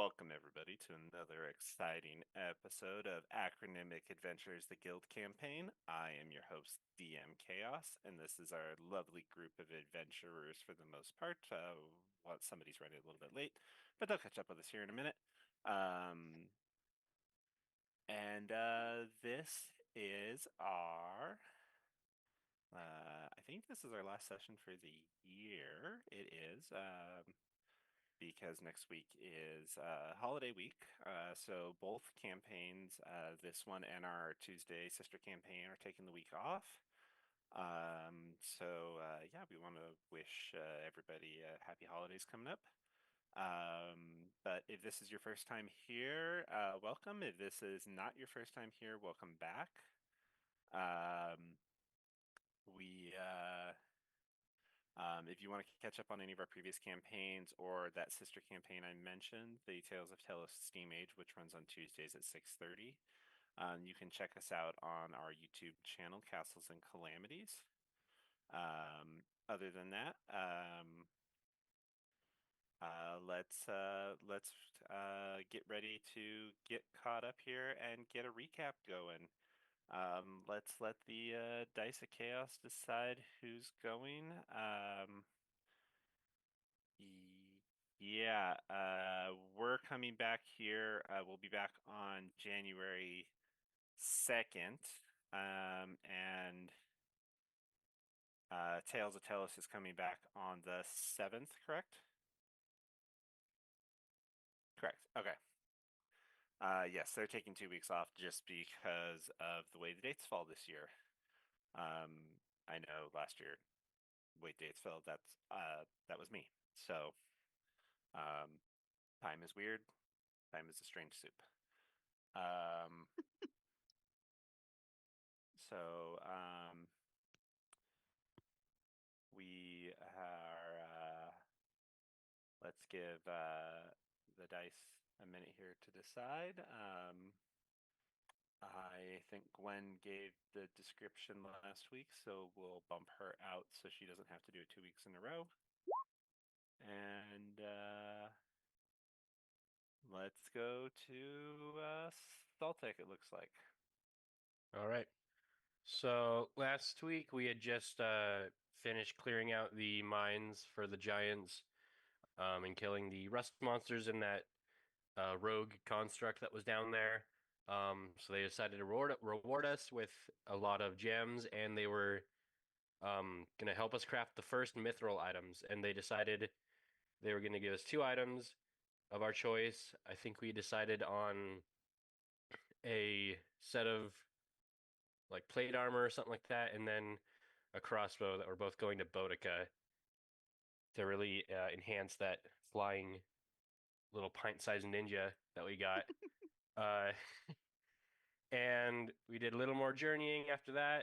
Welcome, everybody, to another exciting episode of Acronymic Adventures, the Guild campaign. I am your host, DM Chaos, and this is our lovely group of adventurers for the most part. Somebody's running a little bit late, but they'll catch up with us here in a minute. This is I think this is our last session for the year. It is. Because next week is holiday week. So both campaigns, this one and our Tuesday sister campaign, are taking the week off. Yeah, we want to wish everybody happy holidays coming up. But if this is your first time here, welcome. If this is not your first time here, welcome back. We If you want to catch up on any of our previous campaigns or that sister campaign I mentioned, the Tales of Telos Steam Age, which runs on Tuesdays at 6:30, you can check us out on our YouTube channel, Castles and Calamities. Other than that, let's get ready to get caught up here and get a recap going. Let's let the Dice of Chaos decide who's going. Yeah, we're coming back here. We'll be back on January 2nd. And Tales of Telos is coming back on the 7th, correct? Correct. Okay. Yes, they're taking 2 weeks off just because of the way the dates fall this year. I know last year, way dates fell, that was me. So, time is weird. Time is a strange soup. Um, so we are, let's give the dice a minute here to decide. I think Gwen gave the description last week, so we'll bump her out so she doesn't have to do it 2 weeks in a row. And let's go to Saltek, it looks like. All right. So last week we had just finished clearing out the mines for the giants and killing the rust monsters in that rogue construct that was down there. So they decided to reward us with a lot of gems, and they were going to help us craft the first mithril items. And they decided they were going to give us 2 items of our choice. I think we decided on a set of like plate armor or something like that, and then a crossbow that we're both going to Boudica to really enhance that flying little pint-sized ninja that we got. uh, and we did a little more journeying after that,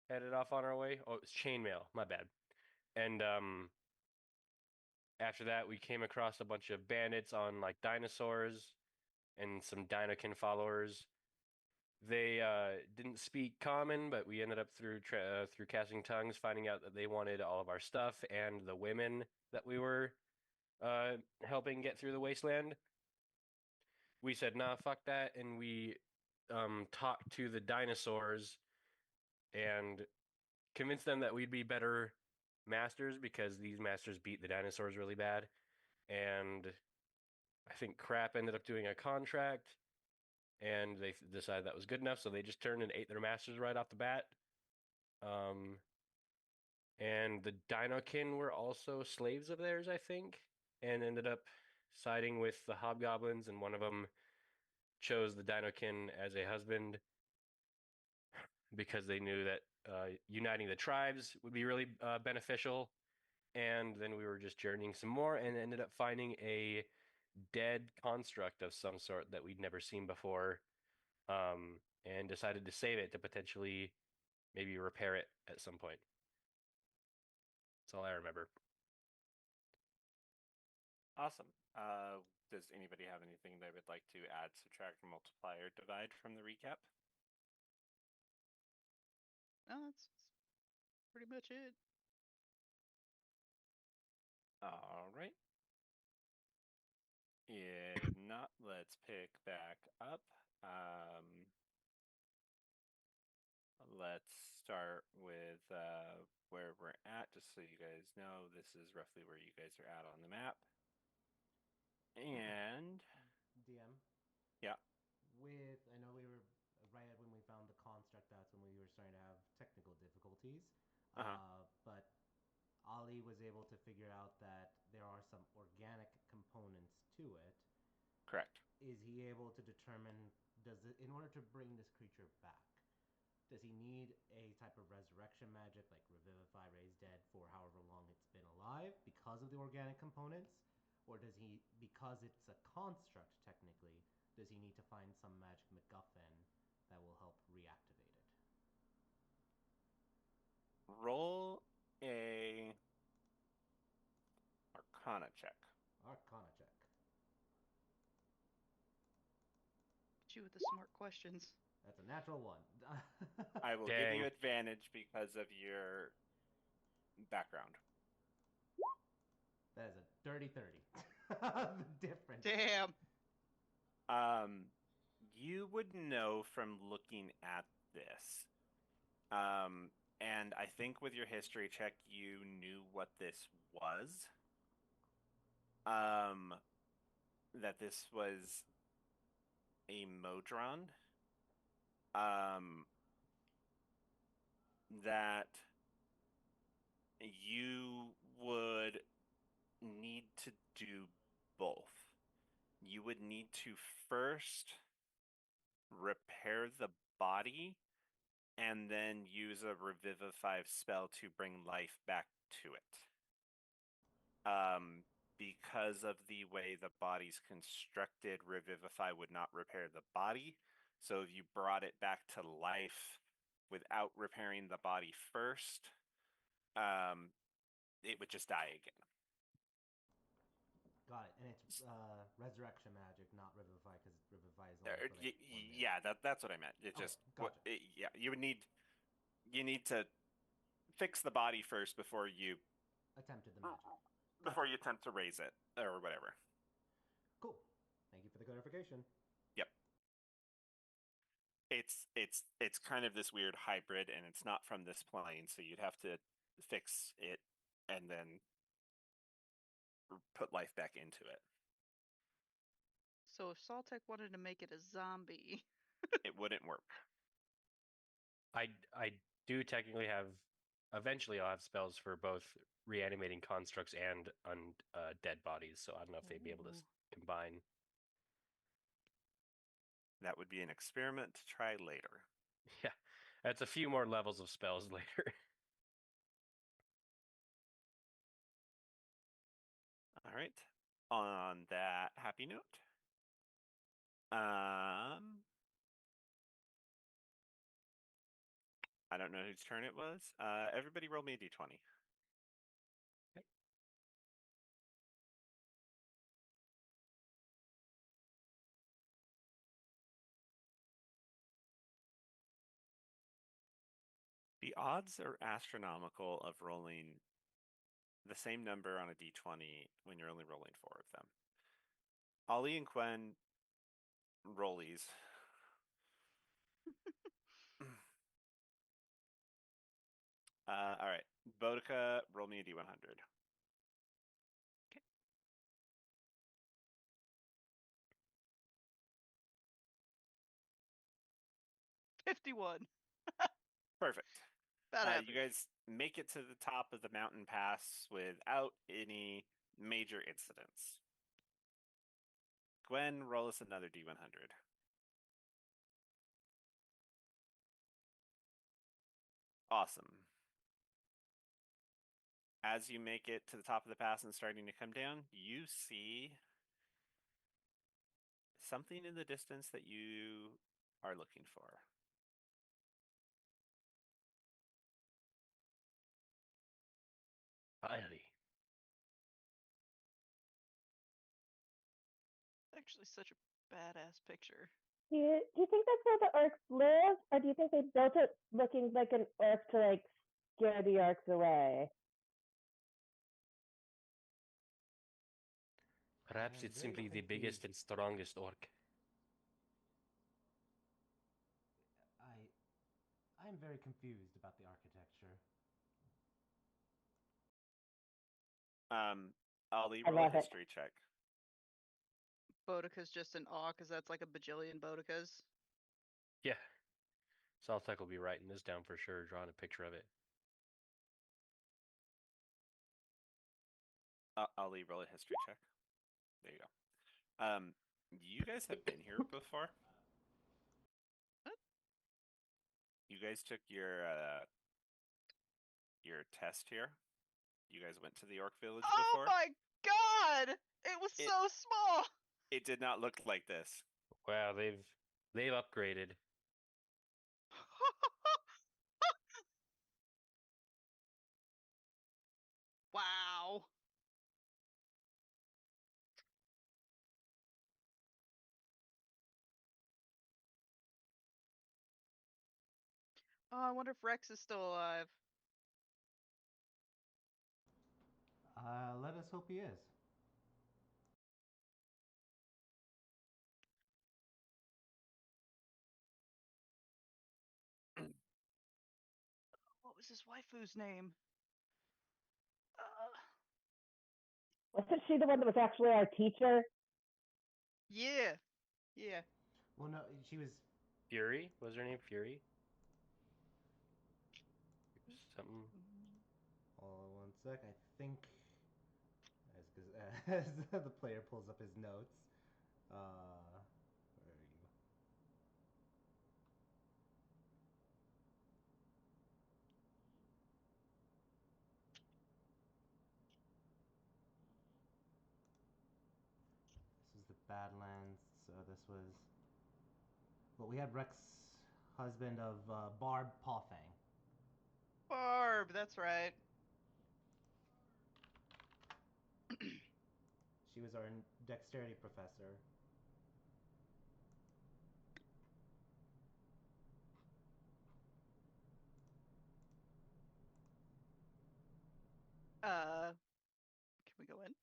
headed off on our way. Oh, it was chainmail, my bad. And after that, we came across a bunch of bandits on like dinosaurs and some Dinokin followers. They didn't speak common, but we ended up through casting tongues, finding out that they wanted all of our stuff and the women that we were helping get through the wasteland. We said, nah, fuck that, and we talked to the dinosaurs and convinced them that we'd be better masters because these masters beat the dinosaurs really bad. And I think Crap ended up doing a contract and they decided that was good enough, so they just turned and ate their masters right off the bat. And the Dinokin were also slaves of theirs, I think, and ended up siding with the Hobgoblins, and one of them chose the Dinokin as a husband because they knew that uniting the tribes would be really beneficial. And then we were just journeying some more and ended up finding a dead construct of some sort that we'd never seen before, and decided to save it to potentially maybe repair it at some point. That's all I remember. Awesome. Does anybody have anything they would like to add, subtract, multiply, or divide from the recap? No, that's pretty much it. All right. If let's pick back up. Let's start with where we're at, just so you guys know. This is roughly where you guys are at on the map. And DM. yeah, I know we were right when we found the construct. That's when we were starting to have technical difficulties. But Ali was able to figure out that there are some organic components to it. correct. Is he able to determine in order to bring this creature back? Does he need a type of resurrection magic like revivify, raise dead for however long it's been alive because of the organic components? Or does he, because it's a construct technically, does he need to find some magic MacGuffin that will help reactivate it? Roll a Arcana check. Arcana check. Hit you with the smart questions. That's a natural one. I will give you Dang. advantage because of your background. That is a dirty 30. The difference. Damn. You would know from looking at this. And I think with your history check, you knew what this was. That this was a Modron. That you would need to do both. You would need to first repair the body and then use a revivify spell to bring life back to it. Because of the way the body's constructed, revivify would not repair the body. So if you brought it back to life without repairing the body first, it would just die again. Got it. And it's resurrection magic, not revivify, because revivify is only for like 1 minute. Yeah, that's what I meant. It just gotcha. Yeah, you need to fix the body first before you attempted the magic. Before you attempt to raise it or whatever. Cool. Thank you for the clarification. Yep. It's kind of this weird hybrid, and it's not from this plane, so you'd have to fix it and then put life back into it. So if Saltek wanted to make it a zombie, It wouldn't work. I do technically have. Eventually, I'll have spells for both reanimating constructs and dead bodies. So I don't know if they'd be able to combine. That would be an experiment to try later. Yeah, that's a few more levels of spells later. All right. On that happy note, I don't know whose turn it was. Everybody roll me a d20. Okay. The odds are astronomical of rolling the same number on a d20 when you're only rolling 4 of them. Ollie and Gwen rollies. All right. Bodica, roll me a d100. okay. 51. Perfect. About average. You guys make it to the top of the mountain pass without any major incidents. Gwen, roll us another d100. Awesome. As you make it to the top of the pass and starting to come down, you see something in the distance that you are looking for. Finally. Actually, such a badass picture. Do you think that's where the orcs live, or do you think they built it looking like an orc to like scare the orcs away? Perhaps I'm it's very simply the confused. biggest and strongest orc. I'm very confused about the architecture. Ollie, I roll a love it. history check. Boudica's just an awe because that's like a bajillion Boudica's. Yeah. Saltec will be writing this down for sure, drawing a picture of it. Ollie, roll a history check. There you go. You guys have been here before? What? You guys took your test here? You guys went to the Orc Village Oh before? my god! It was It- so small! It did not look like this. Wow, they've upgraded. Wow. Oh, I wonder if Rex is still alive. Let us hope he is. What was his waifu's name? Wasn't she the one that was actually our teacher? Yeah. Yeah. Well, no, she was. Fury? Was her name Fury? Something. Hold on 1 sec. I think as the player pulls up his notes. Where are you? This is the Badlands. So this was. Well, we had Rex, husband of Barb Pawfang. Barb, that's right. She was our dexterity professor. Can we go in?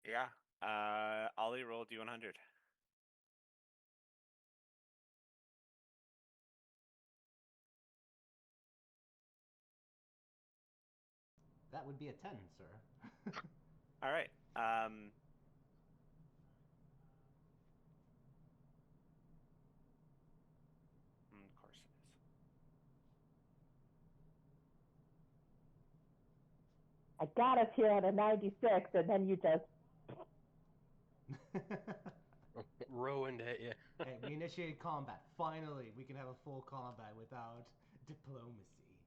Yeah. Ollie rolled D100. That would be a 10, sir. All right. Of course it is. I got us here on a 96, and then you just. Ruined it, yeah. Hey, we initiated combat. Finally, we can have a full combat without diplomacy.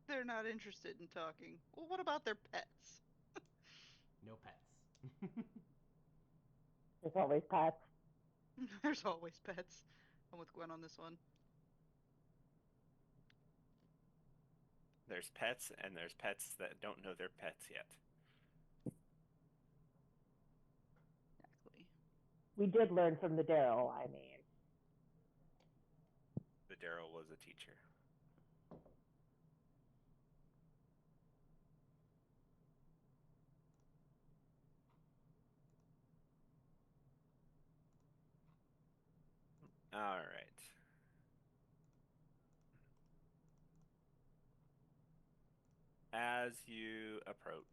They're not interested in talking. Well, what about their pets? No pets. There's always pets. There's always pets. I'm with Gwen on this one. There's pets, and there's pets that don't know they're pets yet. Exactly. We did learn from the Daryl, I mean. The Daryl was a teacher. All right. As you approach,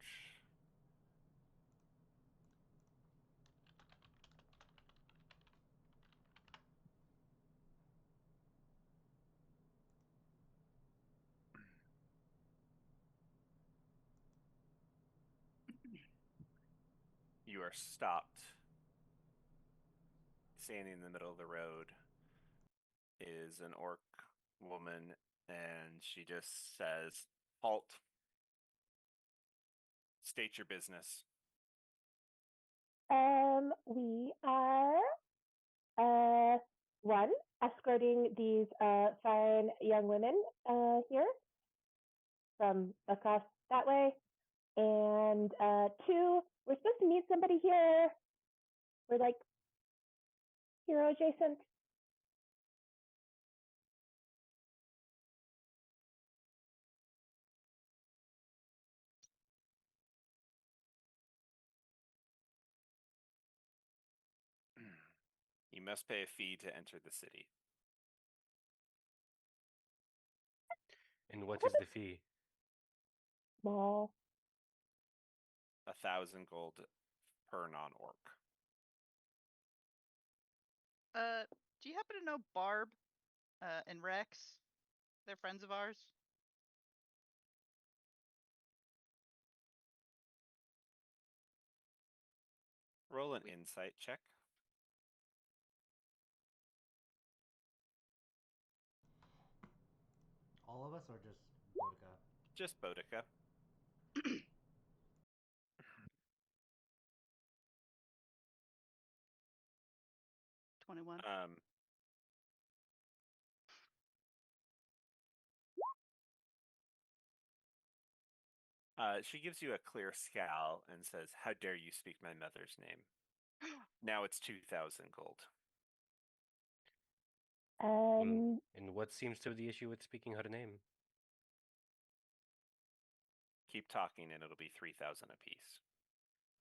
you are stopped. Standing in the middle of the road is an orc woman, and she just says, "Halt. State your business." We are, one, escorting these fine young women here from across that way. And two, we're supposed to meet somebody here. We're like hero adjacent. must pay a fee to enter the city. And what is the fee? Small. 1,000 gold per non-orc. Do you happen to know Barb and Rex? They're friends of ours. Roll an insight check. All of us or just Boudica? Just Boudica. 21. She gives you a clear scowl and says, "How dare you speak my mother's name?" Now it's 2,000 gold. And what seems to be the issue with speaking her name? Keep talking and it'll be 3,000 apiece.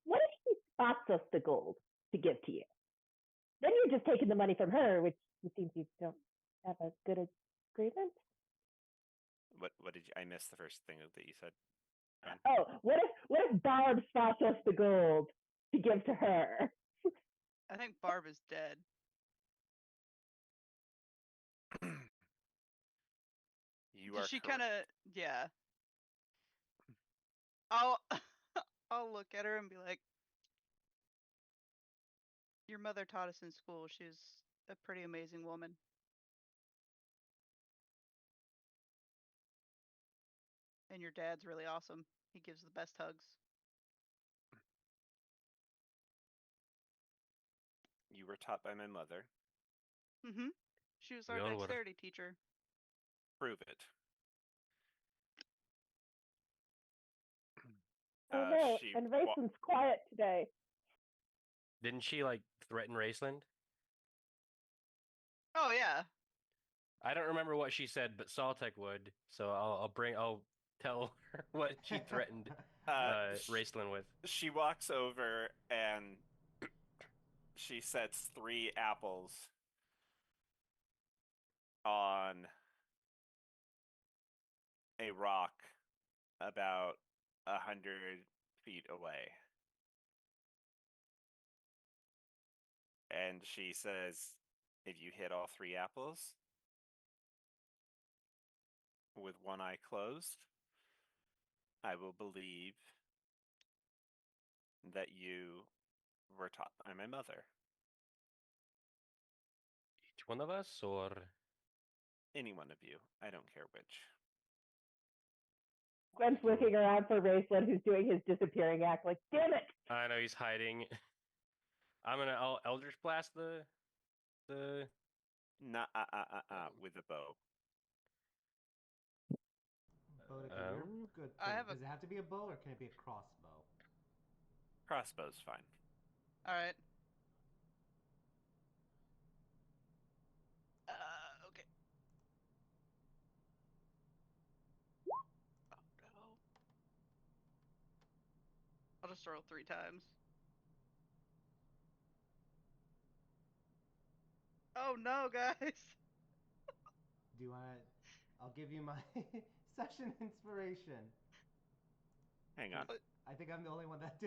What if he spots us the gold to give to you? Then you're just taking the money from her, which it seems you don't have a good agreement. What did you, I missed the first thing that you said. Fine. Oh, what if Barb spots us the gold to give to her? I think Barb is dead. You are She correct. kind of, yeah. I'll I'll look at her and be like, your mother taught us in school. She's a pretty amazing woman. And your dad's really awesome. He gives the best hugs. You were taught by my mother. Mm-hmm. She was We our all were. dexterity teacher. Prove it. Okay, She and Raceland's quiet today. Didn't she like threaten Raceland? Oh yeah. I don't remember what she said, but Saltek would. So I'll tell her what she threatened Raceland with. She walks over and she sets 3 apples on a rock about 100 feet away. And she says, if you hit all 3 apples with one eye closed, I will believe that you were taught by my mother. Each one of us, or Any one of you. I don't care which. Gwen's looking around for Raceland, who's doing his disappearing act, like, damn it! I know he's hiding. I'll Eldritch Blast the Nah, with a bow. Boudica, you're good. I have a- Does it have to be a bow or can it be a crossbow? Crossbow's fine. All right. Okay. Oh no. I'll just roll 3 times. Oh no, guys. Do you want to? I'll give you my session inspiration. Hang on. I think I'm the only one that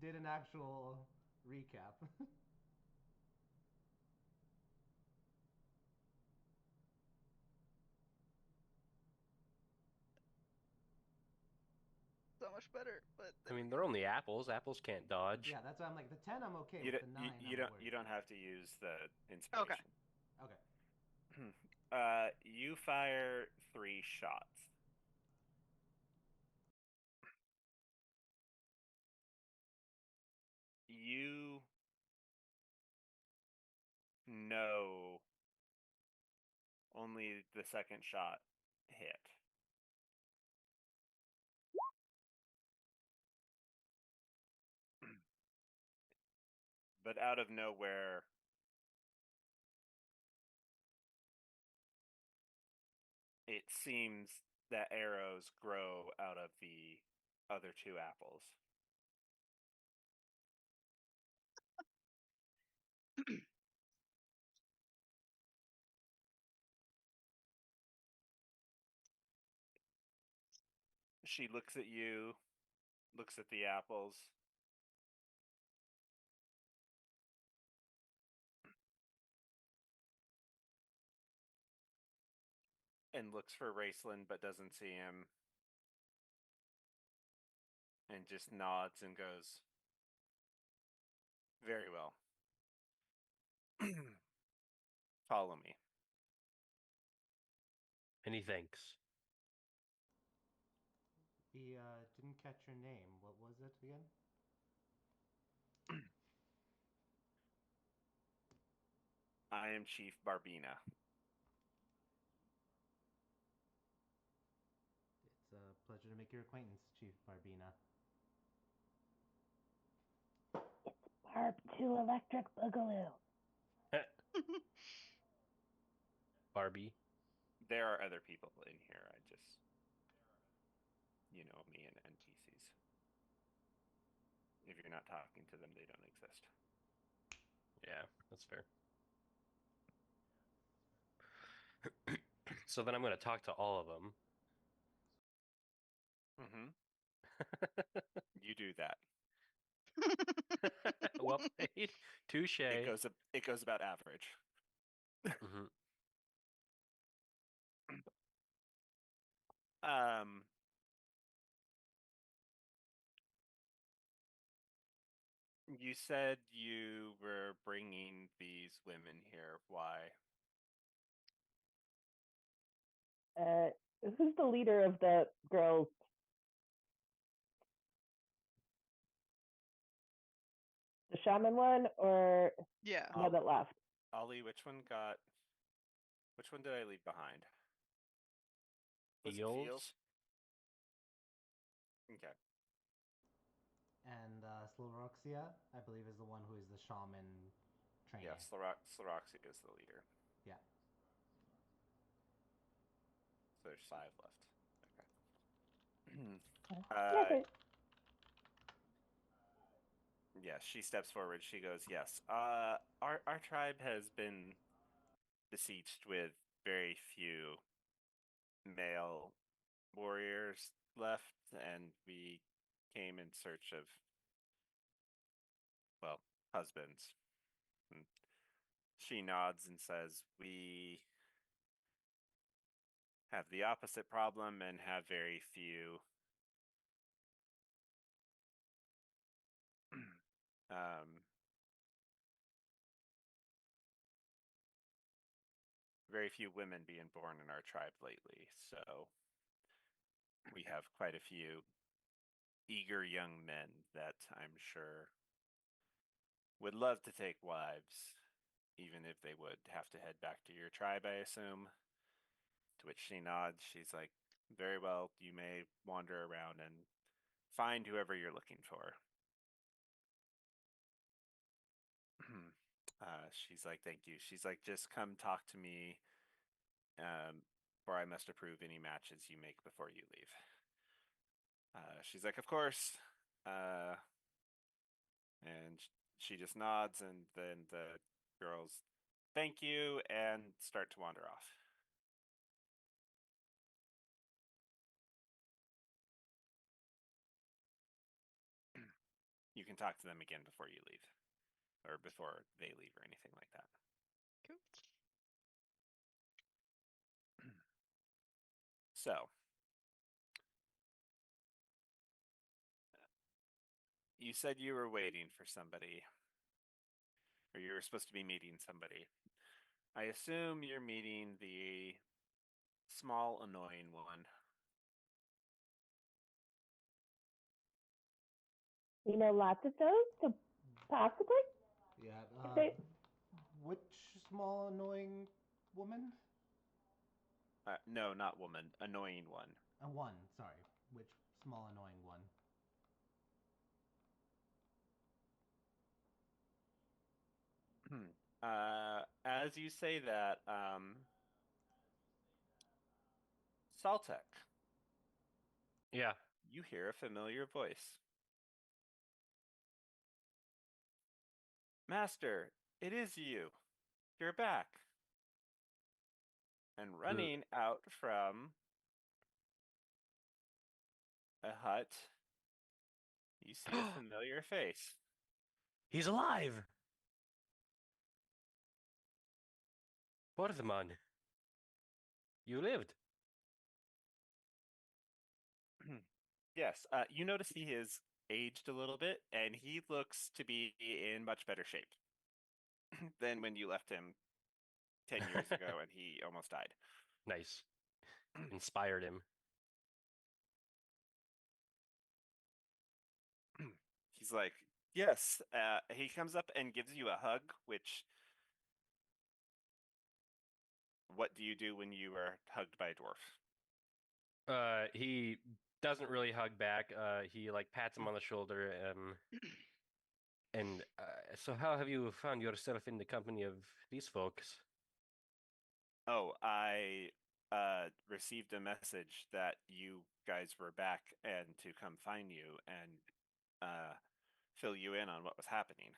did an actual recap. So much better, but I mean, they're only apples. Apples can't dodge. Yeah, that's why I'm like the 10. I'm okay You with don't, the 9. you don't have to use the inspiration. Okay. You fire 3 shots. You know only the second shot hit. But out of nowhere, it seems that arrows grow out of the other 2 apples. She looks at you, looks at the apples. And looks for Raceland but doesn't see him. And just nods and goes, very well. Follow me. Many thanks. We didn't catch your name. What was it again? I am Chief Barbina. It's a pleasure to make your acquaintance, Chief Barbina. Barb 2 Electric Boogaloo. Barbie. There are other people in here. I just, you know, me and NPCs. If you're not talking to them, they don't exist. Yeah, that's fair. So then I'm going to talk to all of them. You do that. Well played. Touche. It goes about average. Mhm. You said you were bringing these women here. Why? Who's the leader of the girls? The shaman one or Yeah. the one that left? Ollie, which one did I leave behind? Was it Eels? Feels? Okay. And Sloroxia, I believe, is the one who is the shaman trainer. Yeah, Sloroxia is the leader. Yeah. So there's 5 left. Okay. Yeah, Yes, she steps forward. She goes, "Yes. Our tribe has been besieged with very few male warriors left, and we came in search of, well, husbands." And she nods and says, "We have the opposite problem and have very few um, very few women being born in our tribe lately. So we have quite a few eager young men that I'm sure would love to take wives, even if they would have to head back to your tribe, I assume." To which she nods. She's like, "Very well, you may wander around and find whoever you're looking for." She's like, "Thank you." She's like, "Just come talk to me, or I must approve any matches you make before you leave." She's like, "Of course." And she just nods, and then the girls thank you and start to wander off. You can talk to them again before you leave, or before they leave, or anything like that. Cool. So, you said you were waiting for somebody, or you were supposed to be meeting somebody. I assume you're meeting the small, annoying one. you know lots of those, so possibly. Yeah. If they, Which small, annoying woman? No, not woman. Annoying one. One, sorry. Which small, annoying one? As you say that, Saltek, Yeah. you hear a familiar voice. "Master, it is you. You're back." And running out from a hut, you see a familiar face. He's alive! Borthman, you lived. Yes, you notice he is aged a little bit, and he looks to be in much better shape than when you left him 10 years ago and he almost died. Nice. Inspired him. He's like, yes. He comes up and gives you a hug, which, what do you do when you are hugged by a dwarf? He doesn't really hug back. He like pats him on the shoulder. And so how have you found yourself in the company of these folks? Oh, I received a message that you guys were back and to come find you and uh, fill you in on what was happening.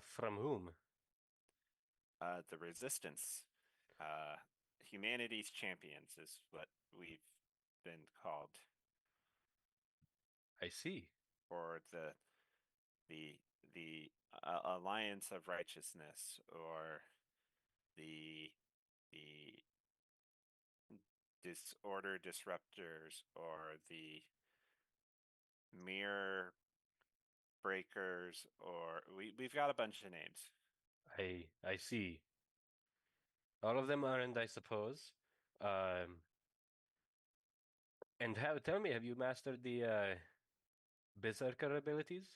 From whom? The Resistance, humanity's champions is what we've been called, I see. or the the Alliance of Righteousness, or the Disorder Disruptors, or the Mirror Breakers, or we've got a bunch of names. I see. All of them aren't, I suppose. Um, and tell me, have you mastered the berserker abilities?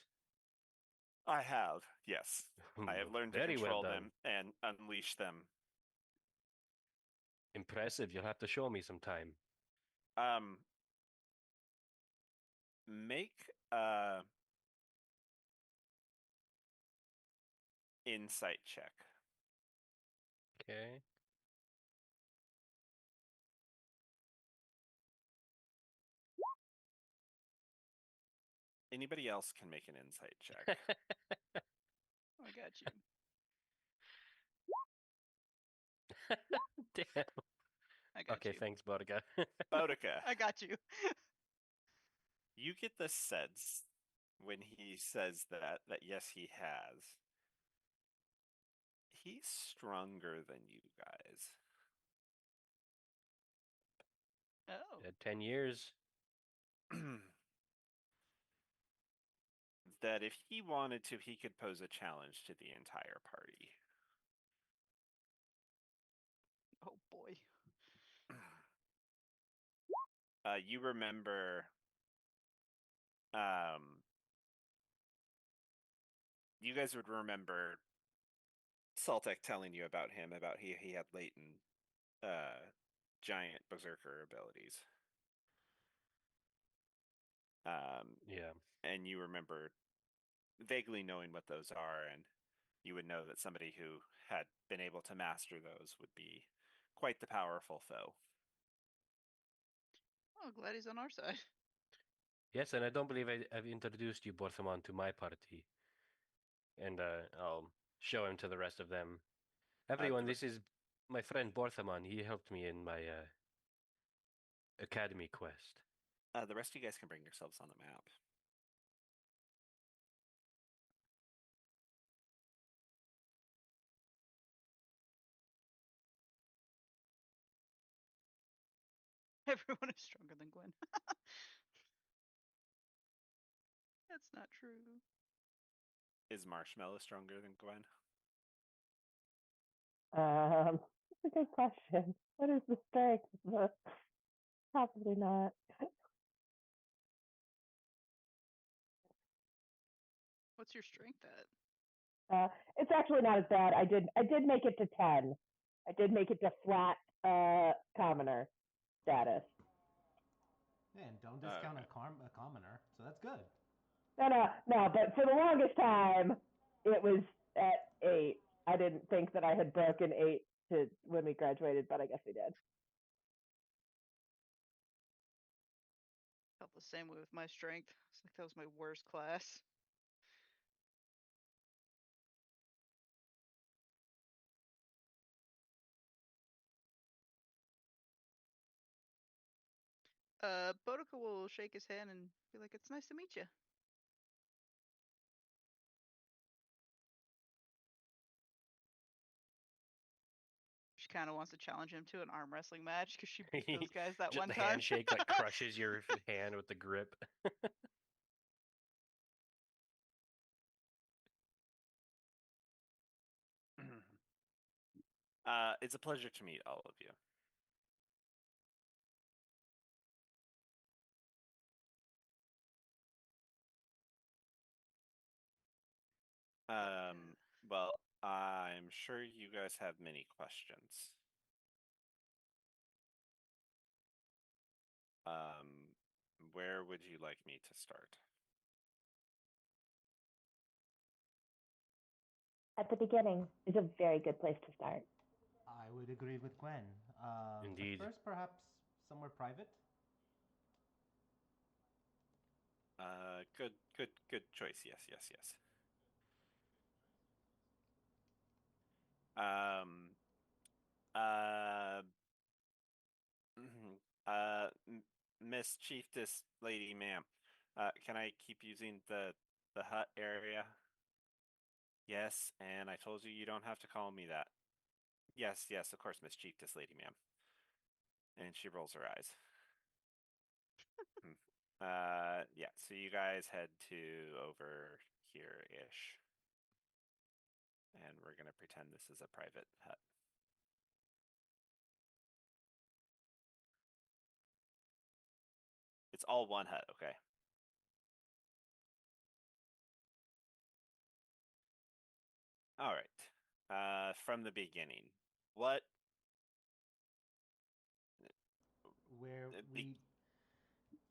I have, yes. I have learned to Very well control done. them and unleash them. Impressive. You'll have to show me sometime. Um, make a insight check. Okay. Anybody else can make an insight check. Oh, I got you. Damn. I got Okay, you. thanks, Borga. Boudica, I got you. you get the sense when he says that yes, he has. He's stronger than you guys. Oh. 10 years. That if he wanted to, he could pose a challenge to the entire party. Oh boy. You remember, um, you guys would remember Saltek telling you about him, about he had latent giant berserker abilities. Yeah. And you remember vaguely knowing what those are, and you would know that somebody who had been able to master those would be quite the powerful foe. Oh, glad he's on our side. Yes, and I don't believe I've introduced you, Borthamon, to my party. And I'll show him to the rest of them. Everyone, The, this is my friend Borthamon. He helped me in my academy quest. the rest of you guys can bring yourselves on the map. Everyone is stronger than Gwen. That's not true. Is Marshmallow stronger than Gwen? That's a good question. What is the strength? Probably not. What's your strength at? It's actually not as bad. I did make it to 10. I did make it to flat commoner status. Yeah, and don't Oh, discount okay. a commoner, so that's good. No, but for the longest time, it was at 8. I didn't think that I had broken 8 to when we graduated, but I guess we did. Felt the same way with my strength. It's like that was my worst class. Boudica will shake his hand and be like, "It's nice to meet you." She kind of wants to challenge him to an arm wrestling match because she beat those guys that Just one the time. handshake like crushes your hand with the grip. It's a pleasure to meet all of you. Well, I'm sure you guys have many questions. Where would you like me to start? At the beginning is a very good place to start. I would agree with Gwen. Indeed. But first, perhaps somewhere private. Good choice. Yes, yes, yes. Um, uh, Miss Chiefess Lady Ma'am, can I keep using the hut area? Yes, and I told you you don't have to call me that. Yes, yes, of course, Miss Chiefess Lady Ma'am. And she rolls her eyes. Yeah, so you guys head to over here-ish. And we're gonna pretend this is a private hut. It's all one hut, okay? All right. From the beginning, what? Where uh, be-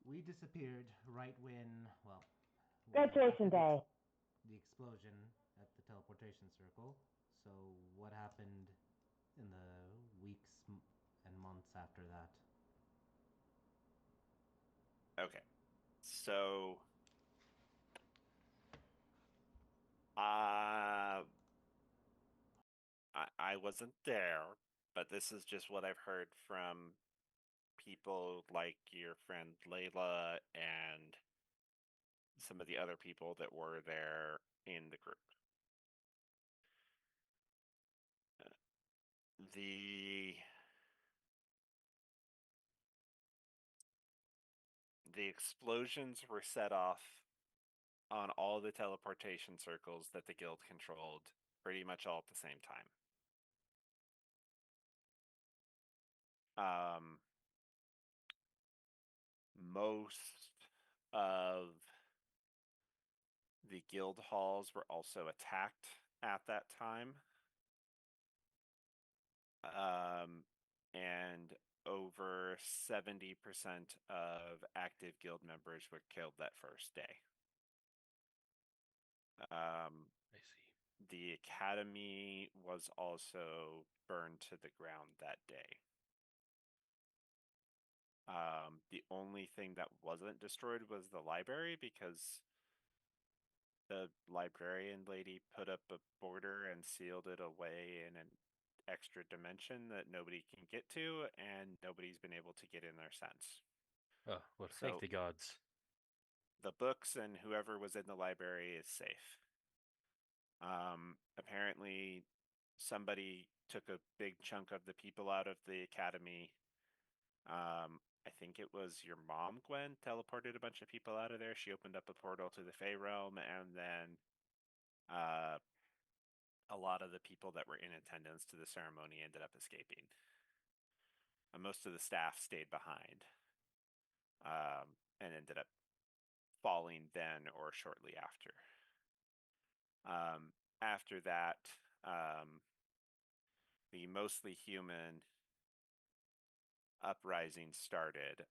we disappeared right when, well, Graduation after day. the explosion at the teleportation circle. So what happened in the weeks and months after that? Okay. So, uh, I wasn't there, but this is just what I've heard from people like your friend Layla and some of the other people that were there in the group. The the explosions were set off on all the teleportation circles that the guild controlled pretty much all at the same time. Most of the guild halls were also attacked at that time. And over 70% of active guild members were killed that first day. I see. The academy was also burned to the ground that day. The only thing that wasn't destroyed was the library because the librarian lady put up a border and sealed it away in an extra dimension that nobody can get to, and nobody's been able to get in there since. Oh, well, thank So the gods. the books and whoever was in the library is safe. Apparently, somebody took a big chunk of the people out of the academy. I think it was your mom, Gwen, teleported a bunch of people out of there. She opened up a portal to the Fey realm, and then uh, a lot of the people that were in attendance to the ceremony ended up escaping. Most of the staff stayed behind and ended up falling then or shortly after. After that, the mostly human uprising started.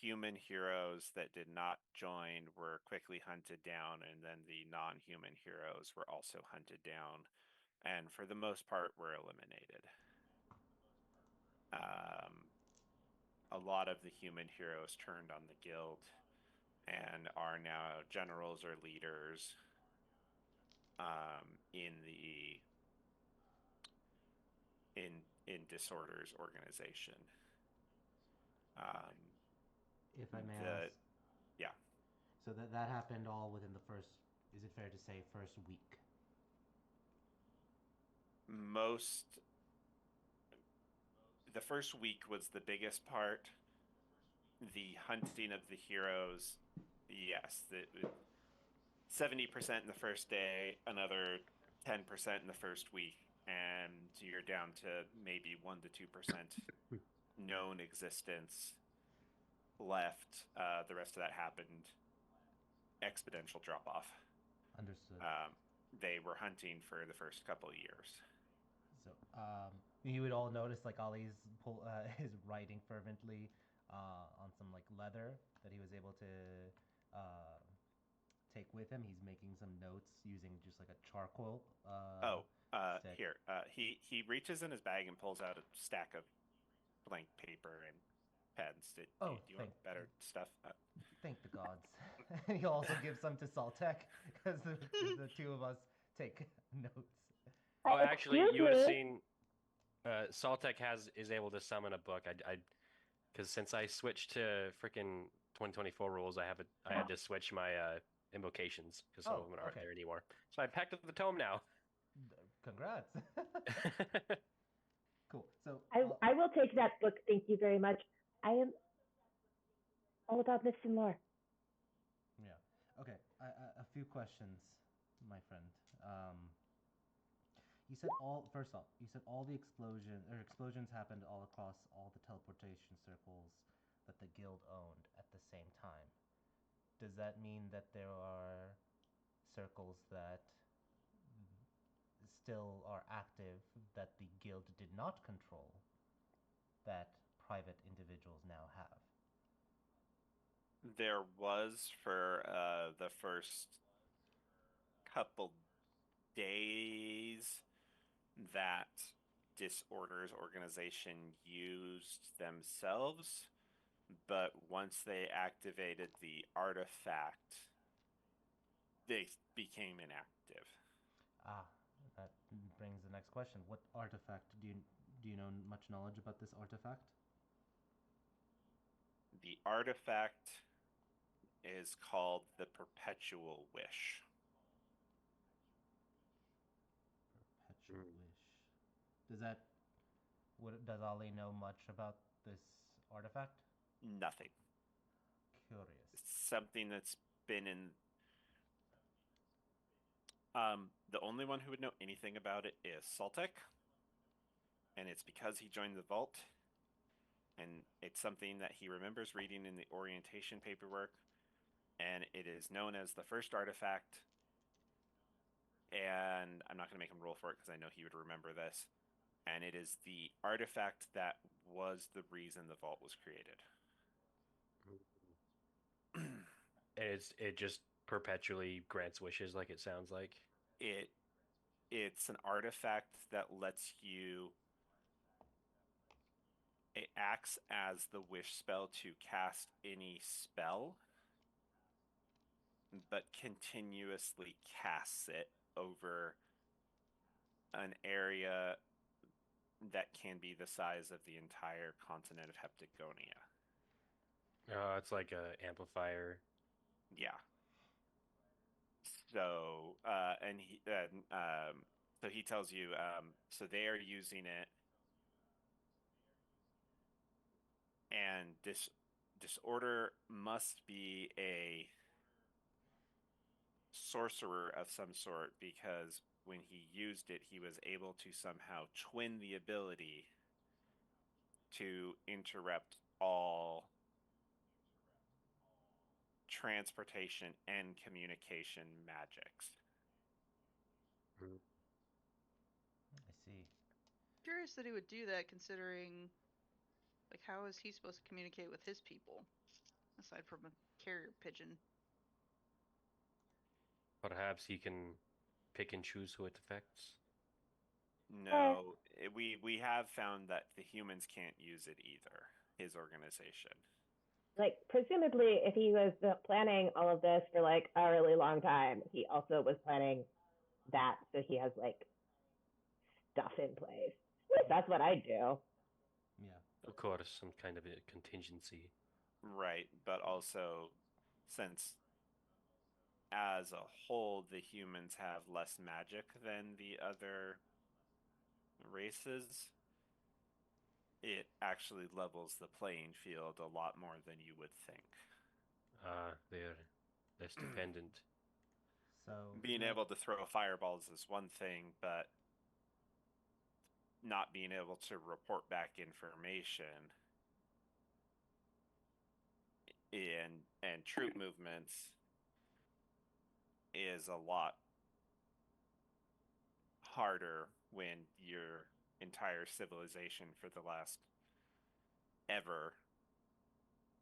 Human heroes that did not join were quickly hunted down, and then the non human heroes were also hunted down, and for the most part, were eliminated. A lot of the human heroes turned on the guild and are now generals or leaders in the in Disorder's organization. if I may The ask. yeah, So that happened all within the first. Is it fair to say first week? most the first week was the biggest part. The hunting of the heroes, yes, the 70% in the first day, another 10% in the first week, and you're down to maybe 1 to 2% known existence left. The rest of that happened exponential drop off. Understood. They were hunting for the first couple of years. So you would all notice like Ollie's is writing fervently on some like leather that he was able to uh, take with him. He's making some notes using just like a charcoal Oh, stick. here. He reaches in his bag and pulls out a stack of blank paper and pens. Oh, Do you want better stuff? thank the gods. He also gives some to Saltek because the two of us take notes. Oh, actually, Excuse you would have me. seen Saltek is able to summon a book. I because since I switched to freaking 2024 rules, I had to switch my invocations because some Oh, of them aren't okay. there anymore. So I packed up the tome now. Congrats. Cool. So I will take that book. Thank you very much. I am all about missing more. yeah. Okay. A few questions, my friend. You said all. First off, you said all the explosions happened all across all the teleportation circles that the guild owned at the same time. Does that mean that there are circles that still are active that the guild did not control that private individuals now have? There was for the first couple days that Disorder's organization used themselves, but once they activated the artifact, they became inactive. Ah, that brings the next question. What artifact do you know much knowledge about this artifact? The artifact is called the Perpetual Wish. Perpetual wish. Does that does Ali know much about this artifact? Nothing. Curious. It's something that's been in. The only one who would know anything about it is Saltek, and it's because he joined the Vault, and it's something that he remembers reading in the orientation paperwork, and it is known as the first artifact. And I'm not going to make him roll for it because I know he would remember this. And it is the artifact that was the reason the Vault was created. And it just perpetually grants wishes, like it sounds like. It's an artifact that lets you. It acts as the wish spell to cast any spell, but continuously casts it over an area that can be the size of the entire continent of Heptagonia. It's like a amplifier. Yeah. So, so he tells you, so they are using it, and disorder must be a sorcerer of some sort because when he used it, he was able to somehow twin the ability to interrupt all transportation and communication magics. I see. Curious that he would do that, considering, like, how is he supposed to communicate with his people aside from a carrier pigeon? Perhaps he can pick and choose who it affects. No, we have found that the humans can't use it either. His organization. Like, presumably, if he was planning all of this for like a really long time, he also was planning that, so he has like stuff in place. At least that's what I do. Yeah. Of course, some kind of a contingency. Right, but also since as a whole the humans have less magic than the other races, it actually levels the playing field a lot more than you would think. They're less dependent. So Being able to throw fireballs is one thing, but not being able to report back information and troop movements is a lot harder when your entire civilization for the last ever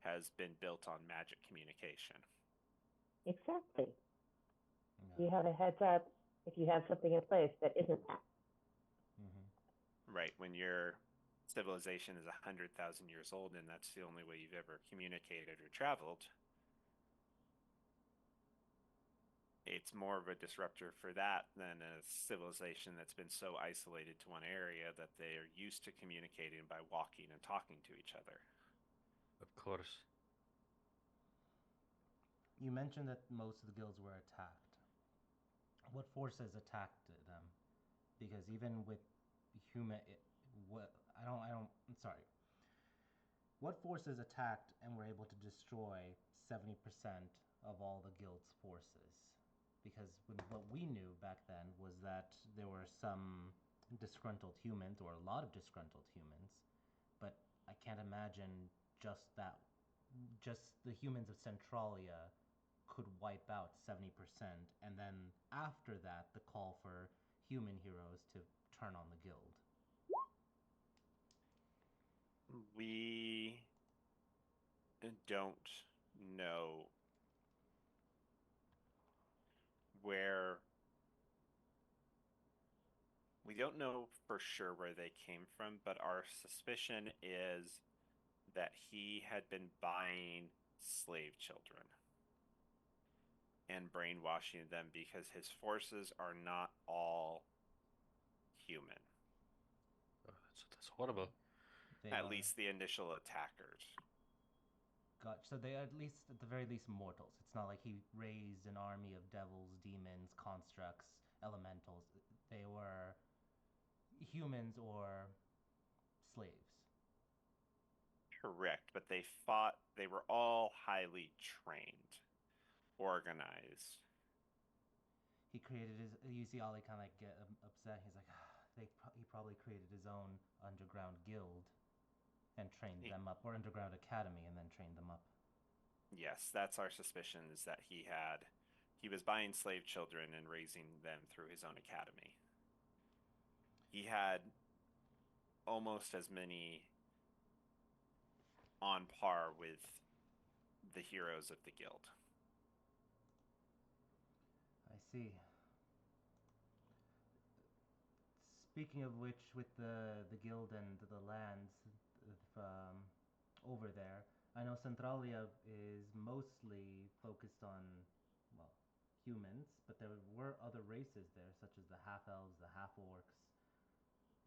has been built on magic communication. Exactly. yeah. You have a heads up if you have something in place that isn't that. Right, when your civilization is 100,000 years old and that's the only way you've ever communicated or traveled, it's more of a disruptor for that than a civilization that's been so isolated to one area that they are used to communicating by walking and talking to each other. Of course. You mentioned that most of the guilds were attacked. What forces attacked them? Because even with human, what I don't. I'm sorry. What forces attacked and were able to destroy 70% of all the guild's forces? Because what we knew back then was that there were some disgruntled humans, or a lot of disgruntled humans, but I can't imagine just the humans of Centralia could wipe out 70%, and then after that, the call for human heroes to turn on the guild. We don't know where we don't know for sure where they came from, but our suspicion is that he had been buying slave children and brainwashing them because his forces are not all human. Oh, that's horrible. They At are least the initial attackers. so they are at least at the very least mortals. It's not like he raised an army of devils, demons, constructs, elementals. They were humans or slaves. Correct, but they were all highly trained, organized. He created his. You see Ollie kind of like get upset. He's like, he probably created his own underground guild and trained He- them up, or underground academy and then trained them up. Yes, that's our suspicion is that he was buying slave children and raising them through his own academy. He had almost as many on par with the heroes of the guild. I see. Speaking of which, with the guild and the lands over there, I know Centralia is mostly focused on, well, humans, but there were other races there, such as the half elves, the half orcs.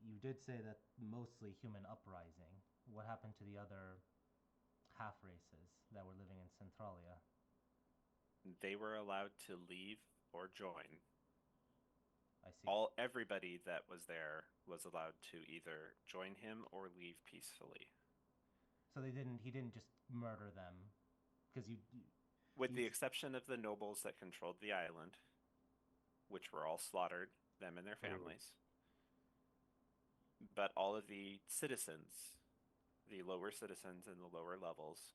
You did say that mostly human uprising. What happened to the other half races that were living in Centralia? They were allowed to leave or join. I see. Everybody that was there was allowed to either join him or leave peacefully. So he didn't just murder them, because With you the exception of the nobles that controlled the island, which were all slaughtered, them and their families. But all of the citizens, the lower citizens in the lower levels,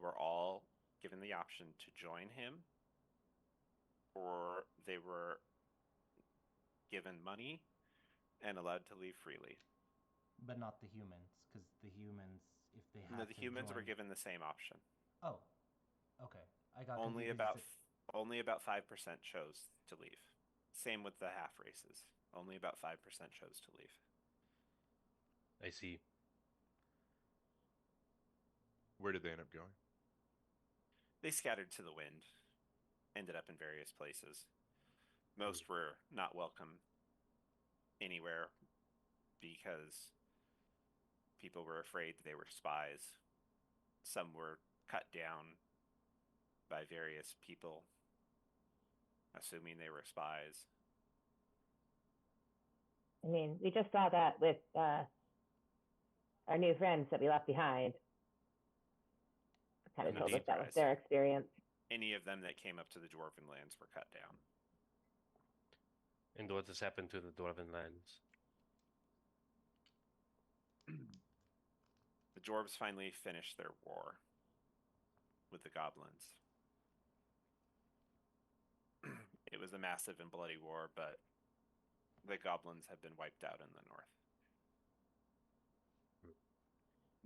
were all given the option to join him, or they were given money and allowed to leave freely. but not the humans, because the humans, if they No, had the to humans were join. given the same option. Oh, okay. I got Only confused. only about 5% chose to leave. Same with the half races. Only about 5% chose to leave. I see. Where did they end up going? They scattered to the wind, ended up in various places. Most were not welcome anywhere because people were afraid they were spies. Some were cut down by various people, assuming they were spies. I mean, we just saw that with our new friends that we left behind. Kind of No told us that was surprise. their experience. Any of them that came up to the Dwarven lands were cut down. And what has happened to the Dwarven lands? The dwarves finally finished their war with the goblins. It was a massive and bloody war, but the goblins have been wiped out in the north.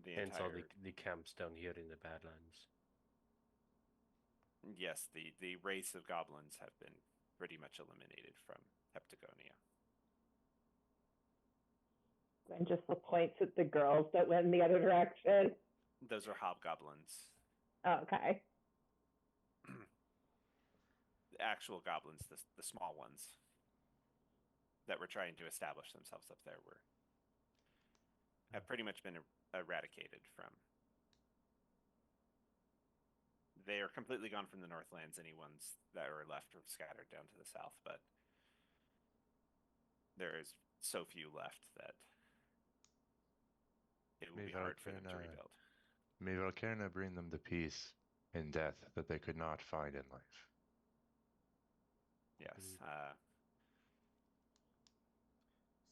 The Hence all entire the camps down here in the Badlands. yes, the race of goblins have been pretty much eliminated from Heptagonia. And just the points at the girls that went in the other direction. Those are hobgoblins. Oh, okay. The actual goblins, the small ones that were trying to establish themselves up there, have pretty much been eradicated from. They are completely gone from the Northlands. Any ones that are left are scattered down to the south, but there is so few left that it will be hard for them to rebuild. May Valkerna bring them the peace in death that they could not find in life. Yes.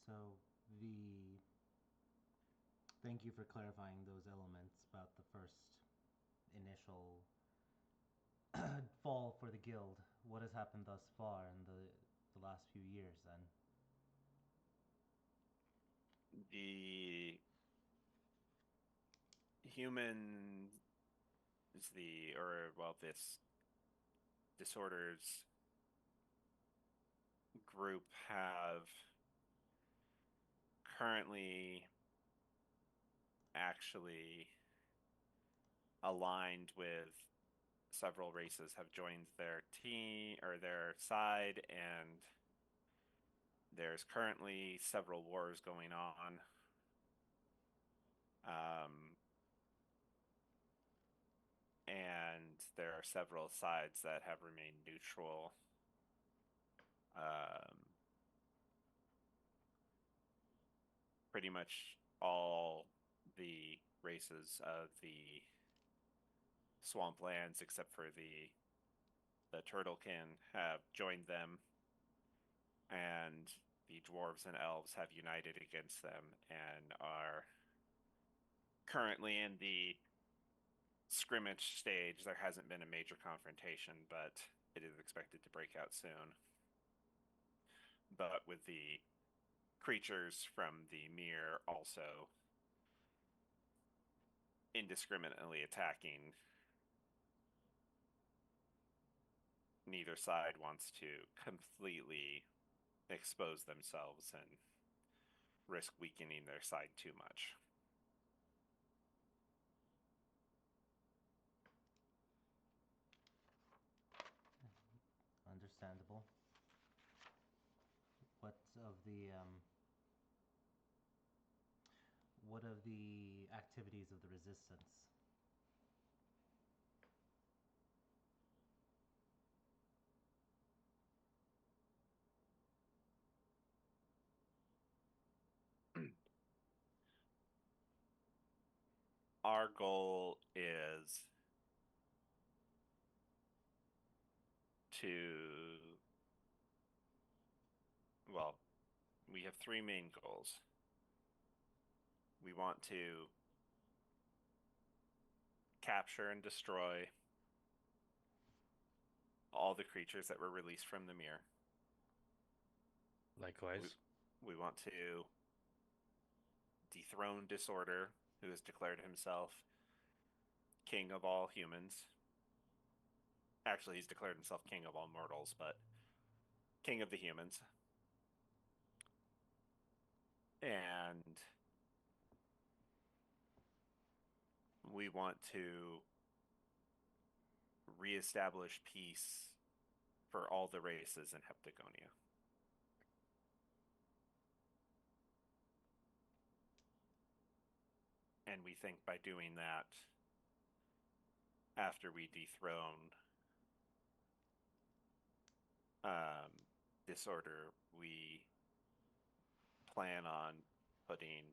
So the thank you for clarifying those elements about the first initial fall for the guild. What has happened thus far in the last few years then? The humans, this disorders group have currently actually aligned with several races, have joined their team or their side, and there's currently several wars going on. And there are several sides that have remained neutral. Pretty much all the races of the swamplands, except for the Turtlekin, have joined them, and the dwarves and elves have united against them and are currently in the scrimmage stage. There hasn't been a major confrontation, but it is expected to break out soon. But with the creatures from the mirror also indiscriminately attacking, neither side wants to completely expose themselves and risk weakening their side too much. Understandable. What of the activities of the resistance? Our goal is we have three main goals. We want to capture and destroy all the creatures that were released from the mirror. Likewise. We want to dethrone Disorder, who has declared himself king of all humans. Actually, he's declared himself king of all mortals, but king of the humans. And we want to reestablish peace for all the races in Heptagonia. And we think by doing that, after we dethrone Disorder, we plan on putting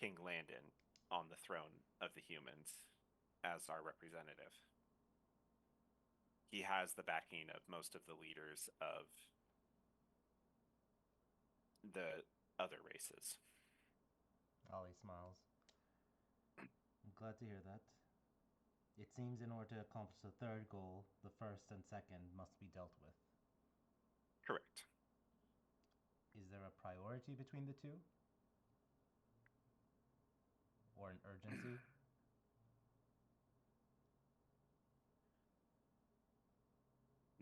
King Landon on the throne of the humans as our representative. He has the backing of most of the leaders of the other races. Ollie smiles. I'm glad to hear that. It seems in order to accomplish the third goal, the first and second must be dealt with. Correct. Is there a priority between the two? Or an urgency?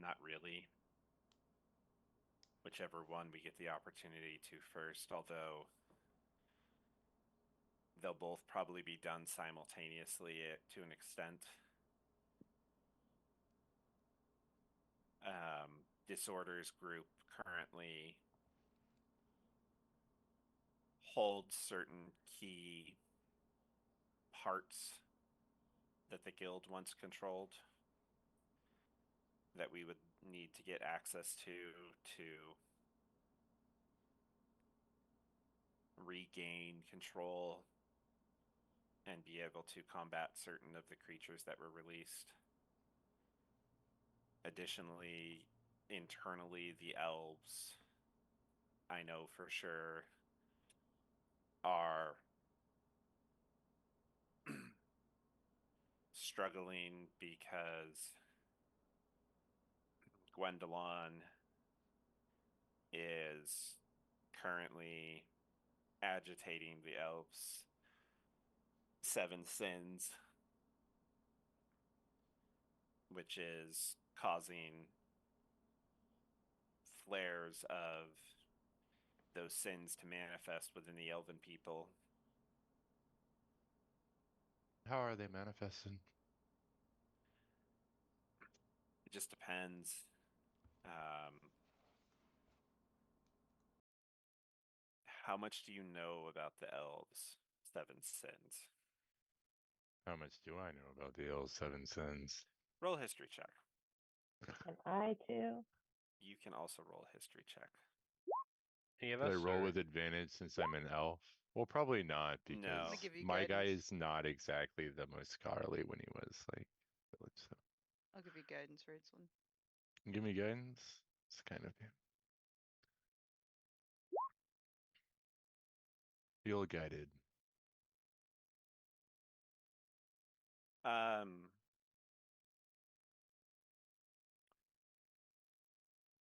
Not really. Whichever one we get the opportunity to first, although they'll both probably be done simultaneously to an extent. Disorders group currently holds certain key parts that the guild once controlled that we would need to get access to regain control and be able to combat certain of the creatures that were released. Additionally, internally, the elves, I know for sure, are struggling because Gwendolyn is currently agitating the elves' seven sins, which is causing flares of those sins to manifest within the elven people. How are they manifested? It just depends. How much do you know about the elves' seven sins? How much do I know about the L7 sins? Roll a history check. And I too. You can also roll a history check. Any of Did I us? roll or- with advantage since I'm an elf? Well, probably not, No. because I'm gonna give you my guy guidance. is not exactly the most scholarly when he was like village. So I'll give you guidance, Raidsland. give me guidance. It's kind of feel guided.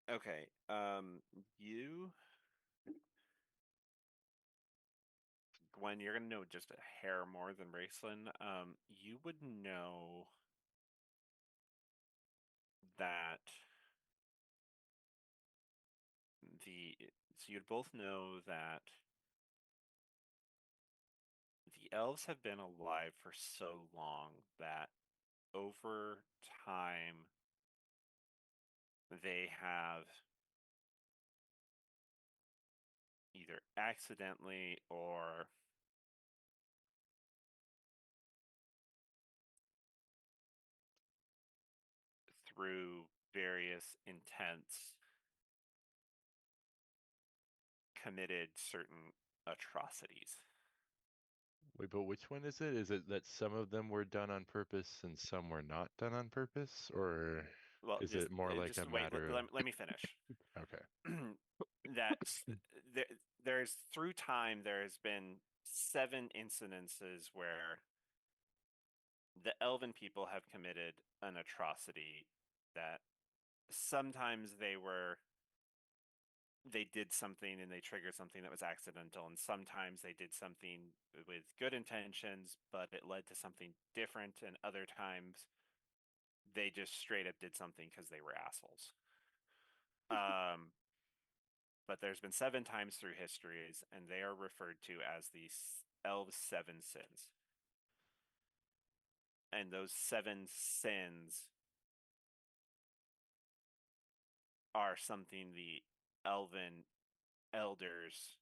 Okay. You, Gwen, you're gonna know just a hair more than Raceland. You would know that so you'd both know that the elves have been alive for so long that over time they have either accidentally or through various intents committed certain atrocities. Wait, but which one is it? Is it that some of them were done on purpose and some were not done on purpose? Or Well, is just it more like just a wait. matter Let me finish. Okay. That's there's through time there has been 7 incidences where the elven people have committed an atrocity that sometimes they did something and they triggered something that was accidental, and sometimes they did something with good intentions but it led to something different, and other times they just straight up did something because they were assholes. But there's been 7 times through histories, and they are referred to as the elves' 7 sins. And those 7 sins are something the elven elders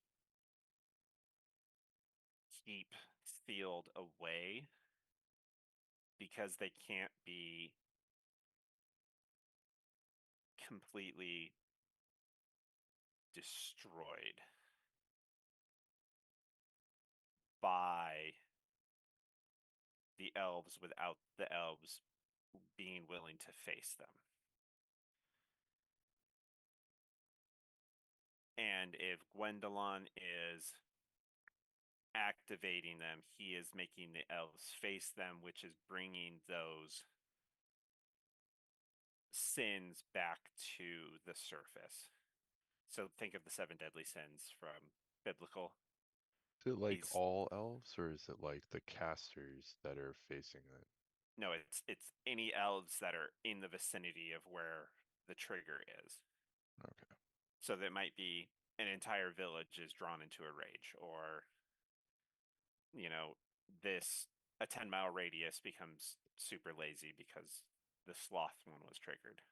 keep sealed away because they can't be completely destroyed by the elves without the elves being willing to face them. And if Gwendolyn is activating them, he is making the elves face them, which is bringing those sins back to the surface. So think of the 7 deadly sins from biblical. Is it like He's- all elves, or is it like the casters that are facing it? No, it's any elves that are in the vicinity of where the trigger is. Okay. So that might be an entire village is drawn into a rage, or this a 10-mile radius becomes super lazy because the sloth one was triggered.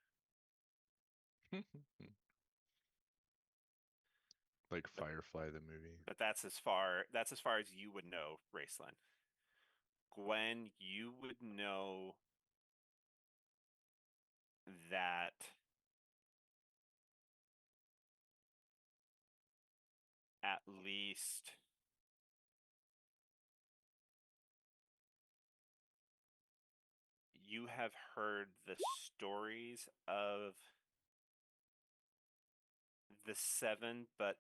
Like But- Firefly the movie. But that's as far as you would know, Raceland. Gwen, you would know that at least you have heard the stories of the 7, but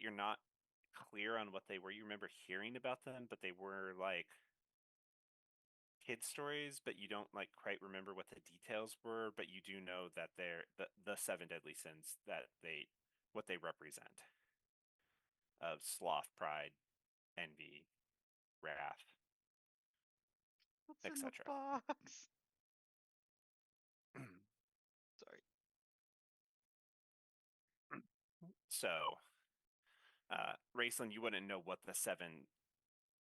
you're not clear on what they were. You remember hearing about them, but they were like kid stories, but you don't like quite remember what the details were, but you do know that they're the 7 deadly sins, that what they represent, of sloth, pride, envy, wrath, What's in the etc. box? Sorry. So, Raceland, you wouldn't know what the 7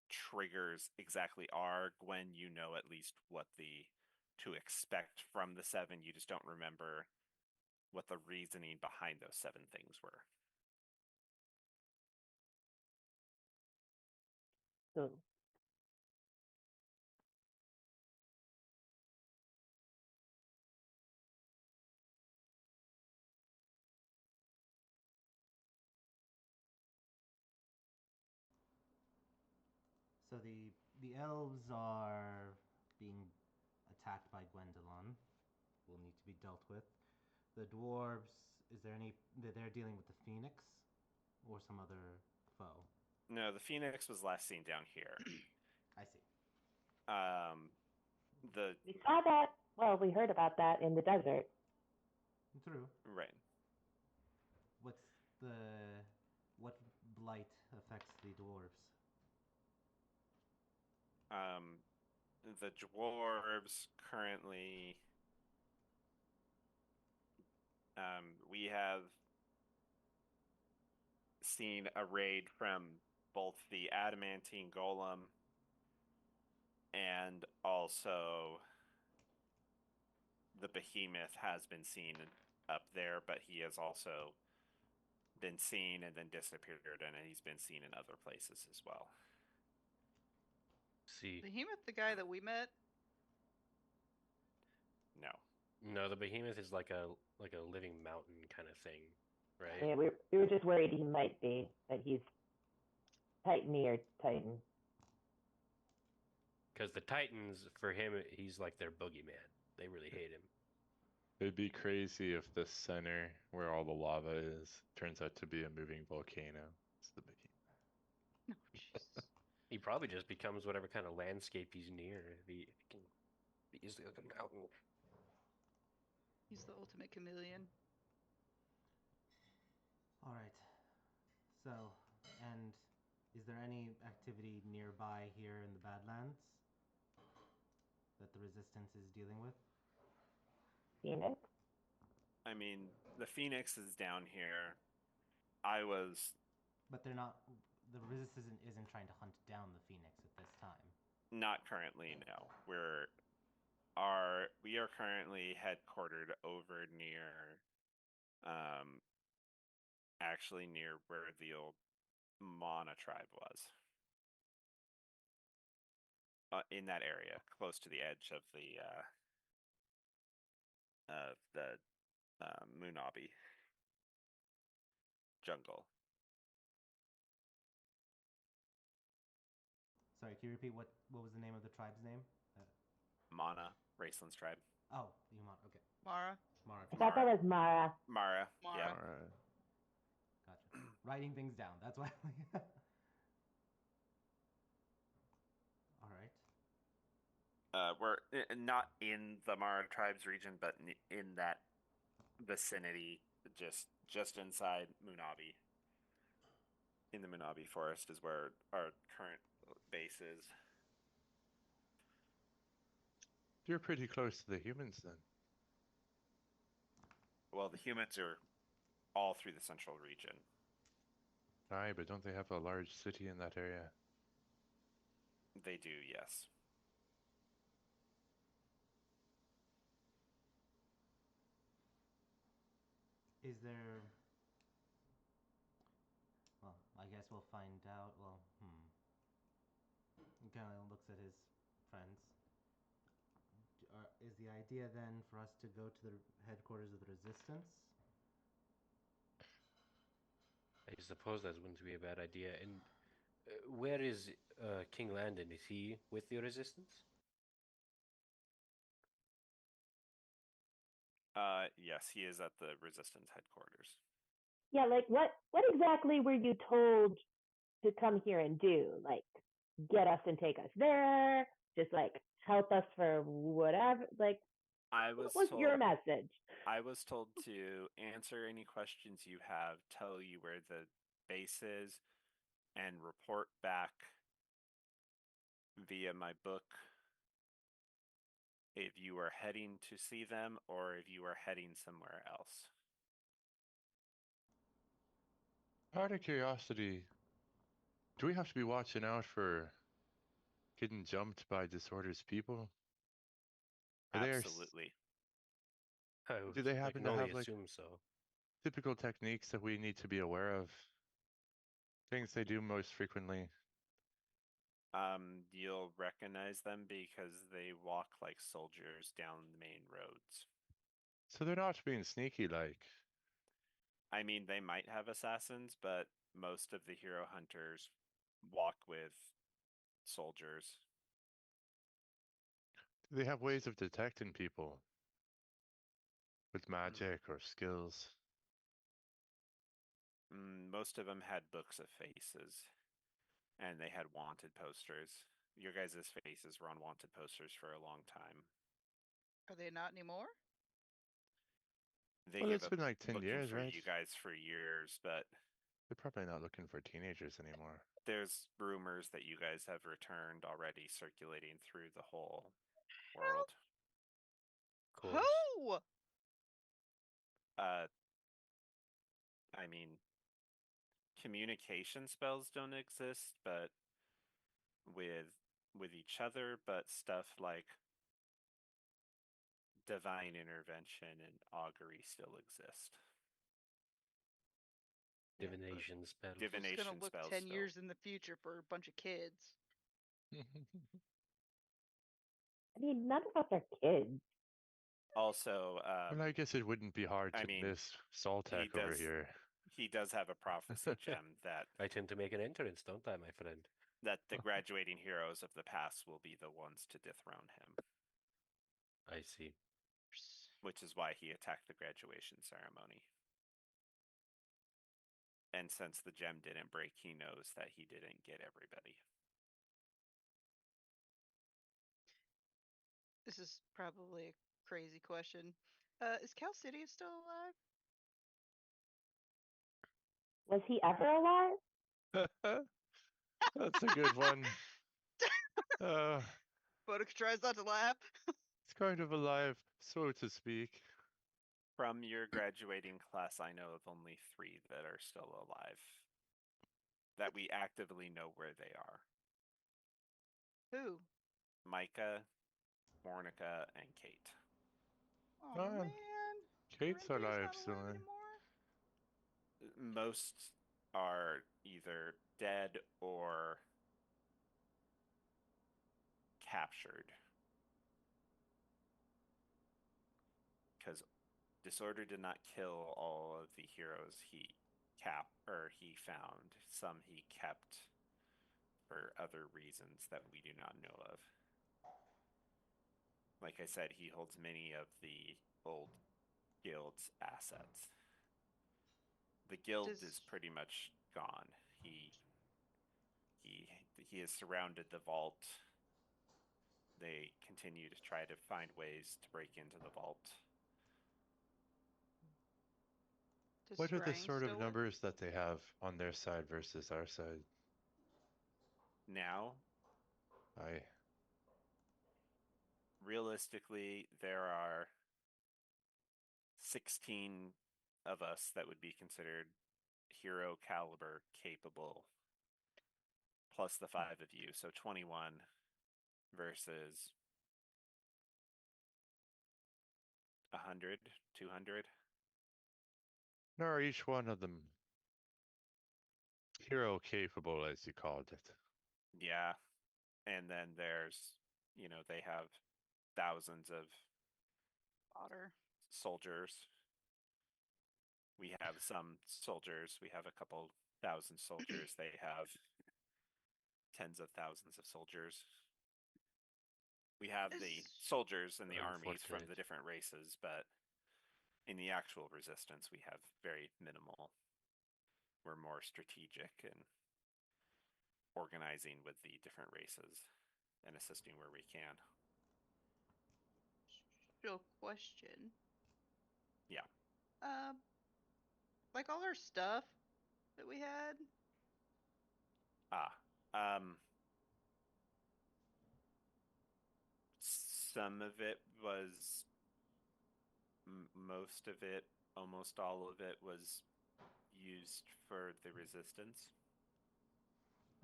triggers exactly are. Gwen, you know at least what to expect from the 7. You just don't remember what the reasoning behind those 7 things were. So So the elves are being attacked by Gwendolyn. Will need to be dealt with. The dwarves, is there any? They're dealing with the phoenix, or some other foe. No, the Phoenix was last seen down here. I see. The we saw that. Well, we heard about that in the desert. True. right. What's what blight affects the dwarves? The dwarves currently, we have seen a raid from both the adamantine golem and also the behemoth has been seen up there, but he has also been seen and then disappeared, and he's been seen in other places as well. See, Behemoth, the guy that we met. No. no, the behemoth is like a living mountain kind of thing, right? Yeah, we were just worried he might be that he's Titany or Titan. Because the Titans, for him, he's like their boogeyman. They really hate him. It'd be crazy if the center where all the lava is turns out to be a moving volcano. It's the behemoth. No, jeez. He probably just becomes whatever kind of landscape he's near. He can be easily like a mountain. He's the ultimate chameleon. All right. So, and is there any activity nearby here in the Badlands that the Resistance is dealing with? Phoenix. I mean, the Phoenix is down here. But they're not. The Resistance isn't trying to hunt down the Phoenix at this time. Not currently, no. We are currently headquartered over near, actually near where the old Mana tribe was. in that area, close to the edge of the Munabi jungle. Sorry, can you repeat what was the name of the tribe's name? Mana, Raceland's tribe. Oh, Yumon. Okay, Mara. Mara. I thought that was Mara. Mara. Mara. Yeah. Alright. Gotcha. Writing things down. That's why. All right. We're not in the Mara tribes region, but in that vicinity, just inside Munabi. In the Munabi forest is where our current base is. You're pretty close to the humans then. Well, the humans are all through the central region. Aye, but don't they have a large city in that area? They do, yes. Is there? Well, I guess we'll find out. Well, He kind of looks at his friends. Is the idea then for us to go to the headquarters of the Resistance? I suppose that wouldn't be a bad idea. And where is King Landon? Is he with the Resistance? Yes, he is at the Resistance headquarters. Yeah, like what exactly were you told to come here and do? Like get us and take us there? Just like help us for whatever? Like I was what was told your message? I was told to answer any questions you have, tell you where the base is, and report back via my book if you are heading to see them or if you are heading somewhere else. Out of curiosity, do we have to be watching out for getting jumped by Disorder's people? Are they Absolutely. do they I happen can to only have like assume so. typical techniques that we need to be aware of? Things they do most frequently. You'll recognize them because they walk like soldiers down the main roads. So they're not being sneaky like. I mean, they might have assassins, but most of the hero hunters walk with soldiers. Do they have ways of detecting people with magic or skills? Most of them had books of faces, and they had wanted posters. Your guys' faces were on wanted posters for a long time. Are they not anymore? They Well, give it's up been like 10 looking years, for right? you guys for years, but They're probably not looking for teenagers anymore. there's rumors that you guys have returned already circulating through the whole world. Of course. Who? I mean, communication spells don't exist, but with each other, but stuff like divine intervention and augury still exist. Yeah, but Divination spell. who's Divination gonna look spells 10 still. years in the future for a bunch of kids? I mean, none of us are kids. Also, Well, I guess it wouldn't be hard I to mean, miss Soltech over here. he does have a prophecy gem that I tend to make an entrance, don't I, my friend? the graduating heroes of the past will be the ones to dethrone him, I see. which is why he attacked the graduation ceremony. And since the gem didn't break, he knows that he didn't get everybody. This is probably a crazy question. Is Cal City still alive? Was he ever alive? That's a good one. Uh, Boduk tries not to laugh. it's kind of alive, so to speak. From your graduating class, I know of only 3 that are still alive. That we actively know where they are. Who? Micah, Mornica, and Kate. Oh Ah, man. Kate's Rente's alive not still. alive anymore? Most are either dead or captured. Because Disorder did not kill all of the heroes he found. Some he kept for other reasons that we do not know of. Like I said, he holds many of the old guild's assets. The guild is pretty much gone. He has surrounded the vault. They continue to try to find ways to break into the vault. What are the Rang sort of still numbers that they have on their side versus our side? Now, I realistically, there are 16 of us that would be considered hero caliber capable, plus the 5 of you, so 21 versus 100, 200. nor are each one of them hero capable, as you called it. Yeah. And then there's, they have thousands of fodder. soldiers. We have some soldiers. We have a couple thousand soldiers. They have tens of thousands of soldiers. We have the soldiers and the armies from the different races, but in the actual resistance, we have very minimal. We're more strategic and organizing with the different races and assisting where we can. Real question. Yeah. Like all our stuff that we had. Some of it was, most of it, almost all of it was used for the resistance.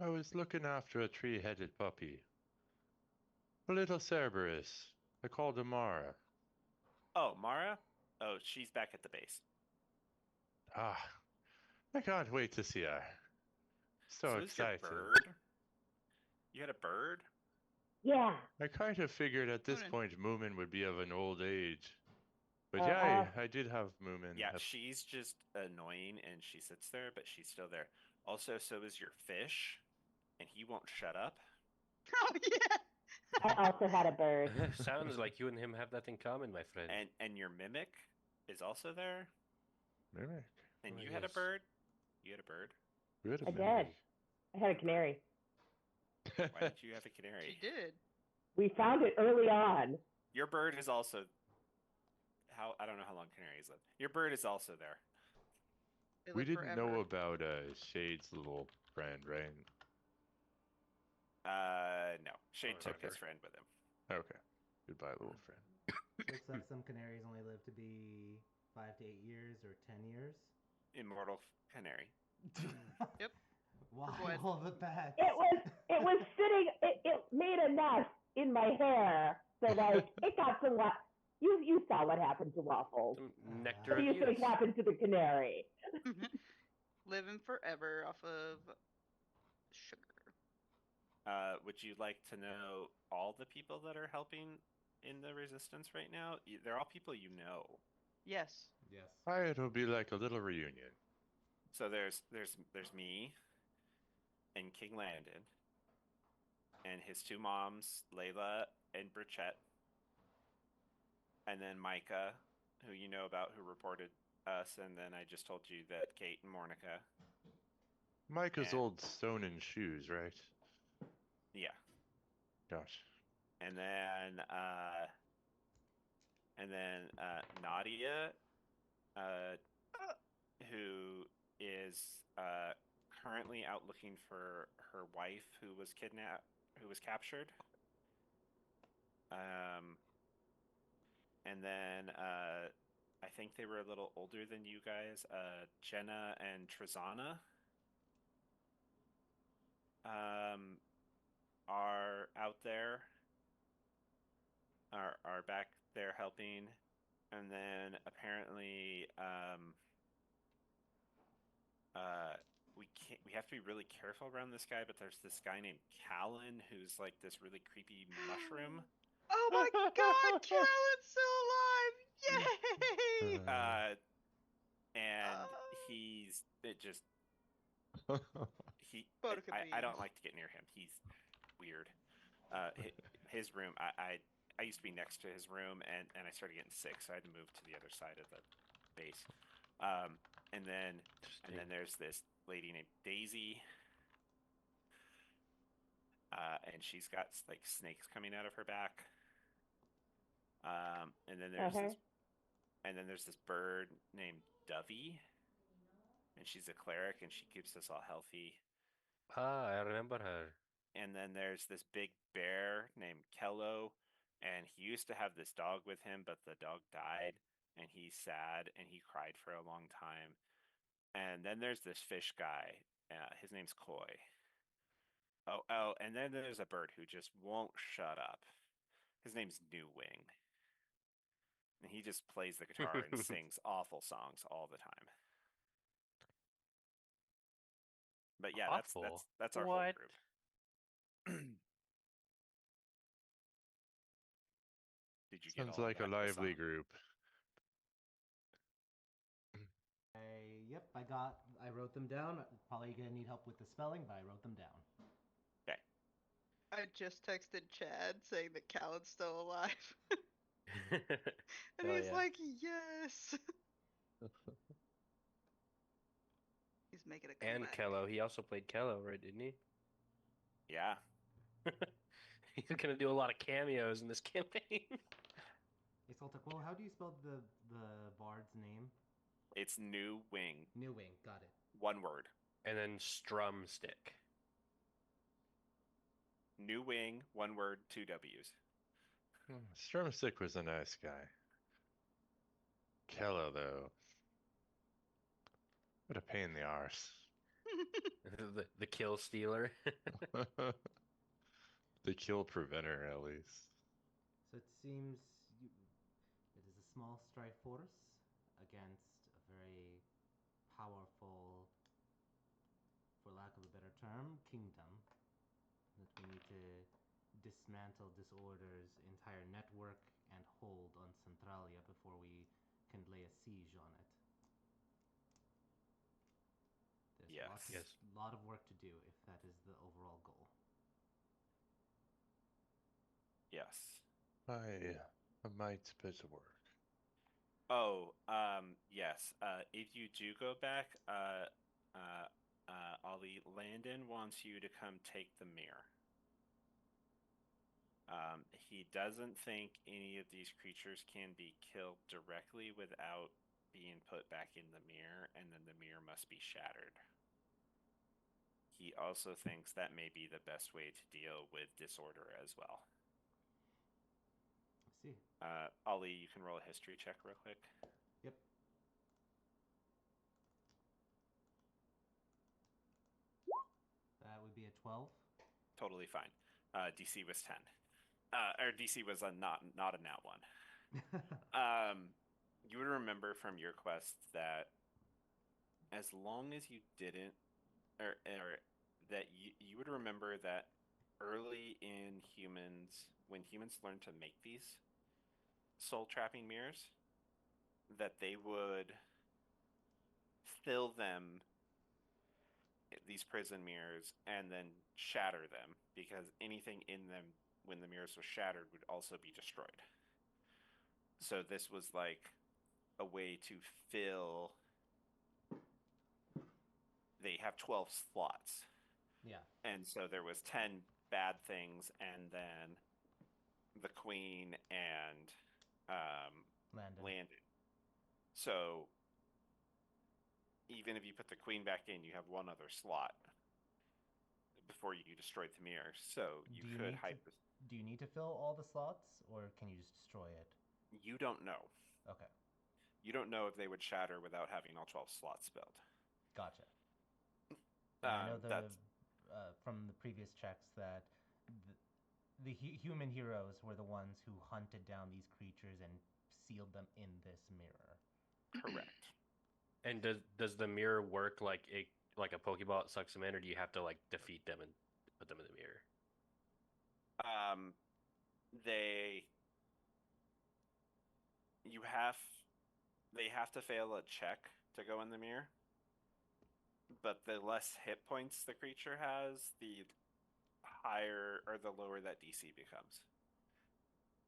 I was looking after a three-headed puppy. A little Cerberus. I called her Mara. Oh, Mara? Oh, she's back at the base. Ah, I can't wait to see her. So is your excited. bird? You had a bird? Yeah. I kind of figured at this point Moomin would be of an old age. But Uh-huh. I did have Moomin. Yeah, she's just annoying and she sits there, but she's still there. Also, so is your fish, and he won't shut up. Oh, yeah. I also had a bird. Sounds like you and him have that in common, my friend. And your mimic is also there. Mimic? And Oh, you had a yes. bird? You had a bird? We had a I mimic. did. I had a canary. Why did you have a canary? She did. We found it early on. Your bird is also... I don't know how long canaries live. Your bird is also there. They We live didn't forever. know about Shade's little friend, right? No. Shade took Okay. his friend with him. Okay. Goodbye, little friend. Looks like some canaries only live to be 5 to 8 years or 10 years. Immortal canary. Yep. Why What? all the pets? It was sitting, it made a nest in my hair. So like, it got some, you saw what happened to Waffles. Some nectar What do of you think youth. happened to the canary? Living forever off of sugar. Would you like to know all the people that are helping in the resistance right now? They're all people you know. Yes. Yes. It'll be like a little reunion. So there's me and King Landon and his two moms, Layla and Brichette, and then Micah, who you know about, who reported us, and then I just told you that Kate and Monica. Micah's old stone and shoes, right? Yeah. Gosh. And then Nadia, who is currently out looking for her wife who was captured. And then I think they were a little older than you guys. Jenna and Trezana are out there, are back there helping. And then apparently we have to be really careful around this guy, but there's this guy named Callan who's like this really creepy mushroom. Oh my God, Callan's still alive! Yay! And Oh. it just he Buttercup I don't beans. like to get near him. He's weird. His room, I used to be next to his room, and I started getting sick, so I had to move to the other side of the base. And then there's this lady named Daisy, and she's got like snakes coming out of her back. And then there's Okay. this and then there's this bird named Dovey, and she's a cleric, and she keeps us all healthy. Ah, I remember her. And then there's this big bear named Kello, and he used to have this dog with him, but the dog died, and he's sad, and he cried for a long time. And then there's this fish guy. His name's Koi. Oh, and then there's a bird who just won't shut up. His name's New Wing. And he just plays the guitar and sings awful songs all the time. But yeah, Awful. that's our whole What? group. Did you get Sounds all like of a that? lively Hassan? group. Yep, I wrote them down. Probably gonna need help with the spelling, but I wrote them down. Okay. I just texted Chad saying that Callan's still alive. And Oh, he's yeah. like, yes. He's making a And comeback. Kello. He also played Kello, right? Didn't he? Yeah. He's gonna do a lot of cameos in this campaign. Hey, Soltek, well, how do you spell the bard's name? It's New Wing. New Wing, got it. One word. And then Strumstick. New Wing, one word, two W's. Strumstick was a nice guy. Kello, though. What a pain in the arse. The kill stealer. The kill preventer, at least. So it seems it is a small strike force against a very powerful, for lack of a better term, kingdom. That we need to dismantle Disorder's entire network and hold on Centralia before we can lay a siege on it. There's Yes. a lot of work to do if that is the overall goal. Yes. A might's bit of work. Oh, yes. If you do go back, Ollie, Landon wants you to come take the mirror. He doesn't think any of these creatures can be killed directly without being put back in the mirror, and then the mirror must be shattered. He also thinks that may be the best way to deal with disorder as well. I see. Ollie, you can roll a history check real quick. Yep. That would be a 12. Totally fine. DC was 10. Or DC was not a nat one. You would remember from your quest that as long as you didn't, or that you would remember that early in humans, when humans learned to make these soul trapping mirrors, that they would fill them, these prison mirrors, and then shatter them, because anything in them when the mirrors were shattered would also be destroyed. So this was like a way to fill. They have 12 slots. Yeah. And so there was 10 bad things, and then the queen and Landon. So even if you put the queen back in, you have one other slot before you destroyed the mirror. So you could hype this. Do you need to fill all the slots, or can you just destroy it? You don't know. Okay. You don't know if they would shatter without having all 12 slots filled. Gotcha. I know That's from the previous checks that the human heroes were the ones who hunted down these creatures and sealed them in this mirror. correct. And does the mirror work like it like a Pokeball that sucks them in, or do you have to like defeat them and put them in the mirror? They you have they have to fail a check to go in the mirror, but the less hit points the creature has, the higher or the lower that DC becomes.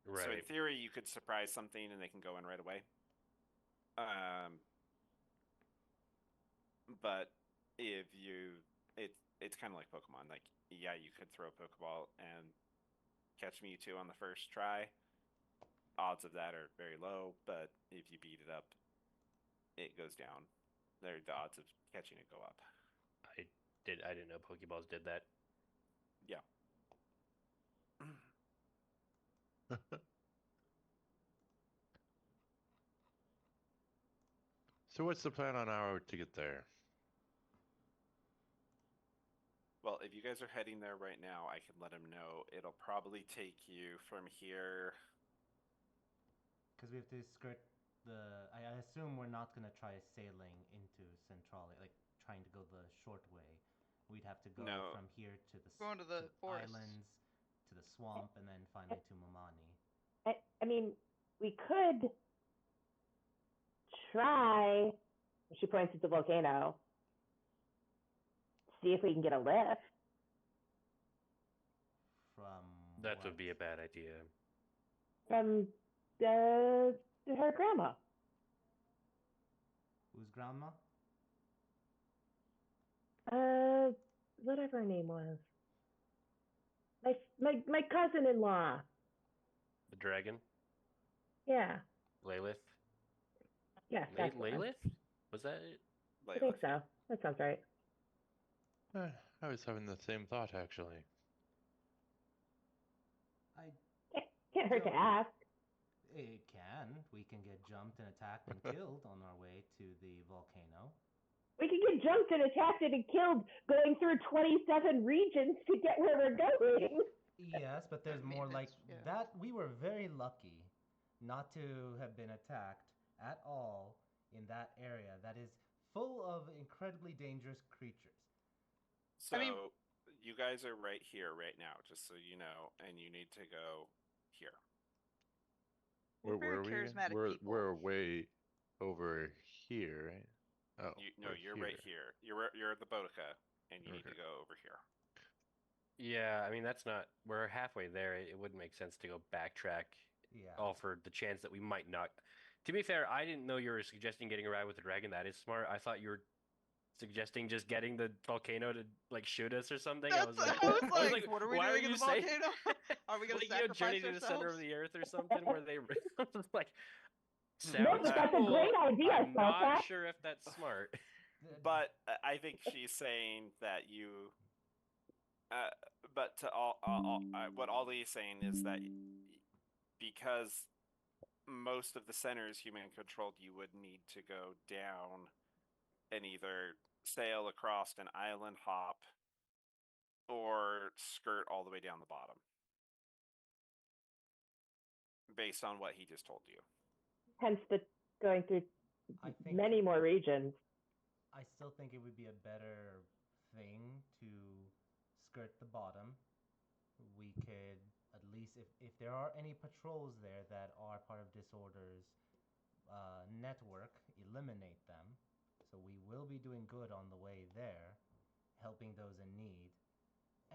So in Right. theory, you could surprise something and they can go in right away. But if you, it's kind of like Pokemon. Like, yeah, you could throw a Pokeball and catch Mewtwo on the first try. Odds of that are very low, but if you beat it up, it goes down. The odds of catching it go up. I didn't know Pokeballs did that. Yeah. So what's the plan on our to get there? Well, if you guys are heading there right now, I can let him know. It'll probably take you from here. Because we have to skirt the. I assume we're not gonna try sailing into Centralia, like trying to go the short way. We'd have to go No. from here to the Going to the forest. islands, to the swamp, and then finally to Momani. I mean, we could try. She points at the volcano. See if we can get a lift From That what? would be a bad idea. from her grandma. Whose grandma? Whatever her name was. My cousin-in-law. The dragon, Yeah. Lilith. Yes, that's the one. Lilith? Was that it? I think Layla. so. That sounds right. I was having the same thought actually. I. Can't hurt to Don't- ask. It can. We can get jumped and attacked and killed on our way to the volcano. We could get jumped and attacked and killed going through 27 regions to get where we're going. Yes, but there's I mean, more like it's- yeah. that. We were very lucky not to have been attacked at all in that area that is full of incredibly dangerous creatures. So I mean- you guys are right here right now, just so you know, and you need to go here. We're very Where were we again? charismatic people. We're way over here, right? Oh, You're right here. You're at the Bodica, and you need to Okay. go over here. Yeah, I mean that's not. We're halfway there. It wouldn't make sense to go backtrack. Yeah. All for the chance that we might not. To be fair, I didn't know you were suggesting getting a ride with the dragon. That is smart. I thought you were suggesting just getting the volcano to like shoot us or something. I was like, what are we why doing in you the saying- volcano? Are we gonna like, sacrifice journey to ourselves? the center of the earth or something where they like No, sounds but that's a cool. great idea, I'm not Snowcat. sure if that's smart. But I think she's saying that you. But to what Ollie is saying is that because most of the center is human controlled, you would need to go down and either sail across an island hop or skirt all the way down the bottom. Based on what he just told you. Hence the going through I think many more regions. I still think it would be a better thing to skirt the bottom. We could at least, if there are any patrols there that are part of Disorder's network, eliminate them. So we will be doing good on the way there, helping those in need,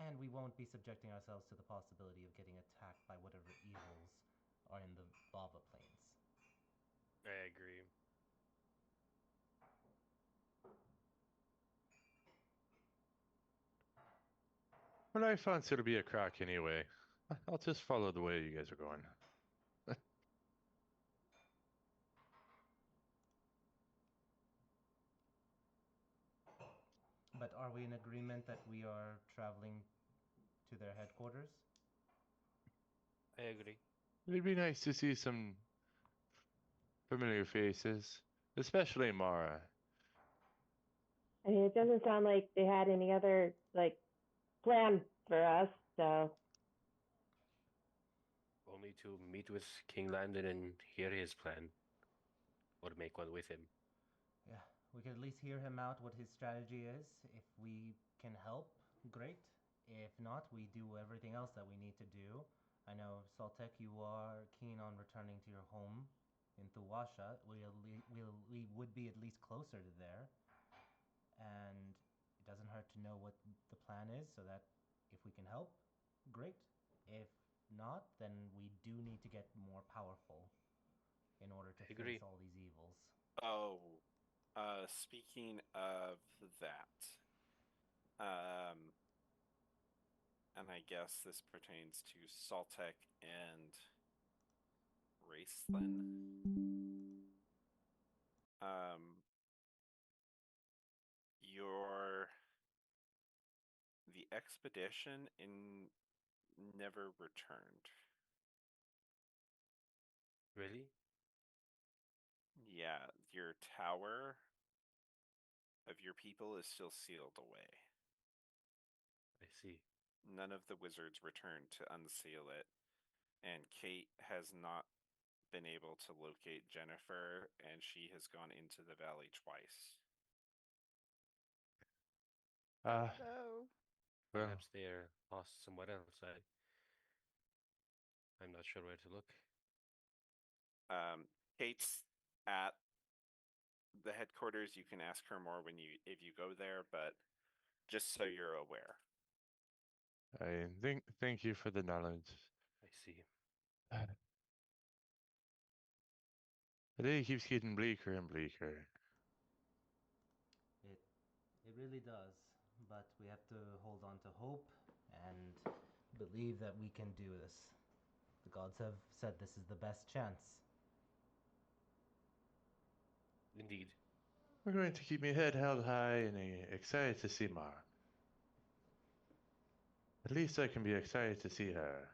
and we won't be subjecting ourselves to the possibility of getting attacked by whatever evils are in the lava plains. I agree. But I fancy it'll be a crack anyway. I'll just follow the way you guys are going. But are we in agreement that we are traveling to their headquarters? I agree. It'd be nice to see some familiar faces, especially Mara. I mean, it doesn't sound like they had any other like plan for us. So Only to meet with King Landon and hear his plan. Or make one with him. Yeah, We can at least hear him out what his strategy is. If we can help, great. If not, we do everything else that we need to do. I know, Saltek, you are keen on returning to your home in Thuwasha. We would be at least closer to there. And it doesn't hurt to know what the plan is so that if we can help, great. If not, then we do need to get more powerful in order to I agree. face all these evils. Oh, speaking of that, um, and I guess this pertains to Saltek and Raceland. Your the expedition never returned. Really? Yeah, your tower of your people is still sealed away. I see. None of the wizards returned to unseal it, and Kate has not been able to locate Jennifer, and she has gone into the valley twice. No. Well, Perhaps they are lost somewhere else. I'm not sure where to look. Kate's at the headquarters. You can ask her more if you go there, but just so you're aware. I thank you for the knowledge. I see. The day keeps getting bleaker and bleaker. It really does, but we have to hold on to hope and believe that we can do this. The gods have said this is the best chance. Indeed. We're going to keep my head held high and excited to see Mar. At least I can be excited to see her.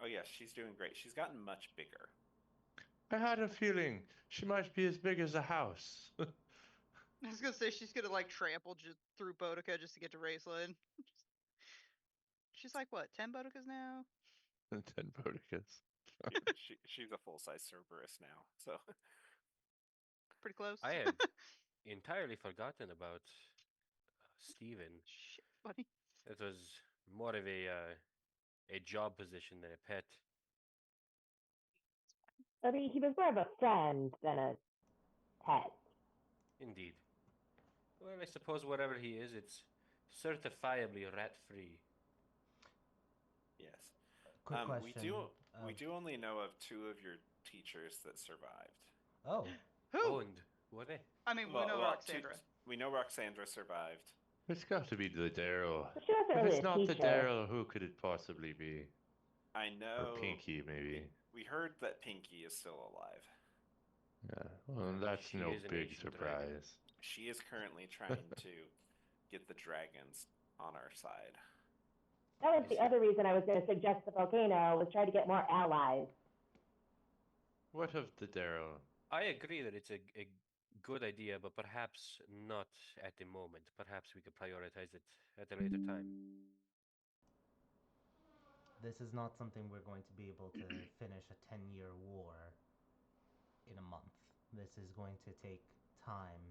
Oh yes, she's doing great. She's gotten much bigger. I had a feeling she might be as big as a house. I was gonna say she's gonna like trample through Boudica just to get to Raceland. She's like what, 10 Boudikas now? 10 Bodicas. She's a full size Cerberus now. So Pretty close. I had entirely forgotten about Steven. Shit, buddy. It was more of a job position than a pet. I mean, he was more of a friend than a pet. Indeed. Well, I suppose whatever he is, it's certifiably rat-free. yes. Quick question. We do only know of 2 of your teachers that survived. Oh, Who? Oh, and were they? I mean, we know Roxandra. We know Roxandra survived. It's got to be the Daryl. But she wasn't If really it's a not the teacher. Daryl, who could it possibly be? I know. Or Pinky, maybe. We heard that Pinky is still alive. Yeah, well, that's She no is an big ancient dragon. surprise. She is currently trying to get the dragons on our side. That was I the see. other reason I was going to suggest the volcano, was try to get more allies. What of the Daryl? I agree that it's a good idea, but perhaps not at the moment. Perhaps we could prioritize it at a later time. this is not something we're going to be able to finish a 10-year war in a month. This is going to take time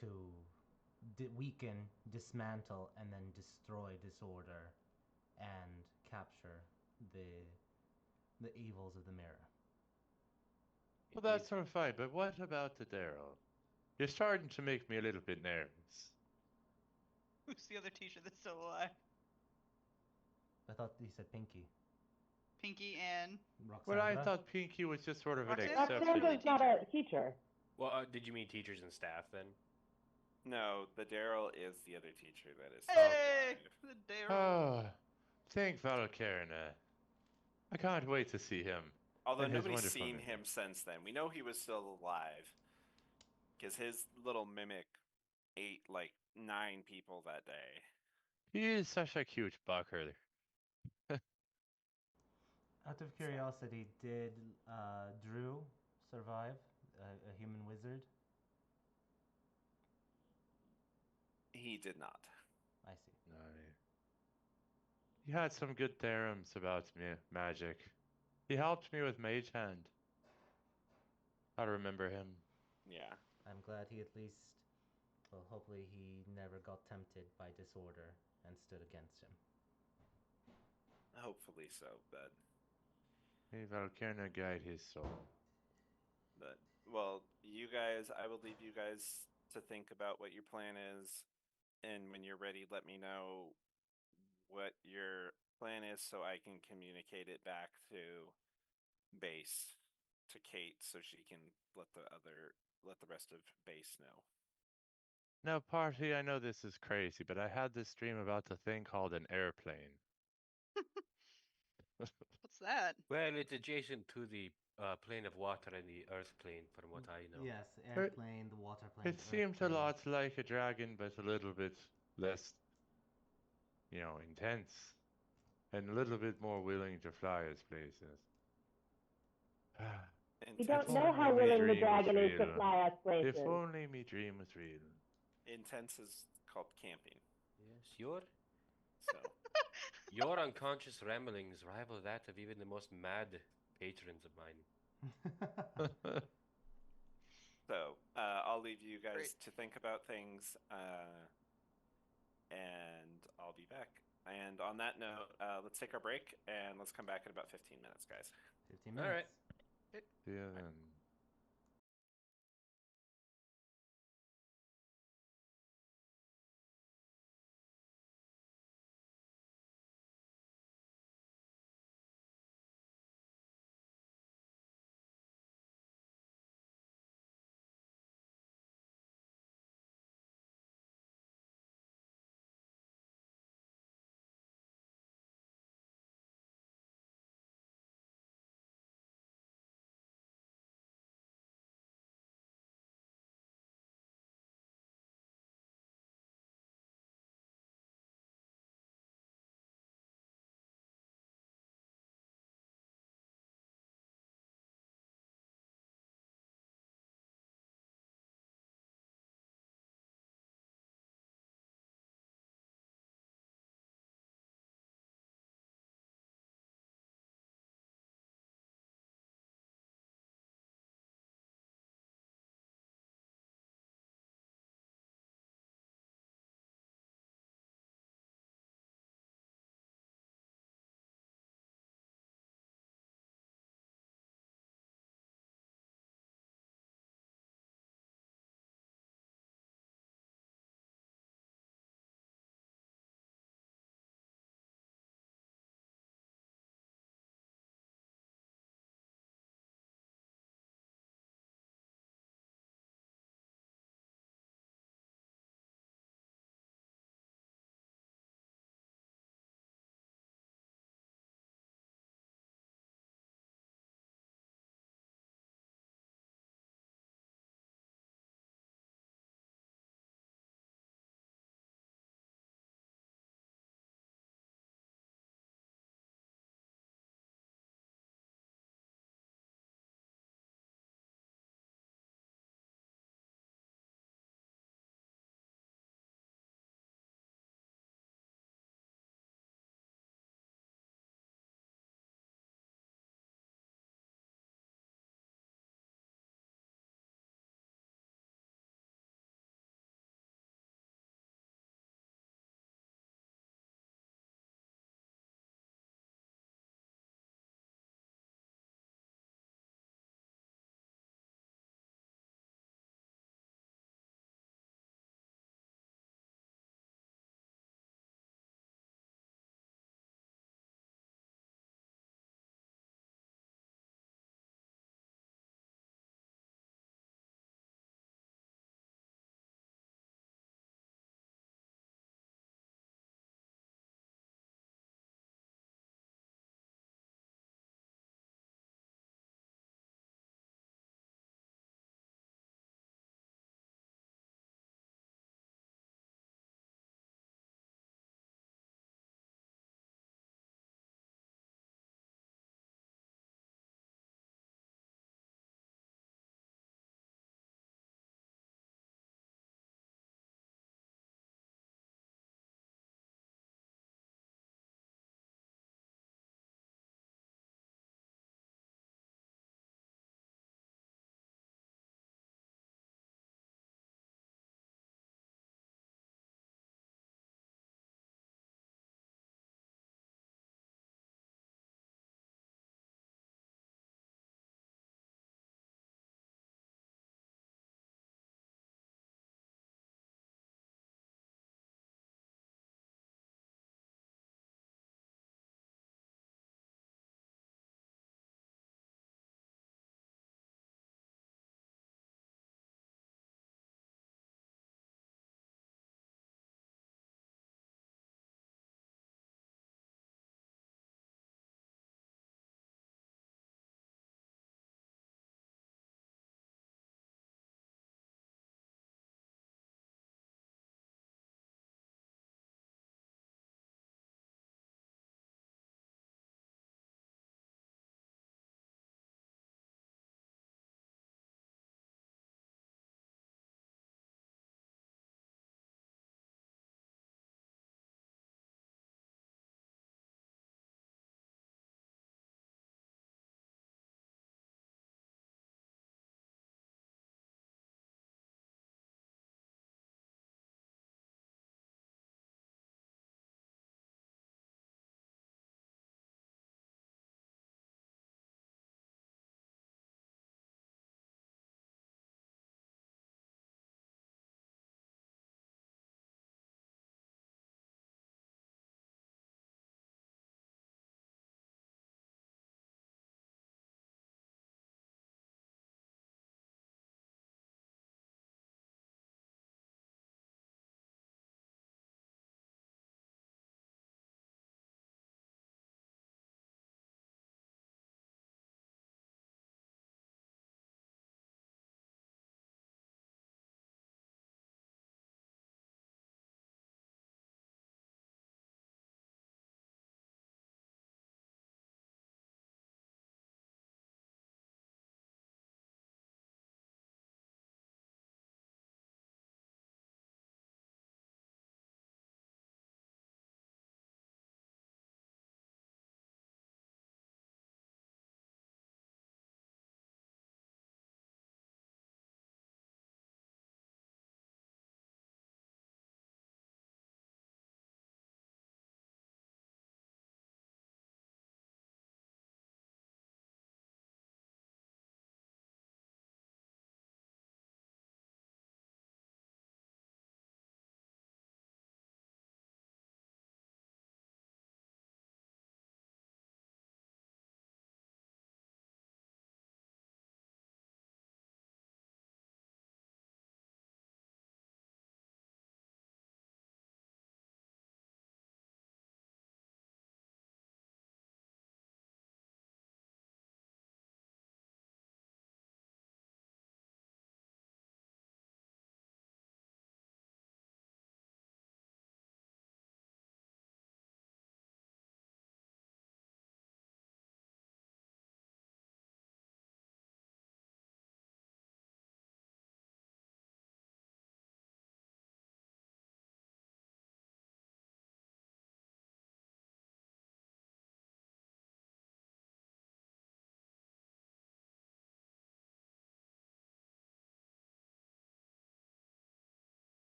to weaken, dismantle, and then destroy disorder and capture the evils of the mirror. Well, Indeed. that's all fine, but what about the Daryl? You're starting to make me a little bit nervous. Who's the other teacher that's still alive? I thought you said Pinky. Pinky and Roxandra? Well, I thought Pinky was just sort of an Roxandra's the exception. only Roxandra's not a teacher. Well, did you mean teachers and staff then? No, the Daryl is the other teacher that is still hey, alive. the Daryl. Oh, thank Valkarna. I can't wait to see him. Although and his nobody's wonderful seen mimic. him since then. We know he was still alive. Because his little mimic ate like 9 people that day. He is such a cute bucker. Out of curiosity, did Drew survive? A human wizard? He did not. I see. No. He had some good theorems about magic. He helped me with Mage Hand. I remember him. Yeah. I'm glad he at least, well, hopefully he never got tempted by disorder and stood against him. Hopefully so, but May Valkerna guide his soul. but well, you guys, I will leave you guys to think about what your plan is, and when you're ready, let me know what your plan is so I can communicate it back to base to Kate so she can let the rest of base know. Now, party, I know this is crazy, but I had this dream about a thing called an airplane. What's that? Well, it's adjacent to the plane of water and the earth plane, from what I know. Yes, It, airplane, the water plane, it earth seemed a plane. lot like a dragon, but a little bit less, intense, and a little bit more willing to fly us places. We If don't Intense. know only how me willing the dream was dragon is to real. fly us If places. only me dream was real. Intense is called camping. Yes, So your unconscious ramblings rival that of even the most mad patrons of mine. I'll leave you Great. guys to think about things, and I'll be back. And on that note, let's take our break and let's come back in about 15 minutes, guys. 15 All minutes. right. Yeah, then.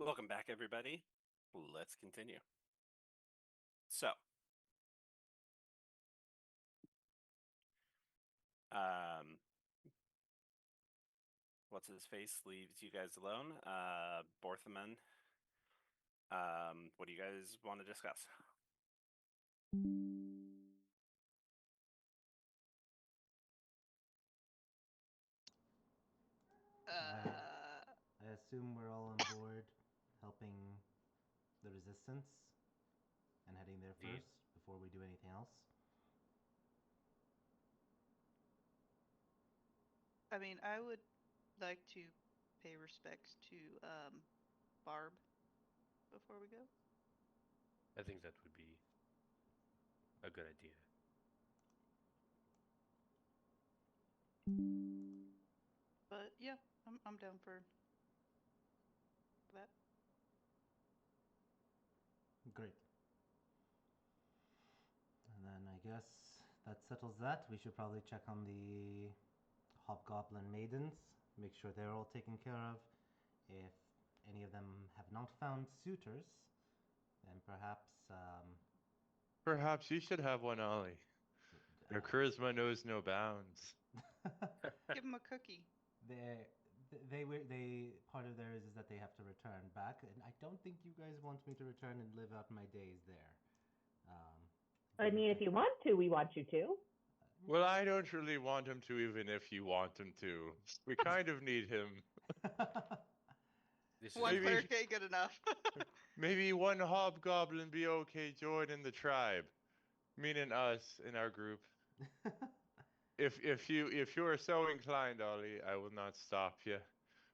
Welcome back, everybody. Let's continue. So, what's his face leaves you guys alone. Borthaman, what do you guys want to discuss? I assume we're all on board helping the resistance and heading there Indeed. first before we do anything else. I mean, I would like to pay respects to Barb before we go. I think that would be a good idea. But yeah, I'm down for that. Great. And then I guess that settles that. We should probably check on the Hobgoblin Maidens, make sure they're all taken care of. If any of them have not found suitors, then perhaps Perhaps you should have one, Ollie. Your charisma knows no bounds. Give him a cookie. they part of theirs is that they have to return back, and I don't think you guys want me to return and live out my days there. I mean, if you want to, we want you to. Well, I don't really want him to, even if you want him to. We kind of need him. This One is Maybe- cleric ain't good enough. Maybe one hobgoblin be okay joining the tribe, meaning us in our group. If you are so inclined, Ollie, I will not stop you.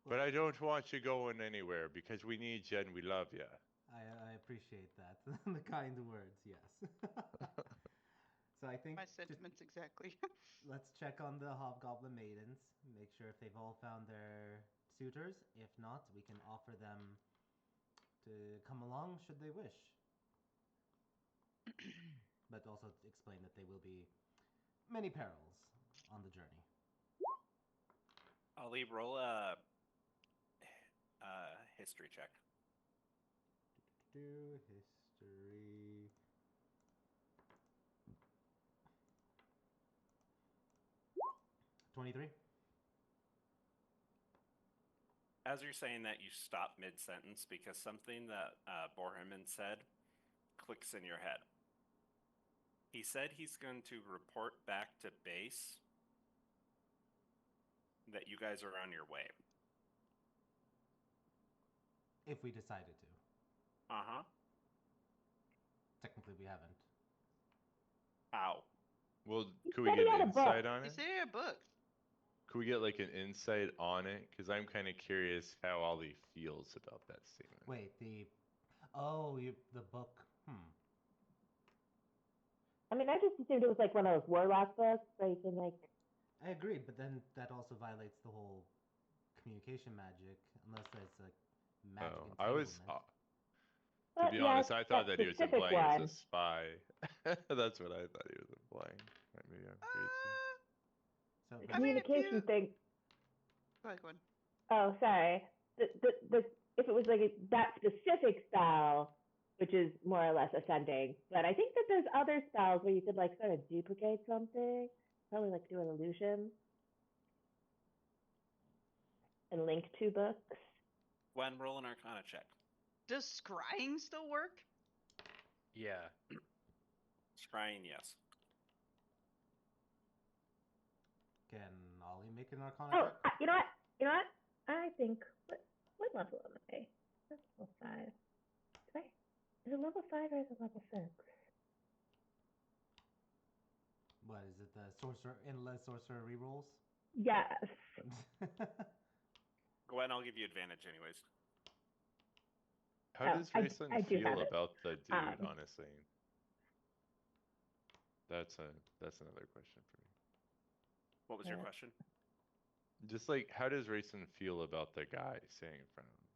But I don't want you going anywhere because we need you and we love you. I appreciate that. The kind words, yes. So I think My just sentiments exactly. let's check on the Hobgoblin Maidens, make sure if they've all found their suitors. If not, we can offer them to come along should they wish. But also explain that they will be many perils on the journey. Ollie, roll a history check. History. $23. As you're saying that, you stop mid-sentence because something that Borhaman said clicks in your head. He said he's going to report back to base that you guys are on your way. If we decided to. Uh-huh. Technically, we haven't. Ow. Well, He could we said he get had an a book. insight on You it? say a book. Could we get like an insight on it? Because I'm kind of curious how Ollie feels about that statement. Wait, the book. I mean, I just assumed it was like one of those warlock books where you can like. I agreed, but then that also violates the whole communication magic, unless there's like magic Oh, entanglement. To But be yeah, honest, I thought that he was specific implying he one. was a spy. That's what I thought he was implying. Maybe I'm crazy. So, The but I mean, if communication you- thing. Go ahead, Gwen. Oh, sorry. The if it was like that specific spell, which is more or less ascending, but I think that there's other spells where you could like sort of duplicate something, probably like do an illusion, and link two books. Gwen, roll an Arcana check. Does scrying still work? Yeah. Scrying, yes. can Ollie make an Arcana Oh, check? you know what? You know what? I think what level am I? That's level 5. Did I? Is it level 5 or is it level 6? What is it? The endless sorcerer rerolls? Yes. Gwen, I'll give you advantage anyways. How Oh, does I Raceland do have feel it. about the dude, Um, honestly? That's another question for me. What was your Yeah. question? Just like, how does Raceland feel about the guy sitting in front of him?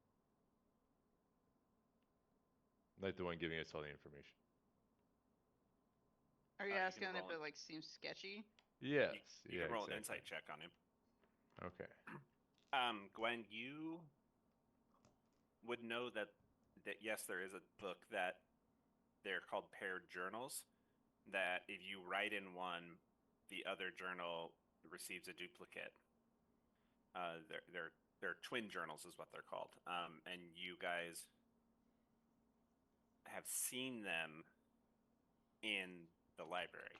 Like the one giving us all the information. Are you You can asking if roll it. it like seems sketchy? Yes. You yeah, can roll an exactly. insight check on him. Okay. Gwen, you would know that yes, there is a book that they're called paired journals. That if you write in one, the other journal receives a duplicate. They're twin journals is what they're called. And you guys have seen them in the library.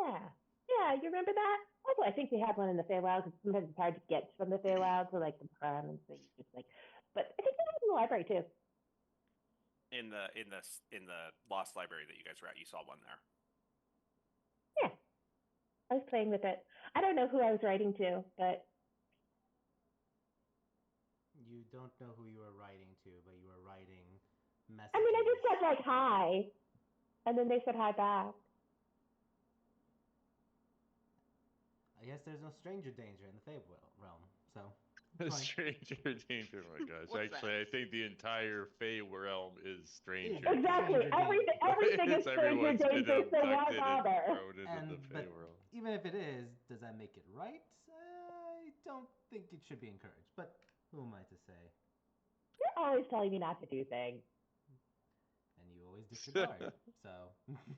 Yeah, you remember that? Also, I think we had one in the Feywild because sometimes it's hard to get from the Feywild to like the prom and so you just like. But I think we had it in the library too. In the lost library that you guys were at, you saw one there. Yeah, I was playing with it. I don't know who I was writing to, but You don't know who you were writing to, but you were writing messages. I mean, I just said like hi, and then they said hi back. I guess there's no stranger danger in the Fey realm, so. A Fine. stranger danger, oh my gosh. What's Actually, that? I think the entire Fey realm is stranger. Exactly. Stranger danger. Everything is It's stranger everyone's been danger, so why abducted and bother? thrown into the Fey But world. even if it is, does that make it right? I don't think it should be encouraged. But who am I to say? You're always telling me not to do things. And you always disregard. So.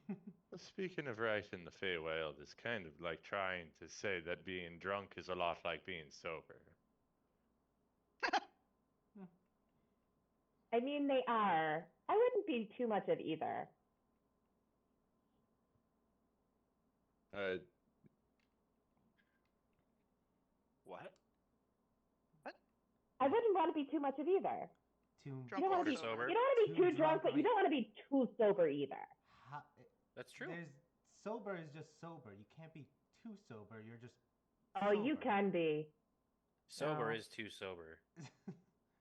Well, speaking of right in the Feywild, it's kind of like trying to say that being drunk is a lot like being sober. I mean, they are. I wouldn't be too much of either. What? What? I wouldn't want to be too much of either. Too Drunk You don't or want to be. sober? You don't want to be Too too drunk, drunk, but you right? don't want to be too sober either. How, That's true. There's sober is just sober. You can't be too sober. You're just. Oh, you sober. can be. Sober No. is too sober.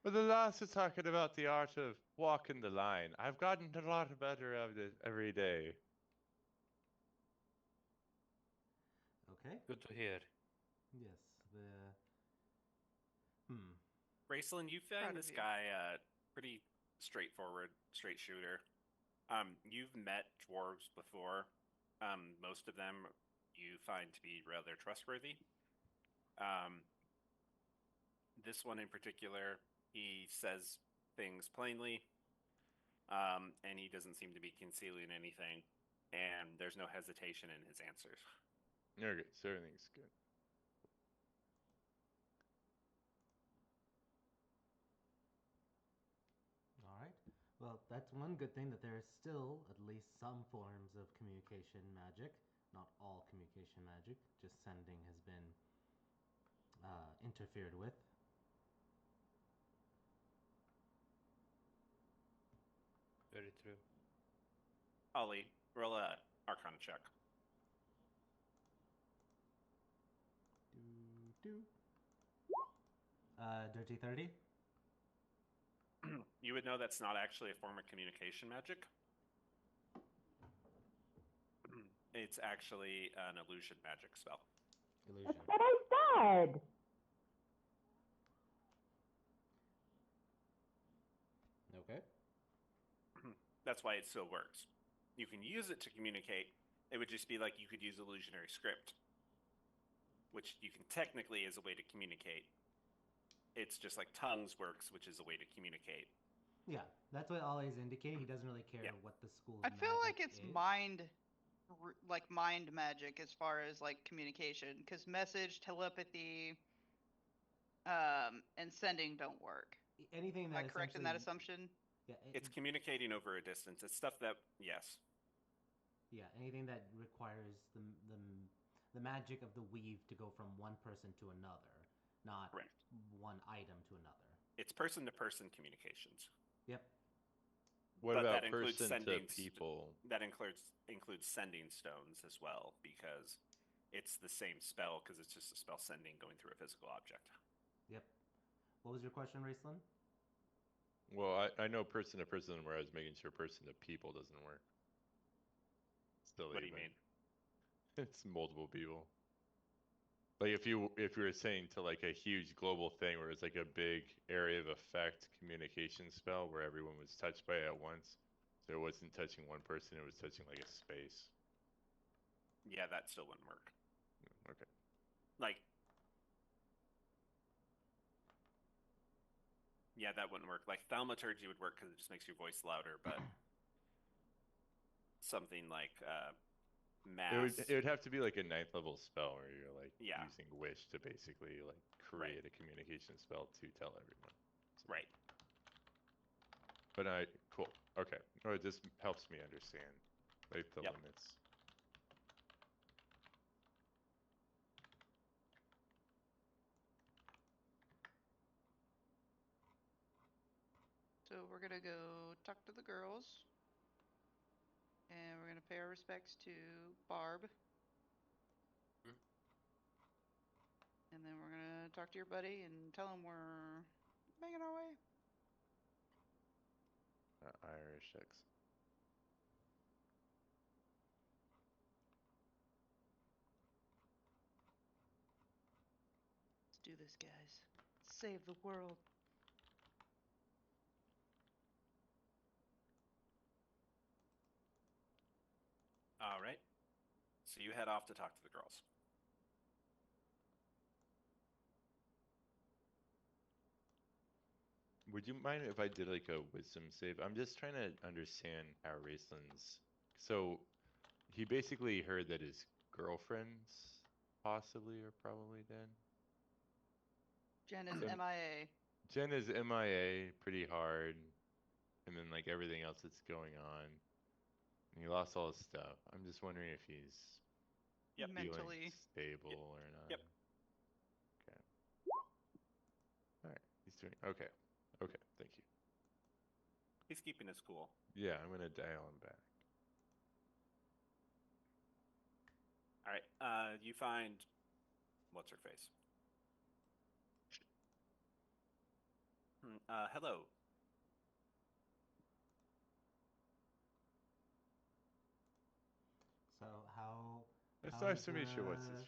But the last is talking about the art of walking the line. I've gotten a lot better at it every day. Okay. Good to hear. Yes. Raceland, you Proud find of this you. guy pretty straightforward, straight shooter. You've met dwarves before. Most of them you find to be rather trustworthy. This one in particular, he says things plainly, and he doesn't seem to be concealing anything, and there's no hesitation in his answers. Okay, so everything's good. All right. Well, that's one good thing that there is still at least some forms of communication magic. Not all communication magic. Just sending has been interfered with. Very true. Ollie, roll a Arcana check. Dirty 30. You would know that's not actually a form of communication magic. It's actually an illusion magic spell. Illusion. That's what I said. Okay. That's why it still works. You can use it to communicate. It would just be like you could use illusionary script, which you can technically as a way to communicate. It's just like tongues works, which is a way to communicate. Yeah, that's what Ollie's indicating. He doesn't really care Yeah. what the school's I feel like magic it's is. mind magic as far as like communication, because message, telepathy, and sending don't work. Anything Am that I correct in that essentially- assumption? Yeah, It's communicating over a distance. It's stuff that, yes. yeah, anything that requires the magic of the weave to go from one person to another, not Correct. one item to another. It's person-to-person communications. Yep. What But about that includes person to sending people? That includes sending stones as well, because it's the same spell, because it's just a spell sending going through a physical object. Yep. What was your question, Raceland? Well, I know person to person, where I was making sure person to people doesn't work. Still, What do you mean? It's multiple people. Like if you were saying to like a huge global thing where it's like a big area of effect communication spell where everyone was touched by it at once, so it wasn't touching one person, it was touching like a space. Yeah, that still wouldn't work. Okay. Like, Yeah, that wouldn't work. Like thaumaturgy would work because it just makes your voice louder, but something like mass. It would have to be like a 9th level spell where you're like Yeah. using wish to basically like Right. create a communication spell to tell everyone. So- Right. But cool. Okay. Oh, this helps me understand like the Yep. limits. So we're gonna go talk to the girls, and we're gonna pay our respects to Barb. Hmm. And then we're gonna talk to your buddy and tell him we're making our way. Irish X. Let's do this, guys. Save the world. All right. So you head off to talk to the girls. Would you mind if I did like a wisdom save? I'm just trying to understand how Raceland's. So he basically heard that his girlfriends possibly or probably dead. Jen is So MIA. Jen is MIA pretty hard, and then like everything else that's going on. And he lost all his stuff. I'm just wondering if he's Yep. feeling Mentally. stable or not. Yep. Okay. All right. He's doing okay. Okay. Thank you. He's keeping his cool. Yeah, I'm gonna dial him back. All right. You find what's her face? Hello. So how It's how nice is to meet you. What's his the face?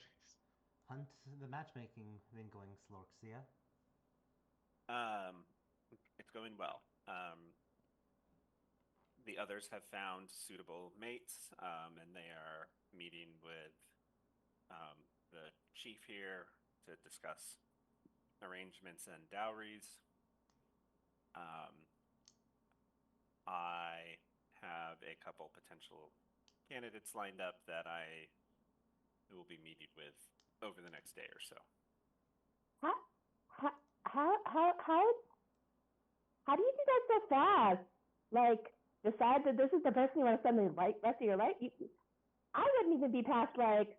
hunt, the matchmaking been going, Slorxia? It's going well. The others have found suitable mates, and they are meeting with the chief here to discuss arrangements and dowries. I have a couple potential candidates lined up that I will be meeting with over the next day or so. How how do you do that so fast? Like, decide that this is the person you want to spend the rest of your life? I wouldn't even be past like,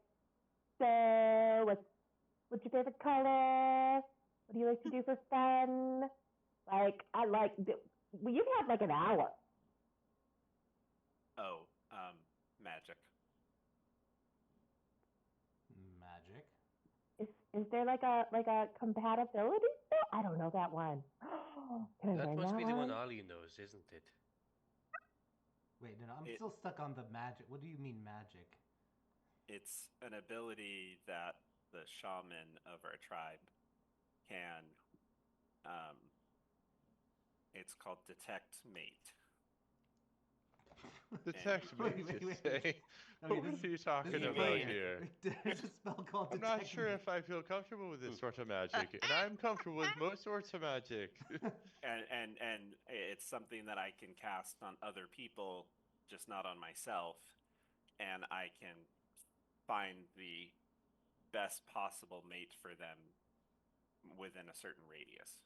so what's your favorite color? What do you like to do for fun? Like, you've had like an hour. Oh, magic. Magic. Is there like a compatibility spell? I don't know that one. Can I That learn must that be the one one? Ali knows, isn't it? Wait, no, I'm It- still stuck on the magic. What do you mean magic? It's an ability that the shaman of our tribe can. Um, it's called detect mate. Detect me to say. Okay, What are you this talking is about mean- here? There's a spell called I'm detect not sure me. if I feel comfortable with this sort of magic, and I'm comfortable with most sorts of magic. And it's something that I can cast on other people, just not on myself, and I can find the best possible mate for them within a certain radius.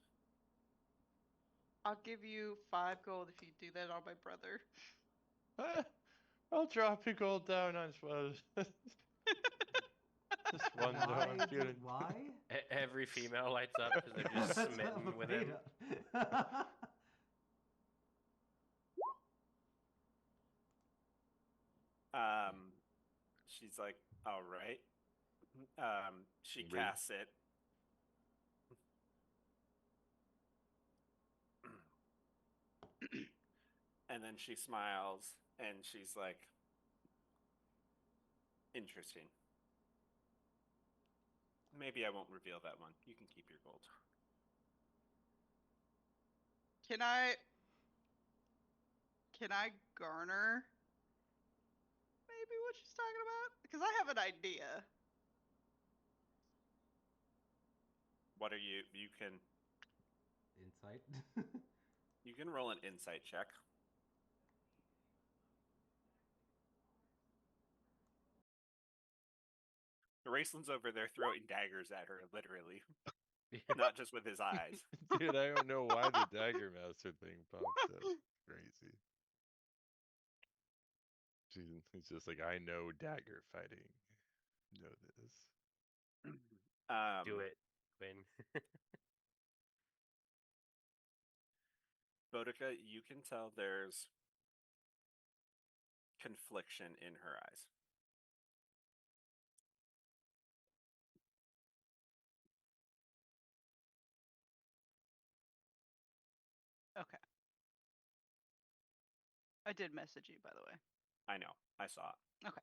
I'll give you 5 gold if you do that on my brother. I'll drop your gold down as well. Just one though, I'm feeling. Why? Every female lights up because they're just That's what I'm smitten with afraid him. of. She's like, all right. She Read. casts it. And then she smiles and she's like, interesting. Maybe I won't reveal that one. You can keep your gold. Can I garner maybe what she's talking about? Because I have an idea. What are you? You can. Insight. You can roll an insight check. Raceland's over there throwing daggers at her, literally, not just with his eyes. Dude, I don't know why the Dagger Master thing popped up. Crazy. He's just like, I know dagger fighting. Know this. Do it, Quinn. Boudica, you can tell there's confliction in her eyes. Okay. I did message you, by the way. I know. I saw it. Okay.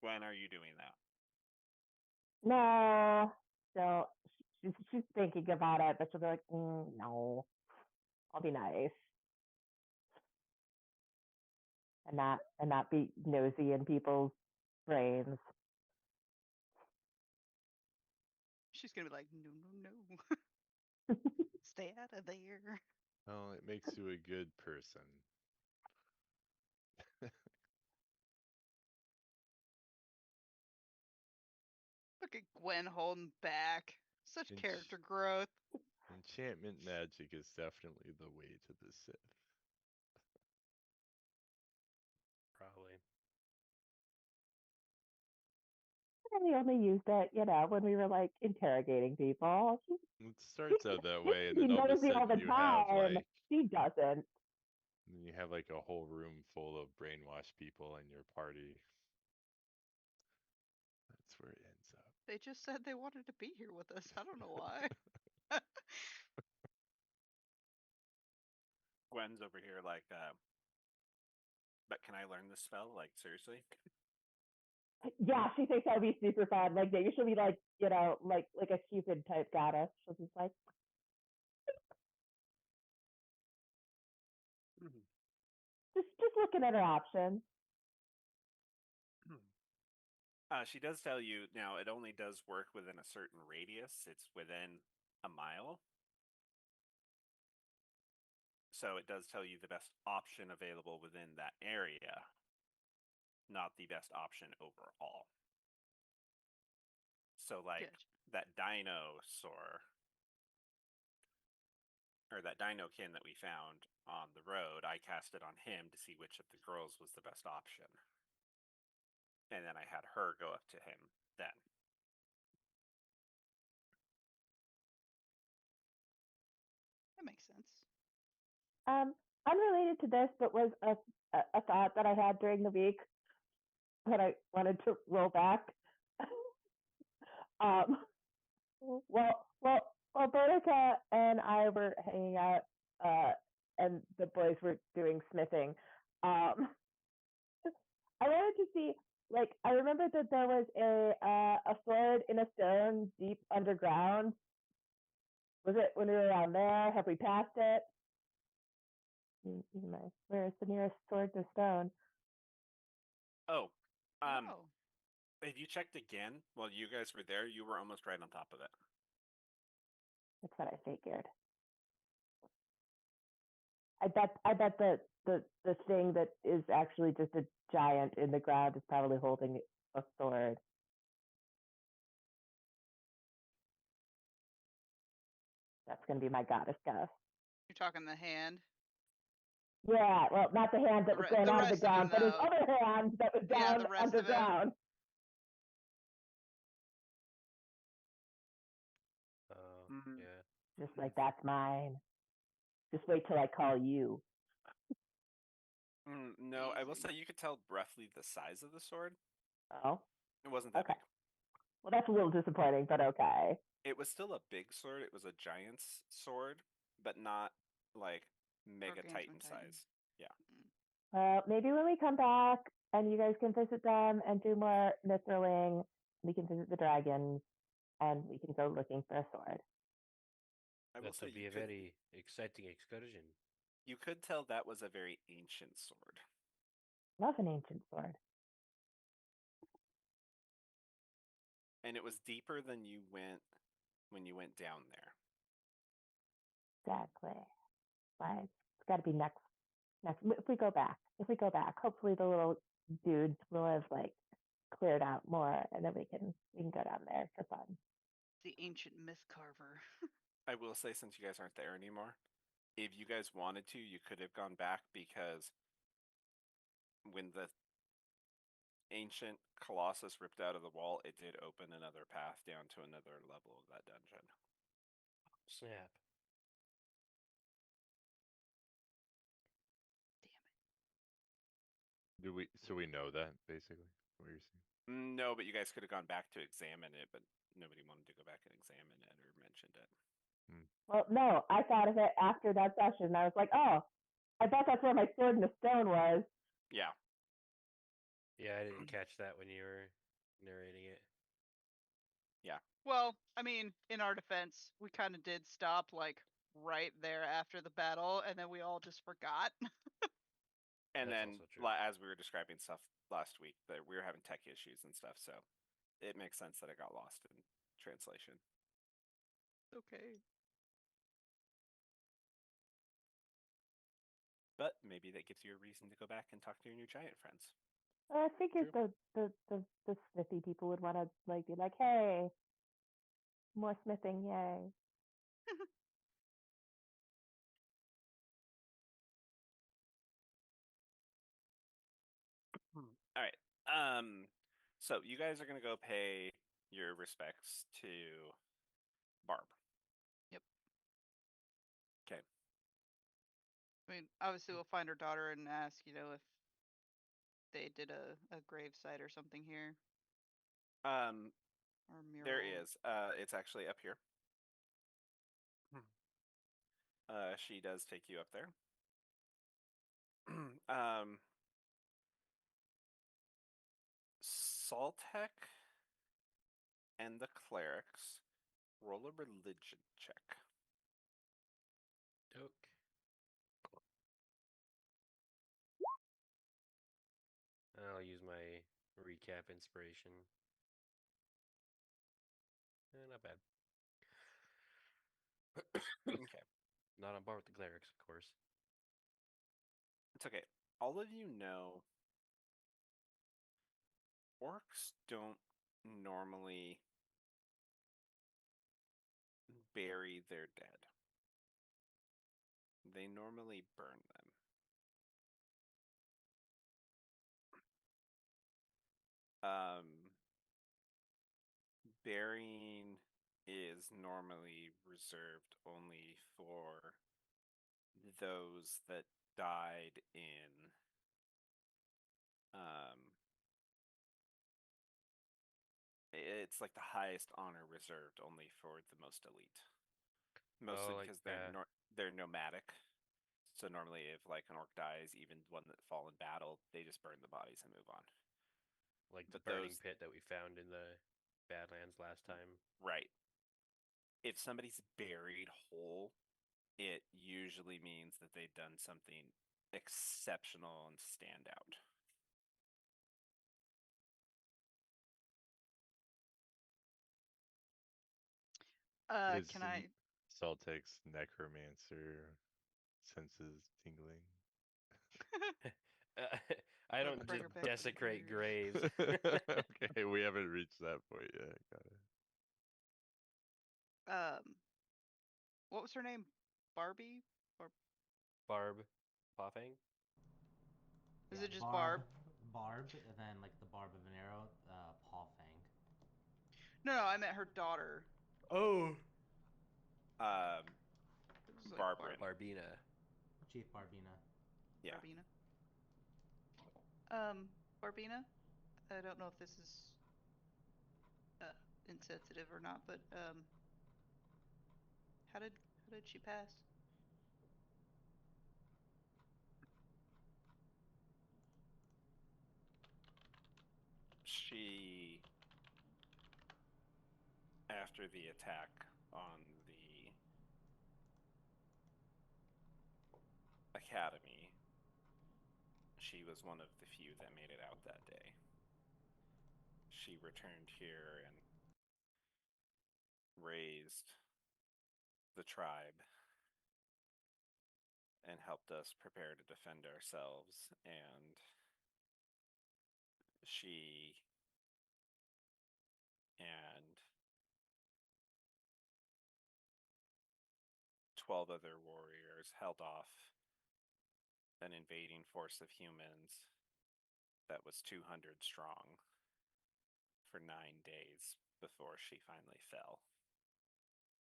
When are you doing that? No, so she's thinking about it, but she'll be like, no, I'll be nice and not be nosy in people's brains. She's gonna be like, no, no, no. Stay out of there. Oh, it makes you a good person. Look at Gwen holding back. Such Ench- character growth. Enchantment magic is definitely the way to the Sith. Probably. And we only used it, when we were like interrogating people. It starts out that way, and She then all of a nosy all sudden the you have time. like She doesn't. you have like a whole room full of brainwashed people in your party. That's where it ends up. They just said they wanted to be here with us. I don't know why. Gwen's over here like, but can I learn this spell? Like, seriously? Yeah, she thinks that'd be super fun. Like maybe she'll be like, like a Cupid type goddess. She'll just like, just looking at her options. She does tell you now it only does work within a certain radius. It's within a mile. So it does tell you the best option available within that area, not the best option overall. So like Gotcha. that dinosaur or that dino kin that we found on the road, I cast it on him to see which of the girls was the best option. And then I had her go up to him then. That makes sense. Unrelated to this, but was a thought that I had during the week that I wanted to roll back. um, well, Boudica and I were hanging out, and the boys were doing smithing. I wanted to see, like, I remember that there was a sword in a stone deep underground. Was it when we were around there? Have we passed it? Where is the nearest sword to stone? Oh, Oh. if you checked again while you guys were there, you were almost right on top of it. That's what I figured. I bet the thing that is actually just a giant in the ground is probably holding a sword. That's gonna be my goddess guess. You're talking the hand? Yeah, well, not the hand that was going the out of the rest of him, ground, but his though. other hand that was Yeah, down the rest of him. underground. Oh, Mhm. yeah. Just like that's mine. Just wait till I call you. No, I will Easy. say you could tell roughly the size of the sword. Oh, It wasn't that okay. big. Well, that's a little disappointing, but okay. It was still a big sword. It was a giant's sword, but not like Mega Gargantuan Titan Titan. size. Yeah. Well, maybe when we come back and you guys can visit them and do more mithrowing, we can visit the dragons and we can go looking for a sword. I will That say will be a very exciting excursion. you could tell that was a very ancient sword. Love an ancient sword. And it was deeper than you went when you went down there. Exactly. But it's got to be next. If we go back, hopefully the little dudes will have like cleared out more, and then we can go down there for fun. The ancient myth carver. I will say, since you guys aren't there anymore, if you guys wanted to, you could have gone back, because when the ancient Colossus ripped out of the wall, it did open another path down to another level of that dungeon. Snap. So we know that, basically, what you're saying? No, but you guys could have gone back to examine it, but nobody wanted to go back and examine it or mentioned it. Well, no, I thought of it after that session. I was like, oh, I thought that's where my sword in the stone was. Yeah. Yeah, I didn't catch that when you were narrating it. Well, I mean, in our defense, we kind of did stop like right there after the battle, and then we all just forgot. And That's then, also true. as we were describing stuff last week, that we were having tech issues and stuff, so it makes sense that it got lost in translation. Okay. But maybe that gives you a reason to go back and talk to your new giant friends. I figured the smithy people would want to like be like, hey, more smithing, yay. All right. So you guys are gonna go pay your respects to Barb. Yep. Okay. I mean, obviously, we'll find her daughter and ask, if they did a gravesite or something here, or a mural. There is. It's actually up here. She does take you up there. Saltec and the clerics roll a religion check. Doke. I'll use my recap inspiration. Not bad. Okay. Not on par with the clerics, of course. It's okay. All of you know orcs don't normally bury their dead. They normally burn them. Burying is normally reserved only for those that died in it's like the highest honor reserved only for the most elite. Mostly like because they're nomadic. So normally if like an orc dies, even one that fall in battle, they just burn the bodies and move on. Like the But burning those- pit that we found in the Badlands last time. Right. If somebody's buried whole, it usually means that they've done something exceptional and stand out. Is Can I? Saltek's necromancer senses tingling? I don't bring her back to the desecrate graves. graves. Okay, we haven't reached that point yet. Got it. What was her name? Barbie? Barb Poffang? Is Yeah, it just Barb? Barb, and then like the barb of an arrow, Paw Fang. No, I meant her daughter. Oh. It was like Barbara. Barbina. Chief Barbina. Yeah. Barbina. Barbina. I don't know if this is insensitive or not, but how did she pass? She, after the attack on the academy, she was one of the few that made it out that day. She returned here and raised the tribe and helped us prepare to defend ourselves. And she and 12 other warriors held off an invading force of humans that was 200 strong for 9 days before she finally fell.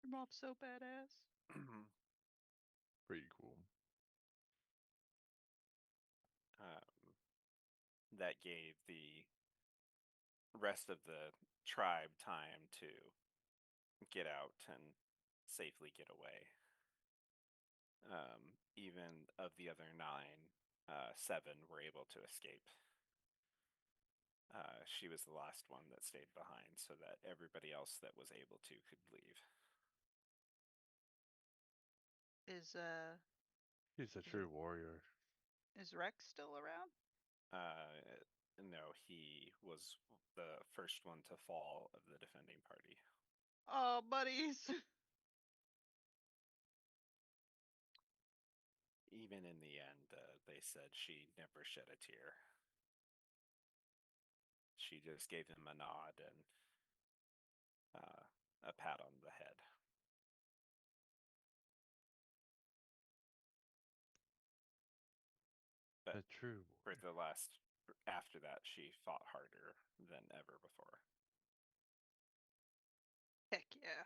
Your mom's so badass. Pretty cool. That gave the rest of the tribe time to get out and safely get away. Even of the other 9, 7 were able to escape. She was the last one that stayed behind so that everybody else that was able to could leave. Is He's a true warrior. is Rex still around? No, he was the first one to fall of the defending party. Oh, buddies. Even in the end, they said she never shed a tear. She just gave him a nod and a pat on the head. But A true for warrior. the last, after that, she fought harder than ever before. Heck yeah.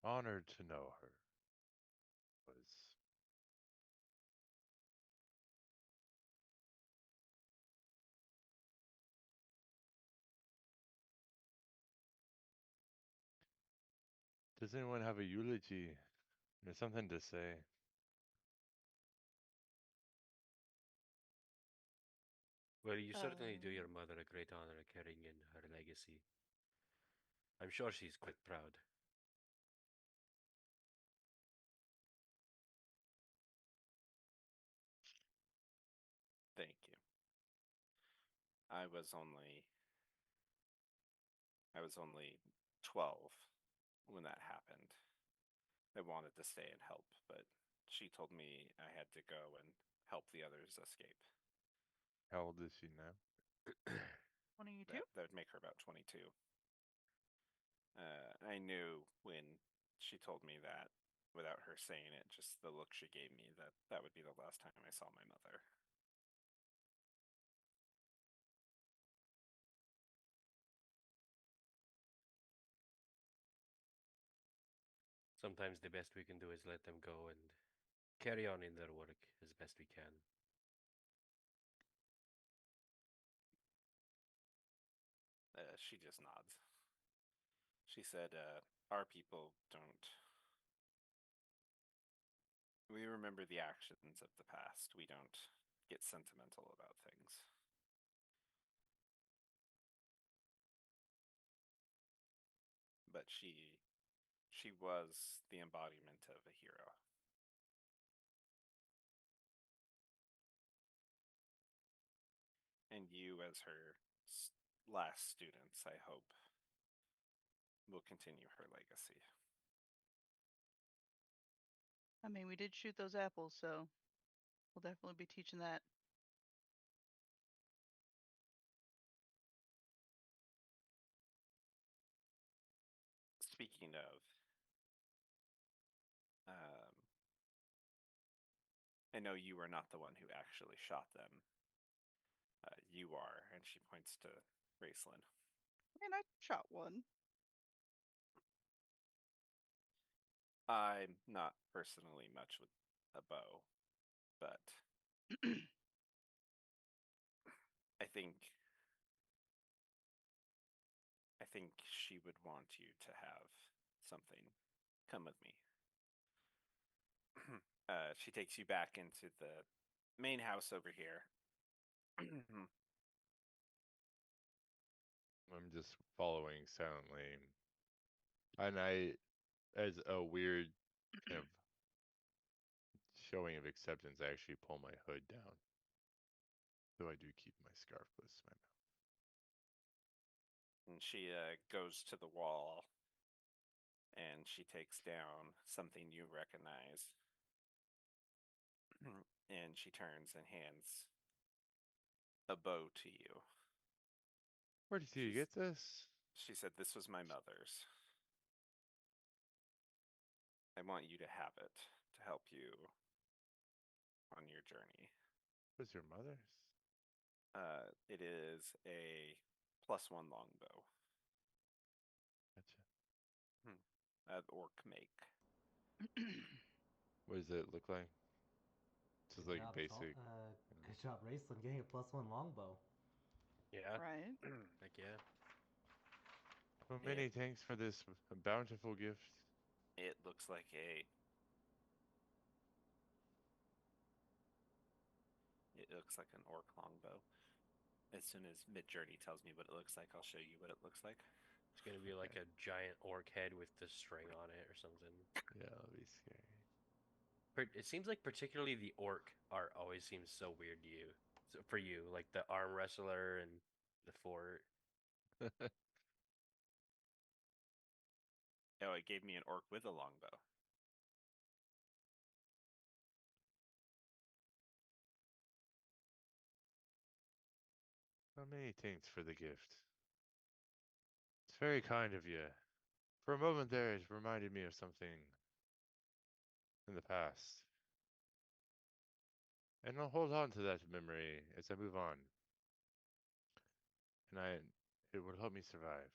Honored to know her. Was Does anyone have a eulogy or something to say? Well, you certainly do your Um, mother a great honor carrying in her legacy. I'm sure she's quite proud. Thank you. I was only 12 when that happened. I wanted to stay and help, but she told me I had to go and help the others escape. How old is she now? 22? That would make her about 22. I knew when she told me that, without her saying it, just the look she gave me, that that would be the last time I saw my mother. Sometimes the best we can do is let them go and carry on in their work as best we can. She just nods. She said, our people don't. We remember the actions of the past. We don't get sentimental about things. But she was the embodiment of a hero. And you, as her last students, I hope, will continue her legacy. I mean, we did shoot those apples, so we'll definitely be teaching that. Speaking of, I know you are not the one who actually shot them. You are, and she points to Raceland. I mean, I shot one. I'm not personally much with a bow, but I think she would want you to have something. Come with me. She takes you back into the main house over here. I'm just following silently. And I, as a weird kind of showing of acceptance, I actually pull my hood down. Though I do keep my scarf close to my mouth. And she goes to the wall and she takes down something you recognize. And she turns and hands a bow to you. Where did you get this? She said, "This was my mother's. I want you to have it to help you on your journey." Was your mother's? It is a +1 longbow. Gotcha. Orc make. What does it look like? Just like basic. Good job, Raceland, getting a +1 longbow. Yeah. Right. Heck yeah. Well, many thanks for this bountiful gift. It looks like a. It looks like an orc longbow. As soon as Midjourney tells me what it looks like, I'll show you what it looks like. It's gonna be like a giant orc head with the string on it or something. Yeah, that'll be scary. It seems like particularly the orc art always seems so weird to you. So for you, like the arm wrestler and the fort. Oh, it gave me an orc with a longbow. Well, many thanks for the gift. It's very kind of you. For a moment there, it reminded me of something in the past. And I'll hold on to that memory as I move on. And it will help me survive.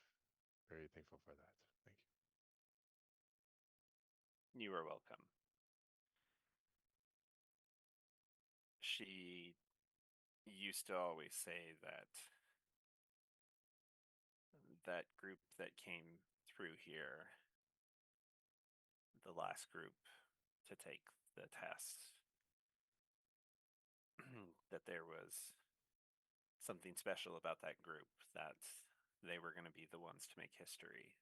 Very thankful for that. Thank you. You are welcome. She used to always say that that group that came through here, the last group to take the test, that there was something special about that group, that they were going to be the ones to make history.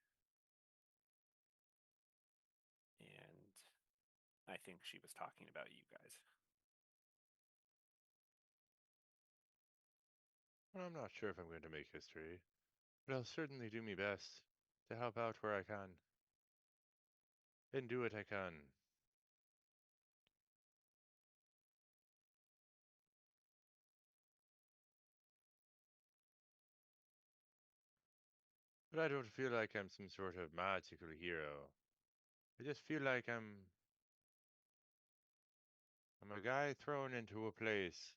And I think she was talking about you guys. Well, I'm not sure if I'm going to make history, but I'll certainly do my best to help out where I can. And do what I can. But I don't feel like I'm some sort of magical hero. I just feel like I'm a guy thrown into a place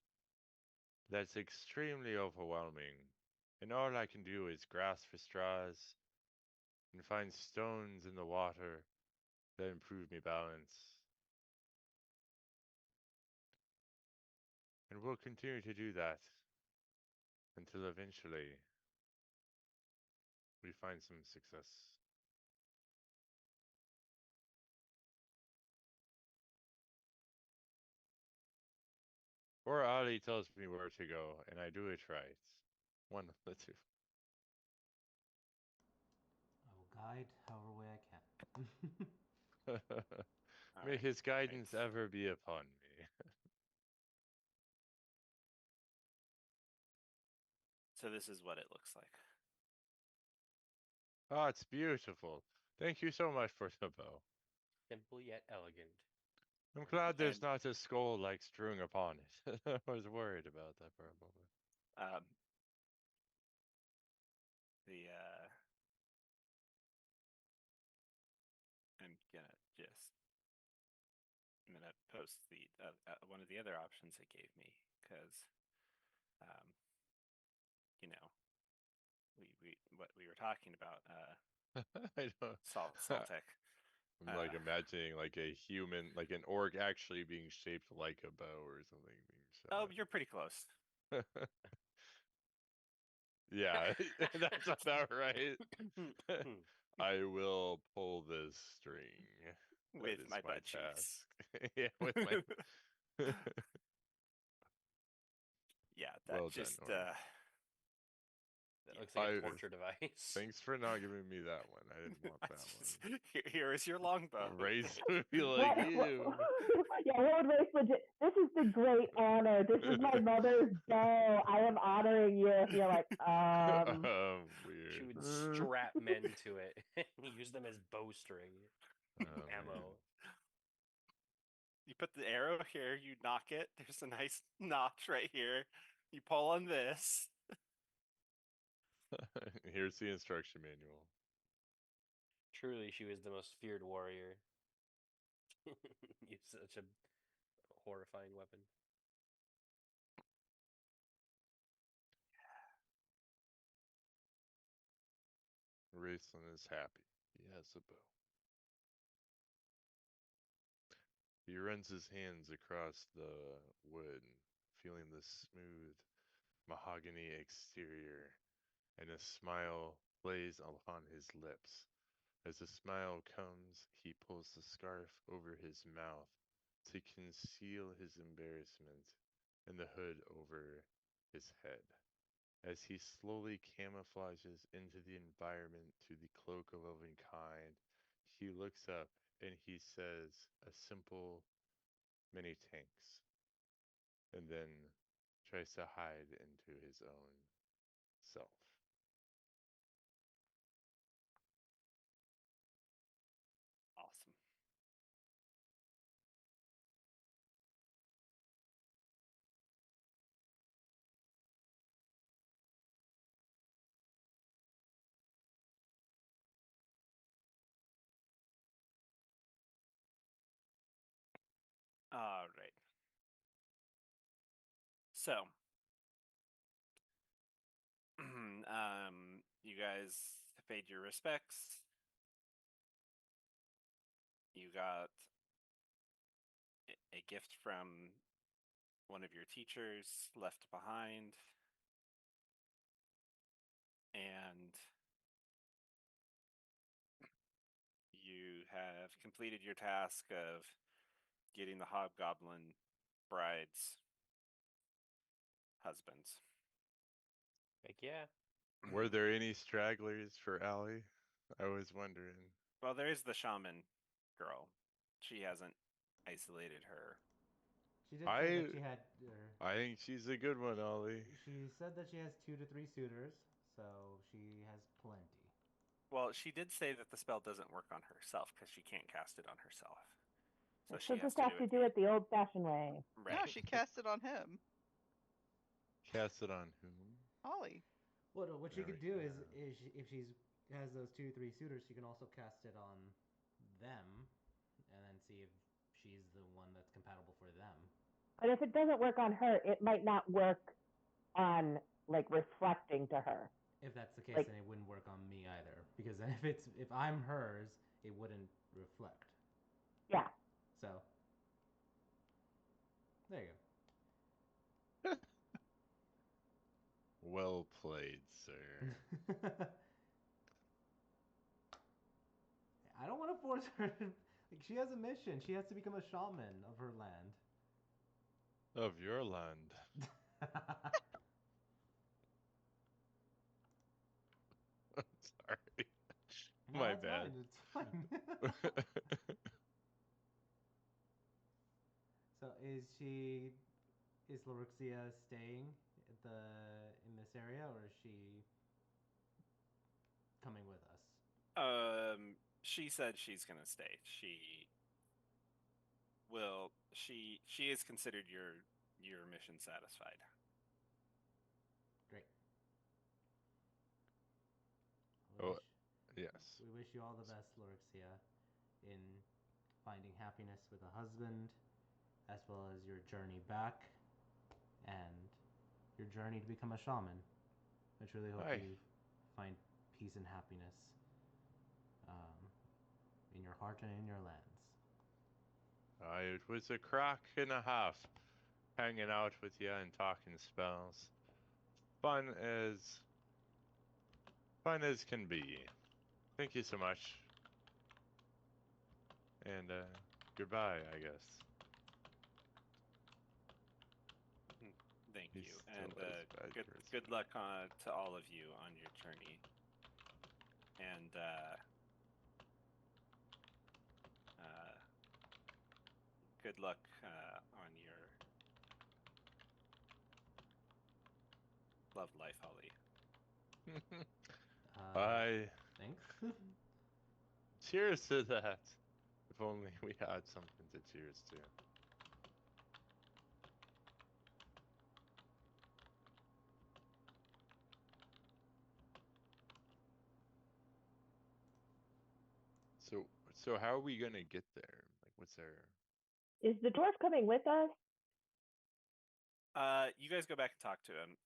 that's extremely overwhelming. And all I can do is grasp for straws and find stones in the water that improve me balance. And we'll continue to do that until eventually we find some success. Or Ali tells me where to go, and I do it right. One of the two. I will guide however way I can. May All his guidance right. ever be upon me. So this is what it looks like. Ah, it's beautiful. Thank you so much for the bow. Simple yet elegant. I'm glad there's And not a skull like strewn upon it. I was worried about that for a moment. the I'm gonna post the one of the other options it gave me because um, you know we what we were talking about I don't. Saltec. I'm like imagining like a human, like an orc actually being shaped like a bow or something being Oh, shot. you're pretty close. Yeah, that's about right. I will pull this string. That With is my my butt cheeks. task. Yeah, with my. Yeah, that Well done, just Orin. Looks like I- a torture device. Thanks for not giving me that one. I didn't want that one. Here is your longbow. Race would be like, ew. Yeah, what would Race legit? This is the great honor. This is my mother's bow. I am honoring you. If you're like, Weird. She would strap men to it and use them as bowstring Oh, ammo. man. You put the arrow here, you knock it. There's a nice notch right here. You pull on this. Here's the instruction manual. Truly, she was the most feared warrior. Use such a horrifying weapon. Raceland is happy. He has a bow. He runs his hands across the wood, feeling the smooth mahogany exterior, and a smile plays upon his lips. As the smile comes, he pulls the scarf over his mouth to conceal his embarrassment and the hood over his head. As he slowly camouflages into the environment to the cloak of womankind, he looks up and he says a simple many tanks, and then tries to hide into his own self. Awesome. All right. So, you guys paid your respects. You got a gift from one of your teachers left behind. And you have completed your task of getting the hobgoblin bride's husbands. Like, yeah. Were there any stragglers for Allie? I was wondering. Well, there is the shaman girl. She hasn't isolated her. She did say that she had. I think she's a good one, Ollie. She said that she has 2 to 3 suitors, so she has plenty. Well, she did say that the spell doesn't work on herself because she can't cast it on herself. So she'll she has just have to do it the old-fashioned way. Right. No, she cast it on him. Cast it on whom? Holly. Well, no, what she There could we do go. is if she has those 2 or 3 suitors, she can also cast it on them, and then see if she's the one that's compatible for them. But if it doesn't work on her, it might not work on like reflecting to her. If that's the case, Like- then it wouldn't work on me either, because then if I'm hers, it wouldn't reflect. Yeah. So there you go. Well played, sir. I don't want to force her. Like, she has a mission. She has to become a shaman of her land. Of your land. Sorry. No, My that's bad. fine. It's fine. So is Lorixia staying at in this area, or is she coming with us? She said she's gonna stay. She is considered your mission satisfied. Great. Oh, yes. We wish you all the best, Lorixia, in finding happiness with a husband, as well as your journey back, and your journey to become a shaman. I truly hope Aye. you find peace and happiness in your heart and in your lands. It was a crock and a half hanging out with you and talking spells. Fun as can be. Thank you so much. And goodbye, I guess. Thank Thank He you, still and has bad good charisma. luck to all of you on your journey. And good luck on your love life, Holly. I Thanks. cheers to that. If only we had something to cheers to. So so how are we gonna get there? Like what's our Is the dwarf coming with us? You guys go back and talk to him.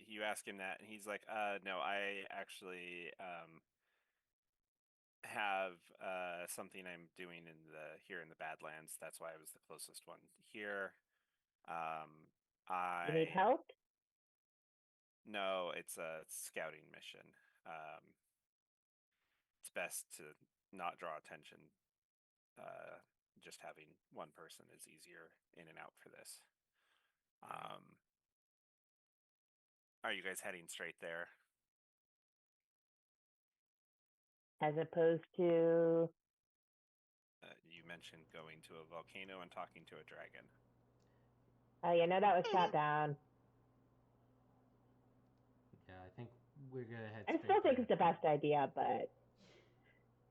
You ask him that, and he's like, no, I actually have something I'm doing here in the Badlands. That's why I was the closest one here. You need I help? No, it's a scouting mission. It's best to not draw attention. Just having one person is easier in and out for this. Are you guys heading straight there? As opposed to. You mentioned going to a volcano and talking to a dragon. Oh, yeah, no, that was shot down. Yeah, I think we're gonna head I straight still think there. it's the best idea, but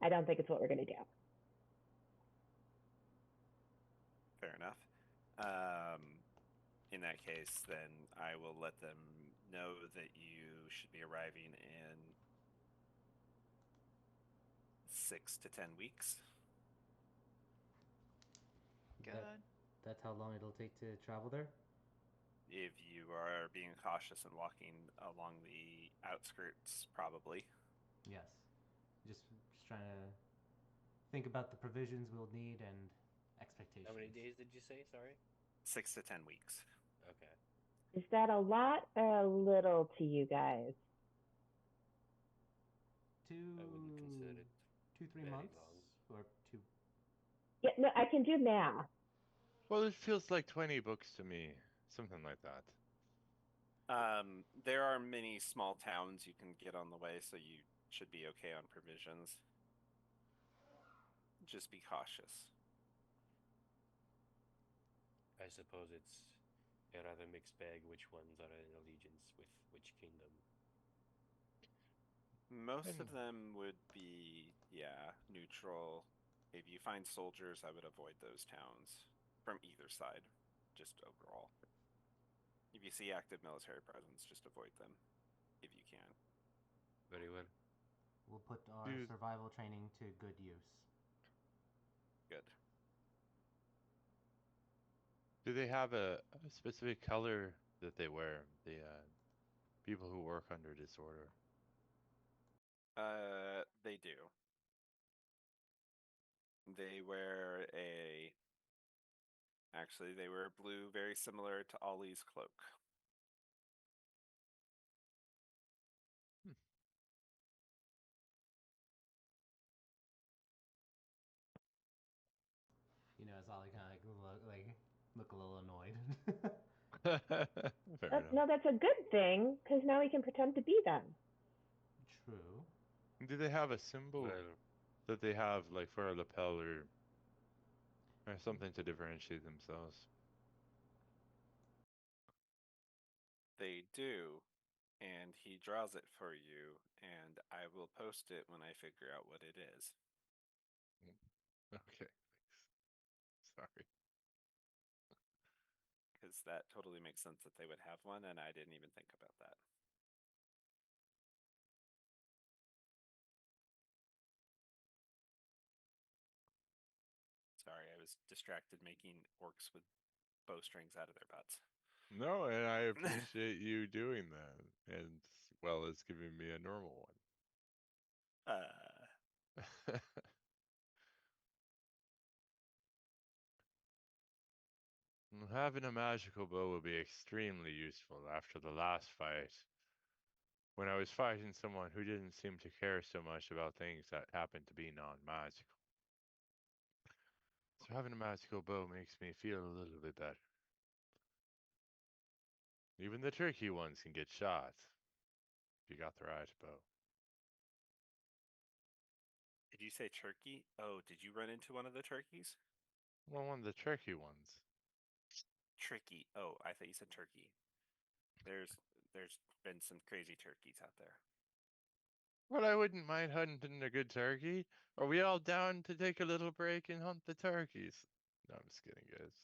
I don't think it's what we're going to do. Fair enough. In that case, then I will let them know that you should be arriving in 6 to 10 weeks. God. That's how long it'll take to travel there? If you are being cautious and walking along the outskirts, probably. Yes. Just trying to think about the provisions we'll need and expectations. How many days did you say? Sorry. 6 to 10 weeks. Okay. Is that a lot or a little to you guys? I wouldn't consider it 2-3 very months long. or two. Yeah, no, I can do math. Well, it feels like 20 books to me. Something like that. There are many small towns you can get on the way, so you should be okay on provisions. Just be cautious. I suppose it's a rather mixed bag which ones are in allegiance with which kingdom. Most of And them would be, yeah, neutral. If you find soldiers, I would avoid those towns from either side, just overall. If you see active military presence, just avoid them if you can. Very well. We'll put our Dude. survival training to good use. Good. Do they have a specific color that they wear? The people who work under this order. They do. They wear a. Actually, they wear blue, very similar to Ollie's cloak. You know, it's all kind of look a little annoyed. Fair enough. No, that's a good thing, because now we can pretend to be them. True. Do they have a symbol Well, that they have, like for a lapel or something to differentiate themselves? They do, and he draws it for you, and I will post it when I figure out what it is. Okay, thanks. Sorry. Because that totally makes sense that they would have one, and I didn't even think about that. Sorry, I was distracted making orcs with bowstrings out of their butts. No, and I appreciate you doing that, and well as giving me a normal one. Having a magical bow will be extremely useful after the last fight, when I was fighting someone who didn't seem to care so much about things that happened to be non-magical. So having a magical bow makes me feel a little bit better. Even the turkey ones can get shot if you got the right bow. Did you say turkey? Oh, did you run into one of the turkeys? Well, one of the turkey ones. Tricky. Oh, I thought you said turkey. There's been some crazy turkeys out there. Well, I wouldn't mind hunting a good turkey. Are we all down to take a little break and hunt the turkeys? No, I'm just kidding, guys.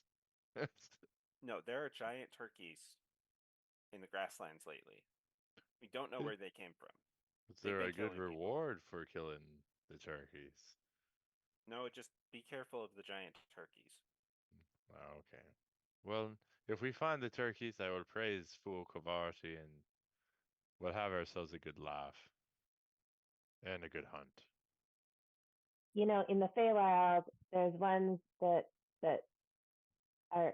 No, there are giant turkeys in the grasslands lately. We don't know where they came from. Is They've there been a good killing people. reward for killing the turkeys? No, just be careful of the giant turkeys. Oh, okay. Well, if we find the turkeys, I will praise Fool Kavarti and we'll have ourselves a good laugh and a good hunt. You know, in the Feywild, there's ones that are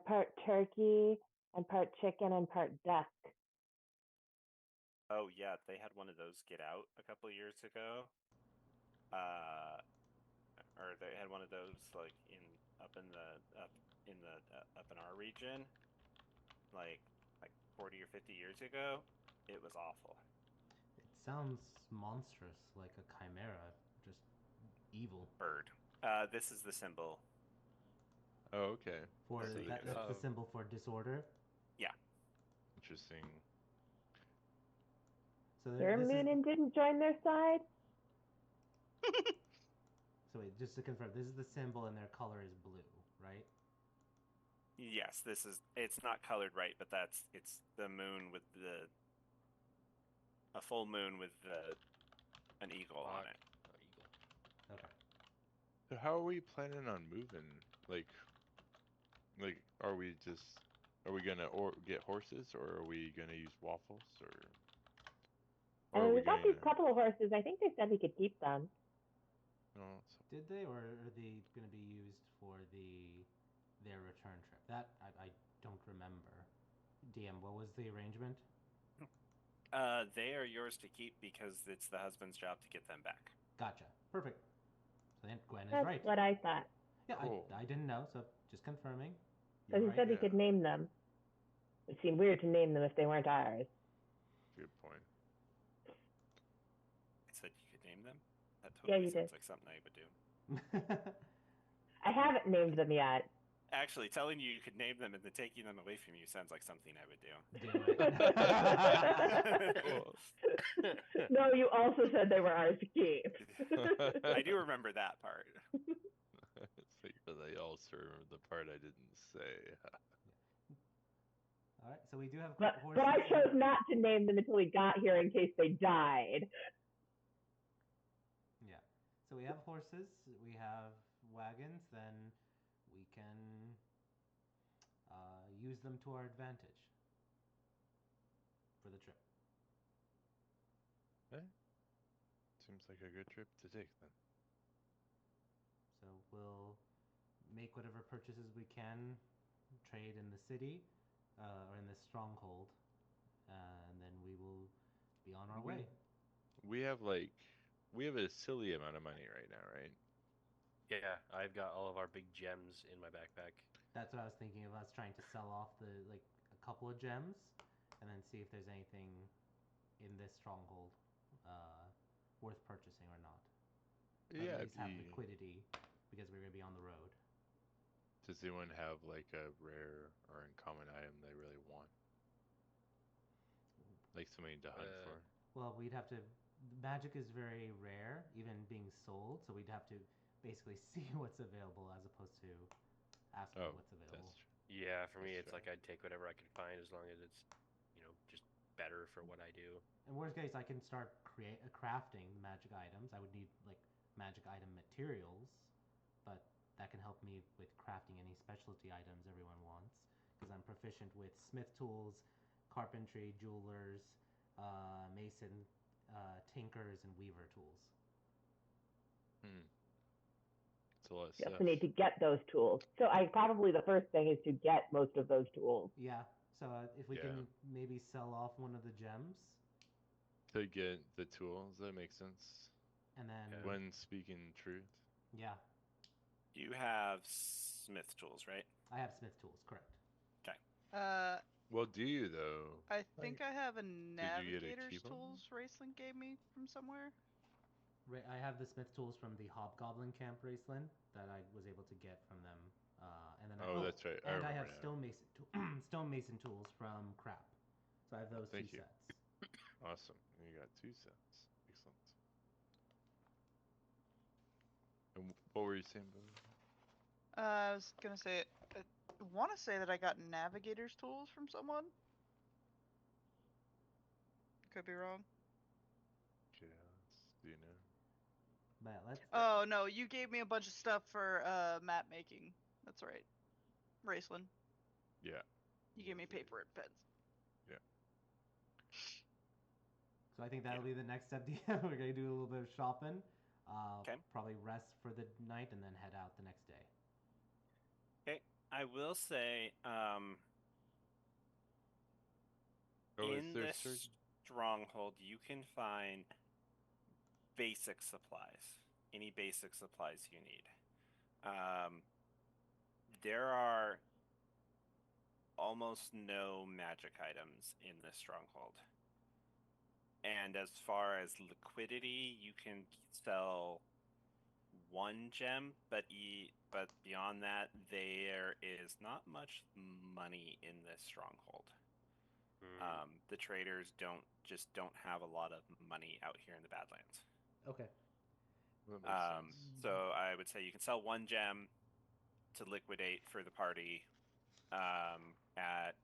part turkey and part chicken and part duck. Oh yeah, they had one of those get out a couple of years ago. Or they had one of those like up in our region, like 40 or 50 years ago. It was awful. It sounds monstrous, like a chimera, just evil. Bird. This is the symbol. Oh, okay. For So they that's got the symbol for disorder. Yeah. interesting. So this is. Vermoonin didn't join their side. So wait, just to confirm, this is the symbol, and their color is blue, right? Yes, this is. It's not colored right, but it's the moon with a full moon with an eagle on it. Eagle. Okay. So how are we planning on moving? Like, are we gonna get horses, or are we gonna use waffles, I or are mean, we we've got going these couple of horses. I think they said we could keep them. No, Did they, or are they going to be used for their return trip? That I don't remember. DM, what was the arrangement? They are yours to keep because it's the husband's job to get them back. Gotcha. Perfect. So then Gwen is That's right. what I thought. Yeah, Cool. I didn't know, so just confirming. Because You're he said we Yeah. could name them. It seemed weird to name them if they weren't ours. Good point. I said you could name them. That Yeah, totally you sounds did. like something I would do. I haven't named them yet. Actually, telling you could name them and then taking them away from you sounds like something I would do. Cool. No, you also said they were ours to keep. I do remember that part. It's like, but I also remember the part I didn't say. All right, so we do have But horses. I chose not to name them until we got here in case they died. Yeah. So we have horses, we have wagons, then we can use them to our advantage for the trip. Seems like a good trip to take then. So we'll make whatever purchases we can, trade in the city or in this stronghold, and then we will be on our way. We have a silly amount of money right now, right? Yeah, I've got all of our big gems in my backpack. That's what I was thinking of. Us trying to sell off a couple of gems, and then see if there's anything in this stronghold worth purchasing or not. Or Yeah. at least have liquidity because we're gonna be on the road. Does anyone have like a rare or uncommon item they really want? Like something to hunt for? Well, we'd have to. Magic is very rare, even being sold, so we'd have to basically see what's available as opposed to asking what's available. That's true. Yeah, for me, That's it's like I'd take whatever I could find as long as it's, just better for what I do. In worst case, I can start crafting magic items. I would need like magic item materials, but that can help me with crafting any specialty items everyone wants because I'm proficient with smith tools, carpentry, jewelers, mason, tinkers, and weaver tools. It's a lot of You stuff. also need to get those tools. So probably the first thing is to get most of those tools. Yeah. So if we can maybe sell off one of the gems. To get the tools, that makes sense. And then when speaking truth. Yeah. You have smith tools, right? I have smith tools, correct. Okay. Well, do you though? I think Like, I have a did you get to navigator's keep 'em? tools Raceland gave me from somewhere. I have the smith tools from the Hobgoblin Camp Raceland that I was able to get from them, and then Oh, that's right. I and I remember have now. stonemason tools from Crap. So I have those Thank two you. sets. Awesome. You got 2 sets. Excellent. And what were you saying, Bo? I was gonna say, I want to say that I got navigator's tools from someone. Could be wrong. Chaos. Do you know? But let's. Oh no, you gave me a bunch of stuff for map making. That's right, Raceland. Yeah. You gave me That's right. paper and pens. Yeah. So I think that'll Yeah. be the next step. DM. We're gonna do a little bit of shopping. Okay. Probably rest for the night and then head out the next day. Okay. I will say, Oh, is in there this certain? stronghold, you can find basic supplies, any basic supplies you need. There are almost no magic items in this stronghold. And as far as liquidity, you can sell 1 gem, but beyond that, there is not much money in this stronghold. The traders don't have a lot of money out here in the Badlands. Okay. That makes sense. So I would say you can sell 1 gem to liquidate for the party at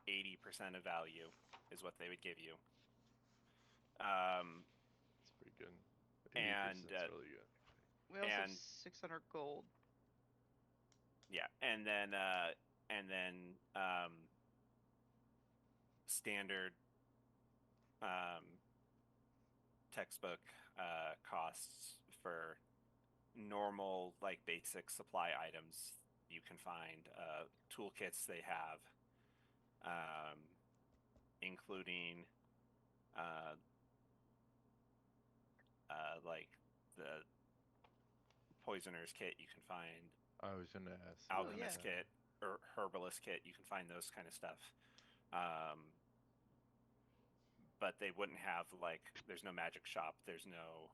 80% of value is what they would give you. That's pretty good. 80% is really good. We also have And 600 gold. yeah, and then standard textbook costs for normal, like, basic supply items. You can find toolkits they have, including like the poisoner's kit. You can find I was gonna ask. Oh, alchemist yeah. kit or herbalist kit. You can find those kind of stuff. But they wouldn't have, like, there's no magic shop, there's no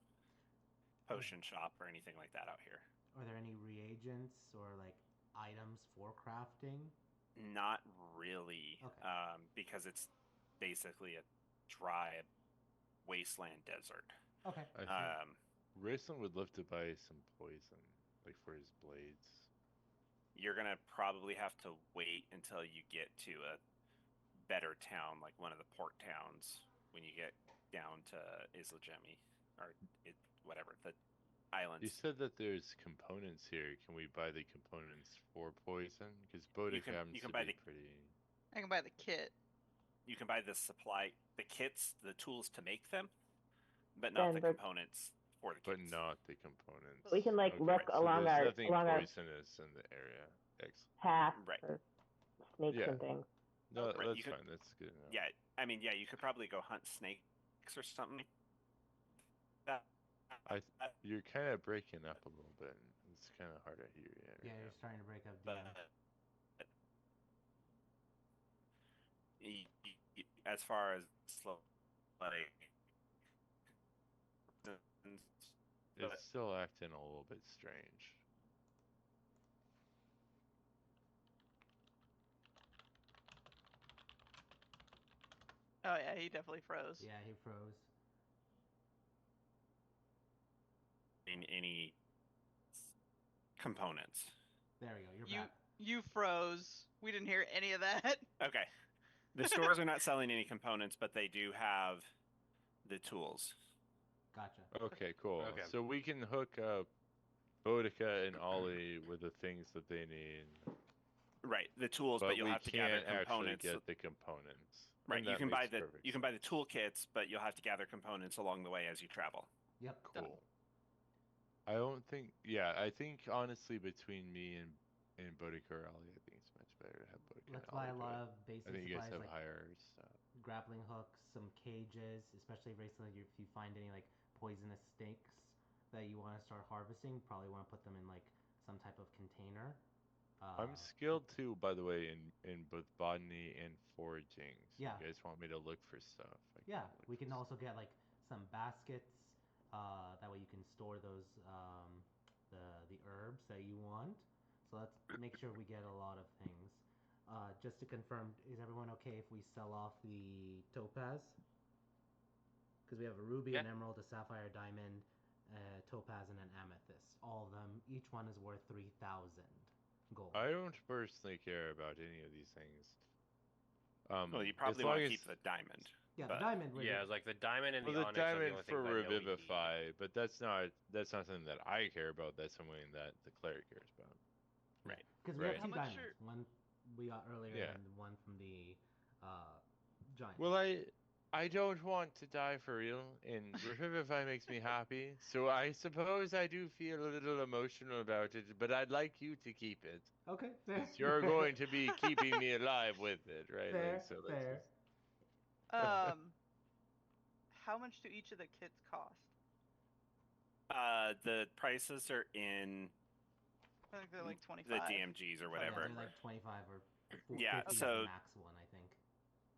potion shop or anything like that out here. Are there any reagents or like items for crafting? Not really, Okay. because it's basically a dry wasteland desert. Okay. I think Raceland would love to buy some poison, like for his blades. You're gonna probably have to wait until you get to a better town, like one of the port towns, when you get down to Isla Gemmi, or whatever, the islands. You said that there's components here. Can we buy the components for poison? Because Bodic happens to buy be the pretty. I can buy the kit. You can buy the supply, the kits, the tools to make them, but not Then the we're components for the But kits. not the components. we can like Okay, look so along there's our nothing poisonous in the area. Excellent. path Right. for snakes Yeah. and things. No, Right, that's you could- fine. That's good enough. Yeah, I mean, yeah, you could probably go hunt snakes or something. That, You're kind of breaking up a little bit. It's kind of hard to hear you. Right Yeah, now. you're starting to break up, DM. but as far as like, It's but still acting a little bit strange. Oh yeah, he definitely froze. Yeah, he froze. in any components. There we go. You're You back. you froze. We didn't hear any of that. Okay. The stores are not selling any components, but they do have the tools. Gotcha. Okay, cool. Okay. So we can hook up Bodica and Ollie with the things that they need, Right, the tools, but but you'll we have to gather can't actually components. get the components. Right, And you that can buy makes the perfect you can buy the sense. toolkits, but you'll have to gather components along the way as you travel. Yep. Cool. I don't think. Yeah, I think honestly between me and Bodica or Ollie, I think it's much better to have Bodica Let's and buy Ollie a do lot it. of I basic think you guys supplies have like higher stuff. grappling hooks, some cages, especially recently if you find any like poisonous snakes that you want to start harvesting, probably want to put them in like some type of container. I'm skilled too, by the way, in both botany and foraging. So Yeah. you guys want me to look for stuff? Yeah, we can also get like some baskets. That way you can store those the herbs that you want. So let's make sure we get a lot of things. Just to confirm, is everyone okay if we sell off the topaz? Because we have a ruby, an Yeah. emerald, a sapphire, diamond, topaz, and an amethyst. All of them, each one is worth 3,000 gold. I don't personally care about any of these things. Well, you As probably long want to as keep the diamond. Yeah, but the diamond. Yeah, it's like the diamond and well, the the onyx are the diamond only for things I know we need. revivify, but that's not something that I care about. That's something that the cleric cares about. Right. Because we Right. have How two much diamonds. are- One we got earlier, Yeah. and then one from the giant. Well, I don't want to die for real, and revivify makes me happy. So I suppose I do feel a little emotional about it, but I'd like you to keep it. Okay, fair. You're going to be keeping me alive with it, right? Fair, Like, so let's fair. How much do each of the kits cost? The prices are in I think they're like the 25. DMGs or Yeah, whatever. they're like 25 or Yeah, 50 is so- the max one, I think.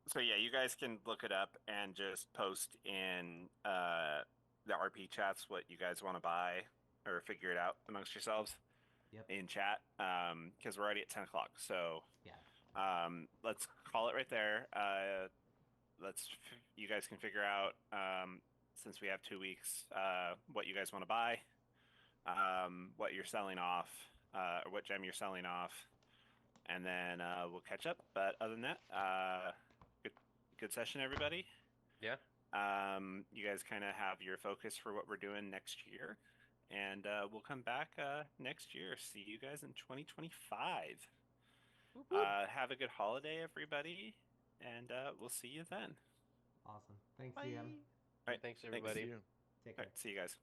So yeah, you guys can look it up and just post in the RP chats what you guys want to buy or figure it out amongst yourselves Yep. in chat. Because we're already at 10 o'clock, so Yeah. let's call it right there. You guys can figure out since we have 2 weeks what you guys want to buy, what you're selling off, or what gem you're selling off, and then we'll catch up. But other than that, good session, everybody. Yeah. You guys kind of have your focus for what we're doing next year, and we'll come back next year. See you guys in 2025. Have a good holiday, everybody, and we'll see you then. Awesome. Thanks, Bye. DM. All right, Thanks, thanks. everybody. See you. Take All care. right, see you guys.